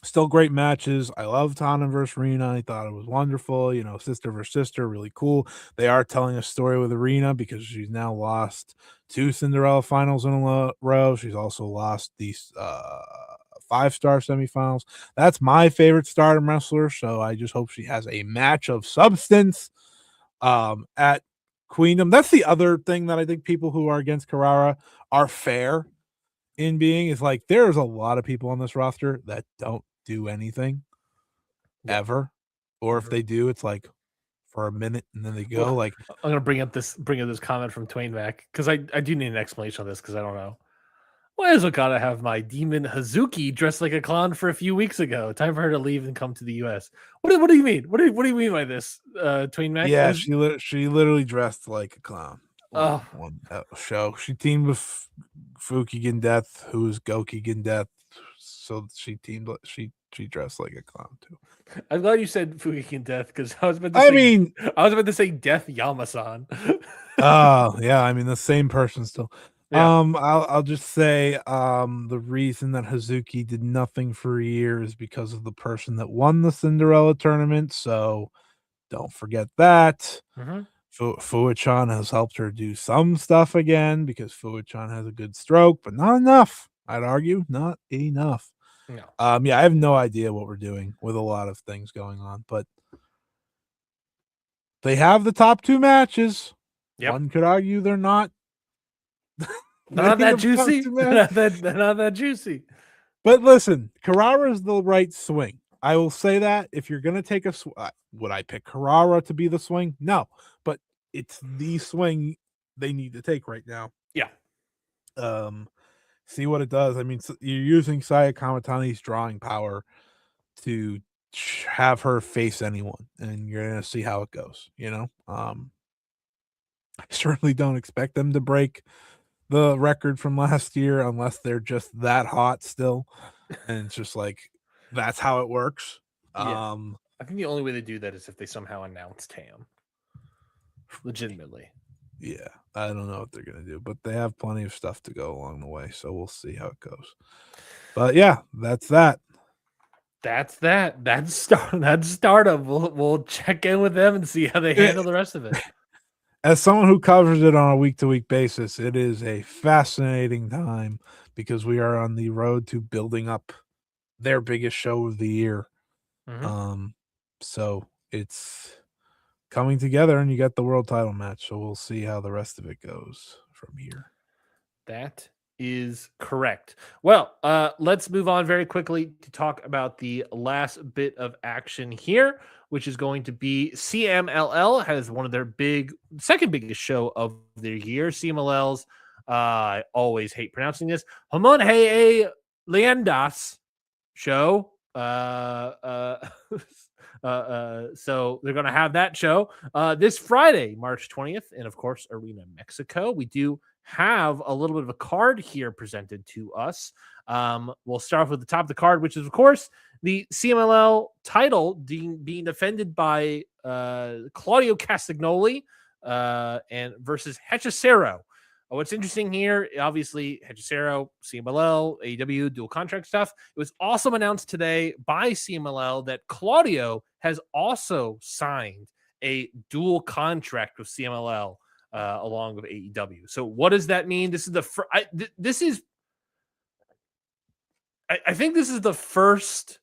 Still great matches. I love Tana versus Rina. I thought it was wonderful. Sister versus sister, really cool. They are telling a story with Rina because she's now lost 2 Cinderella finals in a row. She's also lost these 5-star semifinals. That's my favorite Stardom wrestler. So I just hope she has a match of substance at Queendom. That's the other thing that I think people who are against Carrara are fair in being is like there's a lot of people on this roster that don't do anything ever, or if they do, it's like for a minute and then they go. Well, Like, I'm gonna bring up this comment from Twain Mac because I do need an explanation on this because I don't know. Why is Okada have my demon Hazuki dressed like a clown for a few weeks ago? Time for her to leave and come to the U.S. What do you mean? What do you mean by this, Twain Mac? yeah, she literally dressed like a clown on that show. She teamed with Fukigen Death, who is Gokigen Death. So she dressed like a clown too. I'm glad you said Fukigen Death because I was about to say Death Yamasan. Oh yeah, I mean the same person still. Yeah. I'll just say the reason that Hazuki did nothing for a year is because of the person that won the Cinderella tournament. So don't forget that. Mhm. Fuichan has helped her do some stuff again because Fuichan has a good stroke, but not enough. I'd argue not enough. No. Yeah, I have no idea what we're doing with a lot of things going on, but they have the top 2 matches. Yep. One could argue they're not. Not that juicy. They're not that juicy. But listen, Carrara is the right swing. I will say that if you're going to take a would I pick Carrara to be the swing? No, but it's the swing they need to take right now. Yeah. See what it does. I mean, you're using Saya Kamatani's drawing power to have her face anyone, and you're going to see how it goes, you know? I certainly don't expect them to break the record from last year unless they're just that hot still. And it's just like, that's how it works. Yeah. I think the only way they do that is if they somehow announce Tam. Legitimately. Yeah. I don't know what they're going to do, but they have plenty of stuff to go along the way. So we'll see how it goes. But yeah, that's that. That's that. That's Stardom. We'll check in with them and see how they handle the rest of it. As someone who covers it on a week-to-week basis, it is a fascinating time because we are on the road to building up their biggest show of the year. Mm-hmm. So it's coming together, and you got the world title match. So we'll see how the rest of it goes from here. That is correct. Well, let's move on very quickly to talk about the last bit of action here, which is going to be CMLL has one of their second biggest show of the year. CMLL's, I always hate pronouncing this, Hamon Heye Leyendas show. So they're going to have that show this Friday, March 20th, in, of course, Arena Mexico. We do have a little bit of a card here presented to us. We'll start off with the top of the card, which is, of course, the CMLL title being defended by Claudio Castagnoli and versus Hechicero. What's interesting here, obviously, Hechicero, CMLL, AEW, dual contract stuff. It was also announced today by CMLL that Claudio has also signed a dual contract with CMLL along with AEW. So what does that mean? This is I think this is the first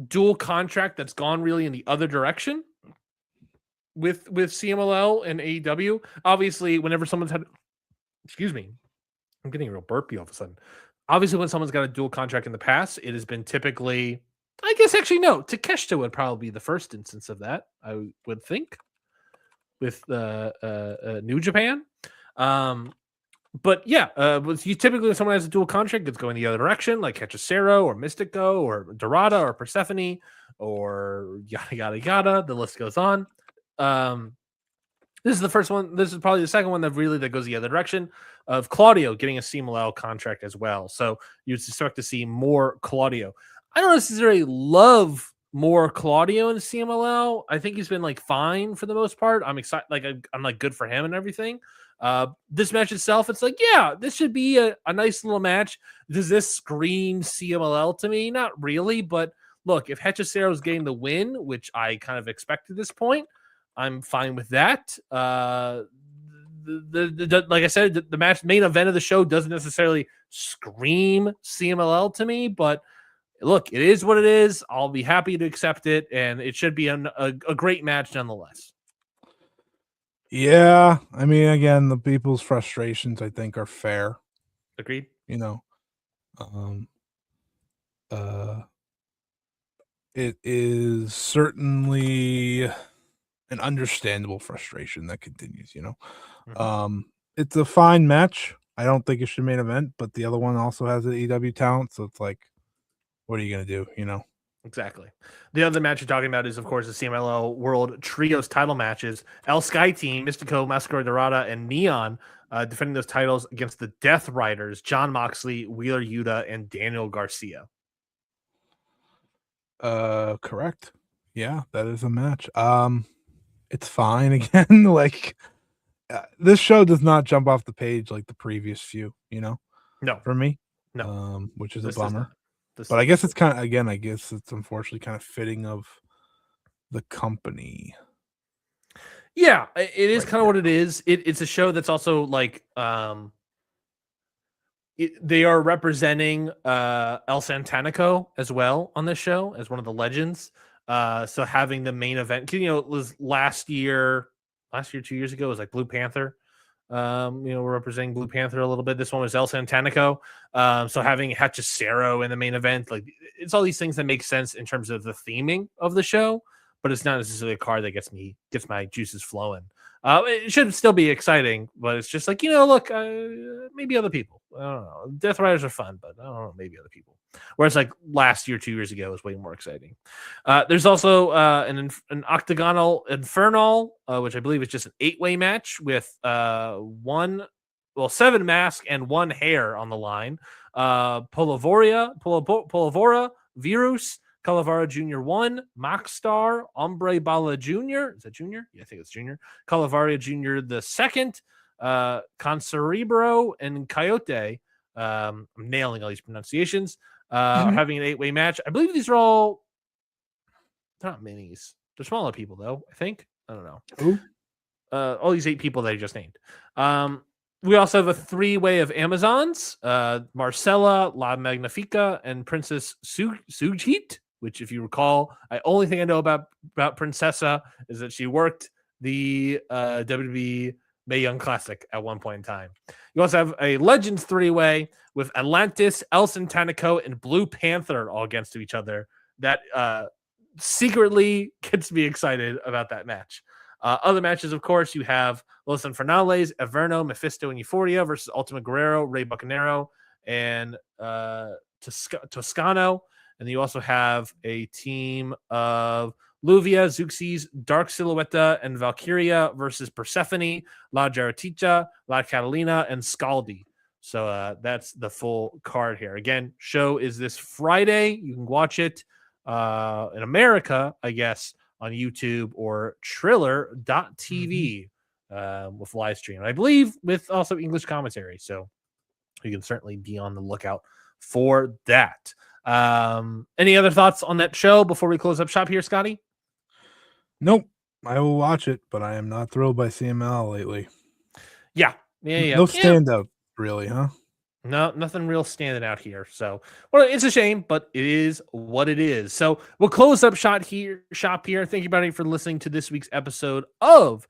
dual contract that's gone really in the other direction with CMLL and AEW. Obviously, whenever someone's had, excuse me, I'm getting a real burpy all of a sudden. Obviously, when someone's got a dual contract in the past, it has been typically, I guess actually no, Takeshita would probably be the first instance of that, I would think, with New Japan. But yeah, you typically when someone has a dual contract, it's going the other direction, like Hechicero or Mystico or Dorada or Persephone or yada yada yada. The list goes on. This is the first one. This is probably the second one that goes the other direction of Claudio getting a CMLL contract as well. So you'd expect to see more Claudio. I don't necessarily love more Claudio in CMLL. I think he's been like fine for the most part. I'm excited. Like I'm like good for him and everything. This match itself, it's like, yeah, this should be a nice little match. Does this scream CMLL to me? Not really, but look, if Hechicero's getting the win, which I kind of expect at this point, I'm fine with that. Like I said, the match main event of the show doesn't necessarily scream CMLL to me, but look, it is what it is. I'll be happy to accept it, and it should be a great match nonetheless. Yeah, I mean, again, the people's frustrations, I think, are fair. Agreed. You know, it is certainly an understandable frustration that continues, you know. Mhm. It's a fine match. I don't think it should main event, but the other one also has an AEW talent, so it's like, what are you gonna do, you know? Exactly. The other match you're talking about is, of course, the CMLL World Trios title matches. El Sky Team, Mystico, Mascara Dorada, and Neon defending those titles against the Death Riders, John Moxley, Wheeler Yuta, and Daniel Garcia. Correct. Yeah, that is a match. It's fine again. Like this show does not jump off the page like the previous few, you know, No, for me. no, Which is a this does not. bummer. This But I does guess not. it's kind of again, I guess it's unfortunately kind of fitting of the company. Yeah, it is Right kind of what now. it is. It's a show that's also like they are representing El Santanico as well on this show as one of the legends. So having the main event, you know, it was last year, 2 years ago, it was like Blue Panther. You know, we're representing Blue Panther a little bit. This one was El Santanico. So having Hachicero in the main event, like it's all these things that make sense in terms of the theming of the show, but it's not necessarily a card that gets my juices flowing. It should still be exciting, but it's just like, you know, look, maybe other people. I don't know. Death Riders are fun, but I don't know, maybe other people. Whereas like last year, 2 years ago, was way more exciting. There's also an octagonal infernal, which I believe is just an 8-way match with 7 mask and 1 hair on the line. Polavora, Virus, Calavera Jr. 1, Mockstar, Hombre Bala Jr. Is that Jr.? Yeah, I think it's Jr. Calavera Jr. the second, Concerebro, and Coyote. I'm nailing all these pronunciations. Having an 8-way match. I believe these are all, they're not minis. They're smaller people, though, I think. I don't know. Who? All these 8 people that I just named. We also have a 3-way of Amazons, Marcella, La Magnifica, and Princess Sujit, which, if you recall, I only thing I know about Princessa is that she worked the WWE Mae Young Classic at one point in time. You also have a Legends 3-way with Atlantis, El Santanico, and Blue Panther all against each other. That secretly gets me excited about that match. Other matches, of course, you have Los Infernales, Averno, Mephisto, and Euphoria versus Ultima Guerrero, Rey Bucanero, and Toscano. And you also have a team of Luvia, Zuxis, Dark Silhouetta, and Valkyria versus Persephone, La Jaraticha, La Catalina, and Scaldi. So that's the full card here. Again, show is this Friday. You can watch it in America, I guess, on YouTube or Triller.tv with live stream. I believe with also English commentary. So you can certainly be on the lookout for that. Any other thoughts on that show before we close up shop here, Scotty? Nope. I will watch it, but I am not thrilled by CML lately. Yeah. No standout, really, huh? No, nothing real standing out here. So, well, it's a shame, but it is what it is. So we'll close up shop here. Thank you, everybody, for listening to this week's episode of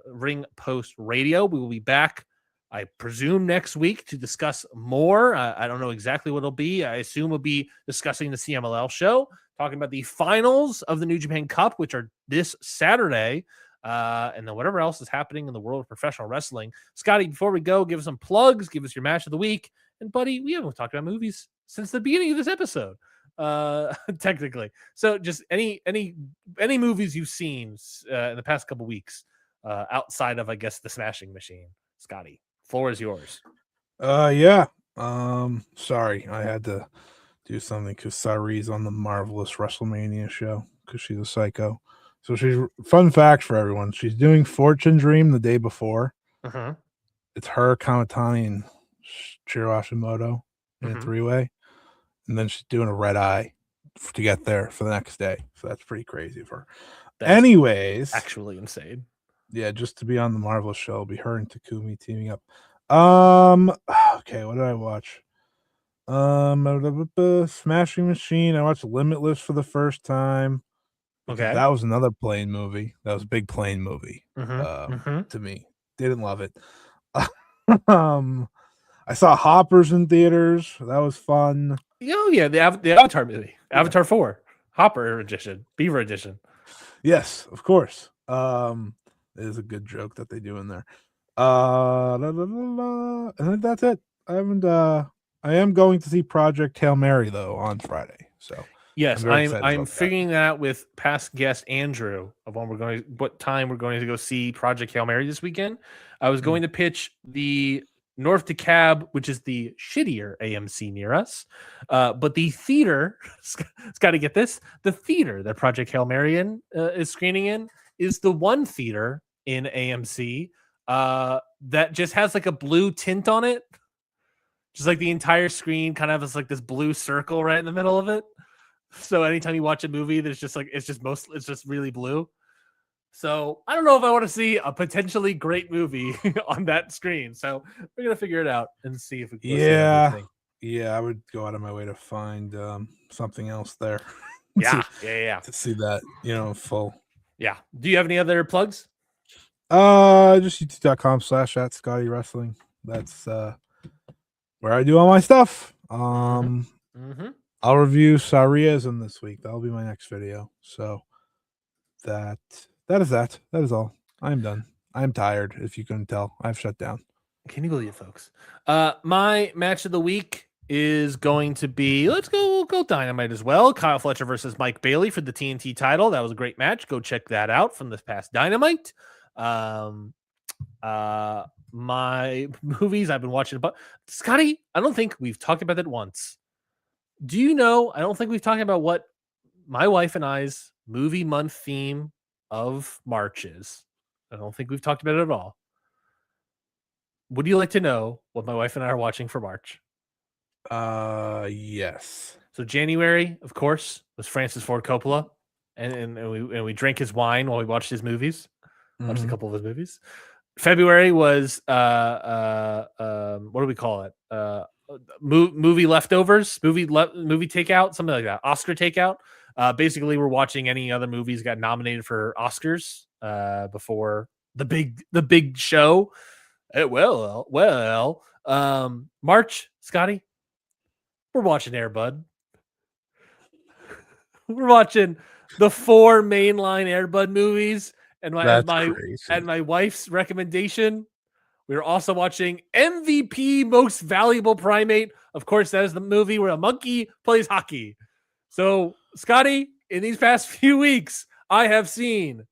Ring Post Radio. We will be back, I presume, next week to discuss more. I don't know exactly what it'll be. I assume we'll be discussing the CMLL show, talking about the finals of the New Japan Cup, which are this Saturday. And then whatever else is happening in the world of professional wrestling. Scotty, before we go, give us some plugs, give us your match of the week. And buddy, we haven't talked about movies since the beginning of this episode, technically. So just any movies you've seen in the past couple weeks outside of, I guess, the Smashing Machine. Scotty, floor is yours. Yeah. Sorry, I had to do something because Sari's on the Marvelous WrestleMania show because she's a psycho. So fun fact for everyone. She's doing Fortune Dream the day before. Uh-huh. It's her, Kamitani, and Shiro Hashimoto in a 3-way. And then she's doing a red eye to get there for the next day. So that's pretty crazy for her. Anyways. Actually insane. Yeah, just to be on the Marvelous show. It'll be her and Takumi teaming up. Okay, what did I watch? Smashing Machine. I watched Limitless for the first time. Okay. That was another plane movie. That was a big plane movie to me. Didn't love it. I saw Hoppers in theaters. That was fun. Oh, yeah, the Avatar movie. Avatar 4. Hopper edition. Beaver edition. Yes, of course. It is a good joke that they do in there. And then that's it. I am going to see Project Hail Mary though on Friday. So Yes, very excited I'm about that. figuring that out with past guest Andrew of what time we're going to go see Project Hail Mary this weekend. I was going to pitch the North DeKalb, which is the shittier AMC near us, but the theater. It's got to get this. The theater that Project Hail Mary is screening in is the one theater in AMC that just has like a blue tint on it. Just like the entire screen kind of has like this blue circle right in the middle of it. So anytime you watch a movie, there's just like it's just really blue. So I don't know if I want to see a potentially great movie on that screen. So we're gonna figure it out and see if we can go see everything. Yeah, I would go out of my way to find something else there. Yeah. To see that, full. Yeah. Do you have any other plugs? Just youtube.com/@Scotty Wrestling. That's where I do all my stuff. I'll review Sarriism this week. That'll be my next video. So that is all. I'm done. I'm tired. If you couldn't tell, I've shut down. Can you believe it, folks? My match of the week is going to be let's go Dynamite as well. Kyle Fletcher versus Mike Bailey for the TNT title. That was a great match. Go check that out from this past Dynamite. My movies I've been watching about Scotty. I don't think we've talked about that once. Do you know? I don't think we've talked about what my wife and I's movie month theme of March is. I don't think we've talked about it at all. Would you like to know what my wife and I are watching for March? Yes. So January, of course, was Francis Ford Coppola, and we drank his wine while we watched his movies. Watched a couple of his movies. February was what do we call it? Movie leftovers, movie takeout, something like that. Oscar takeout. Basically, we're watching any other movies got nominated for Oscars before the big show. March, Scotty, we're watching Air Bud. We're watching the 4 mainline Air Bud movies, and my wife's recommendation. We're also watching MVP Most Valuable Primate. Of course, that is the movie where a monkey plays hockey. So, Scotty, in these past few weeks, I have seen.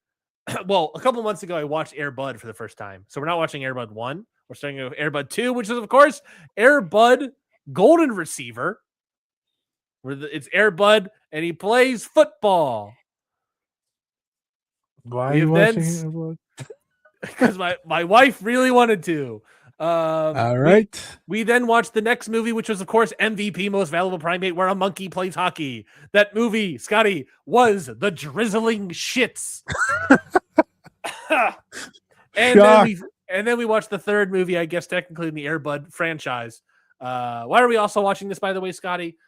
Well, a couple months ago, I watched Air Bud for the first time. So we're not watching Air Bud 1. We're starting with Air Bud 2, which is, of course, Air Bud Golden Receiver. It's Air Bud, and he plays football. Why are you watching Air Bud? Because my wife really wanted to. All right. We then watched the next movie, which was, of course, MVP Most Valuable Primate, where a monkey plays hockey. That movie, Scotty, was The Drizzling Shits. And then we watched the third movie, I guess, technically in the Air Bud franchise. Why are we also watching this, by the way, Scotty?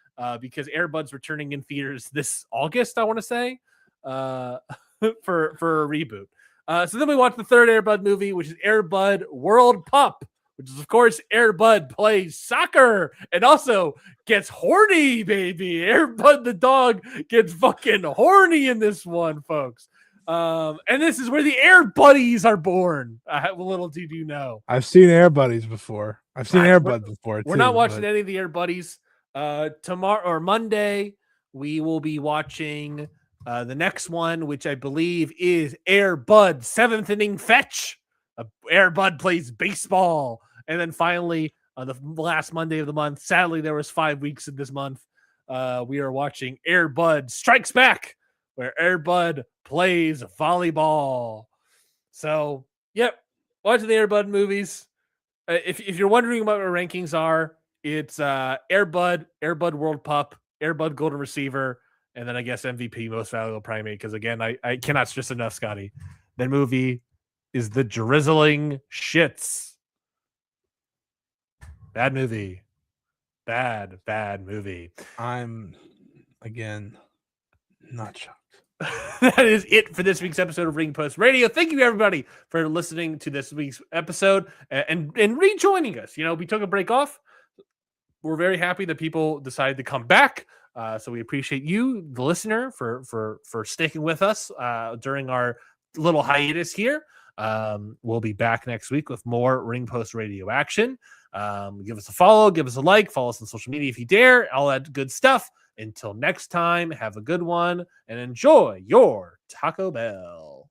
Because Air Bud's returning in theaters this August, I want to say, for a reboot. So then we watched the third Air Bud movie, which is Air Bud World Pup, which is, of course, Air Bud plays soccer and also gets horny, baby. Air Bud the dog gets fucking horny in this one, folks. And this is where the Air Buddies are born. Little did you know. I've seen Air Buddies before. I've seen Air Buds before. We're not watching any of the Air Buddies. Tomorrow or Monday, we will be watching the next one, which I believe is Air Bud 7th Inning Fetch. Air Bud plays baseball. And then finally, on the last Monday of the month, sadly, there was 5 weeks in this month, we are watching Air Bud Strikes Back, where Air Bud plays volleyball. So, yep, watching the Air Bud movies. If you're wondering what our rankings are, it's Air Bud World Pup, Air Bud Golden Receiver, and then I guess MVP Most Valuable Primate. Because again, I cannot stress enough, Scotty, that movie is The Drizzling Shits. Bad movie. Bad movie. I'm, again, not shocked. That is it for this week's episode of Ring Post Radio. Thank you, everybody, for listening to this week's episode and rejoining us. You know, we took a break off. We're very happy that people decided to come back. So we appreciate you, the listener, for sticking with us during our little hiatus here. We'll be back next week with more Ring Post Radio action. Give us a follow, give us a like, follow us on social media if you dare, all that good stuff. Until next time, have a good one and enjoy your Taco Bell.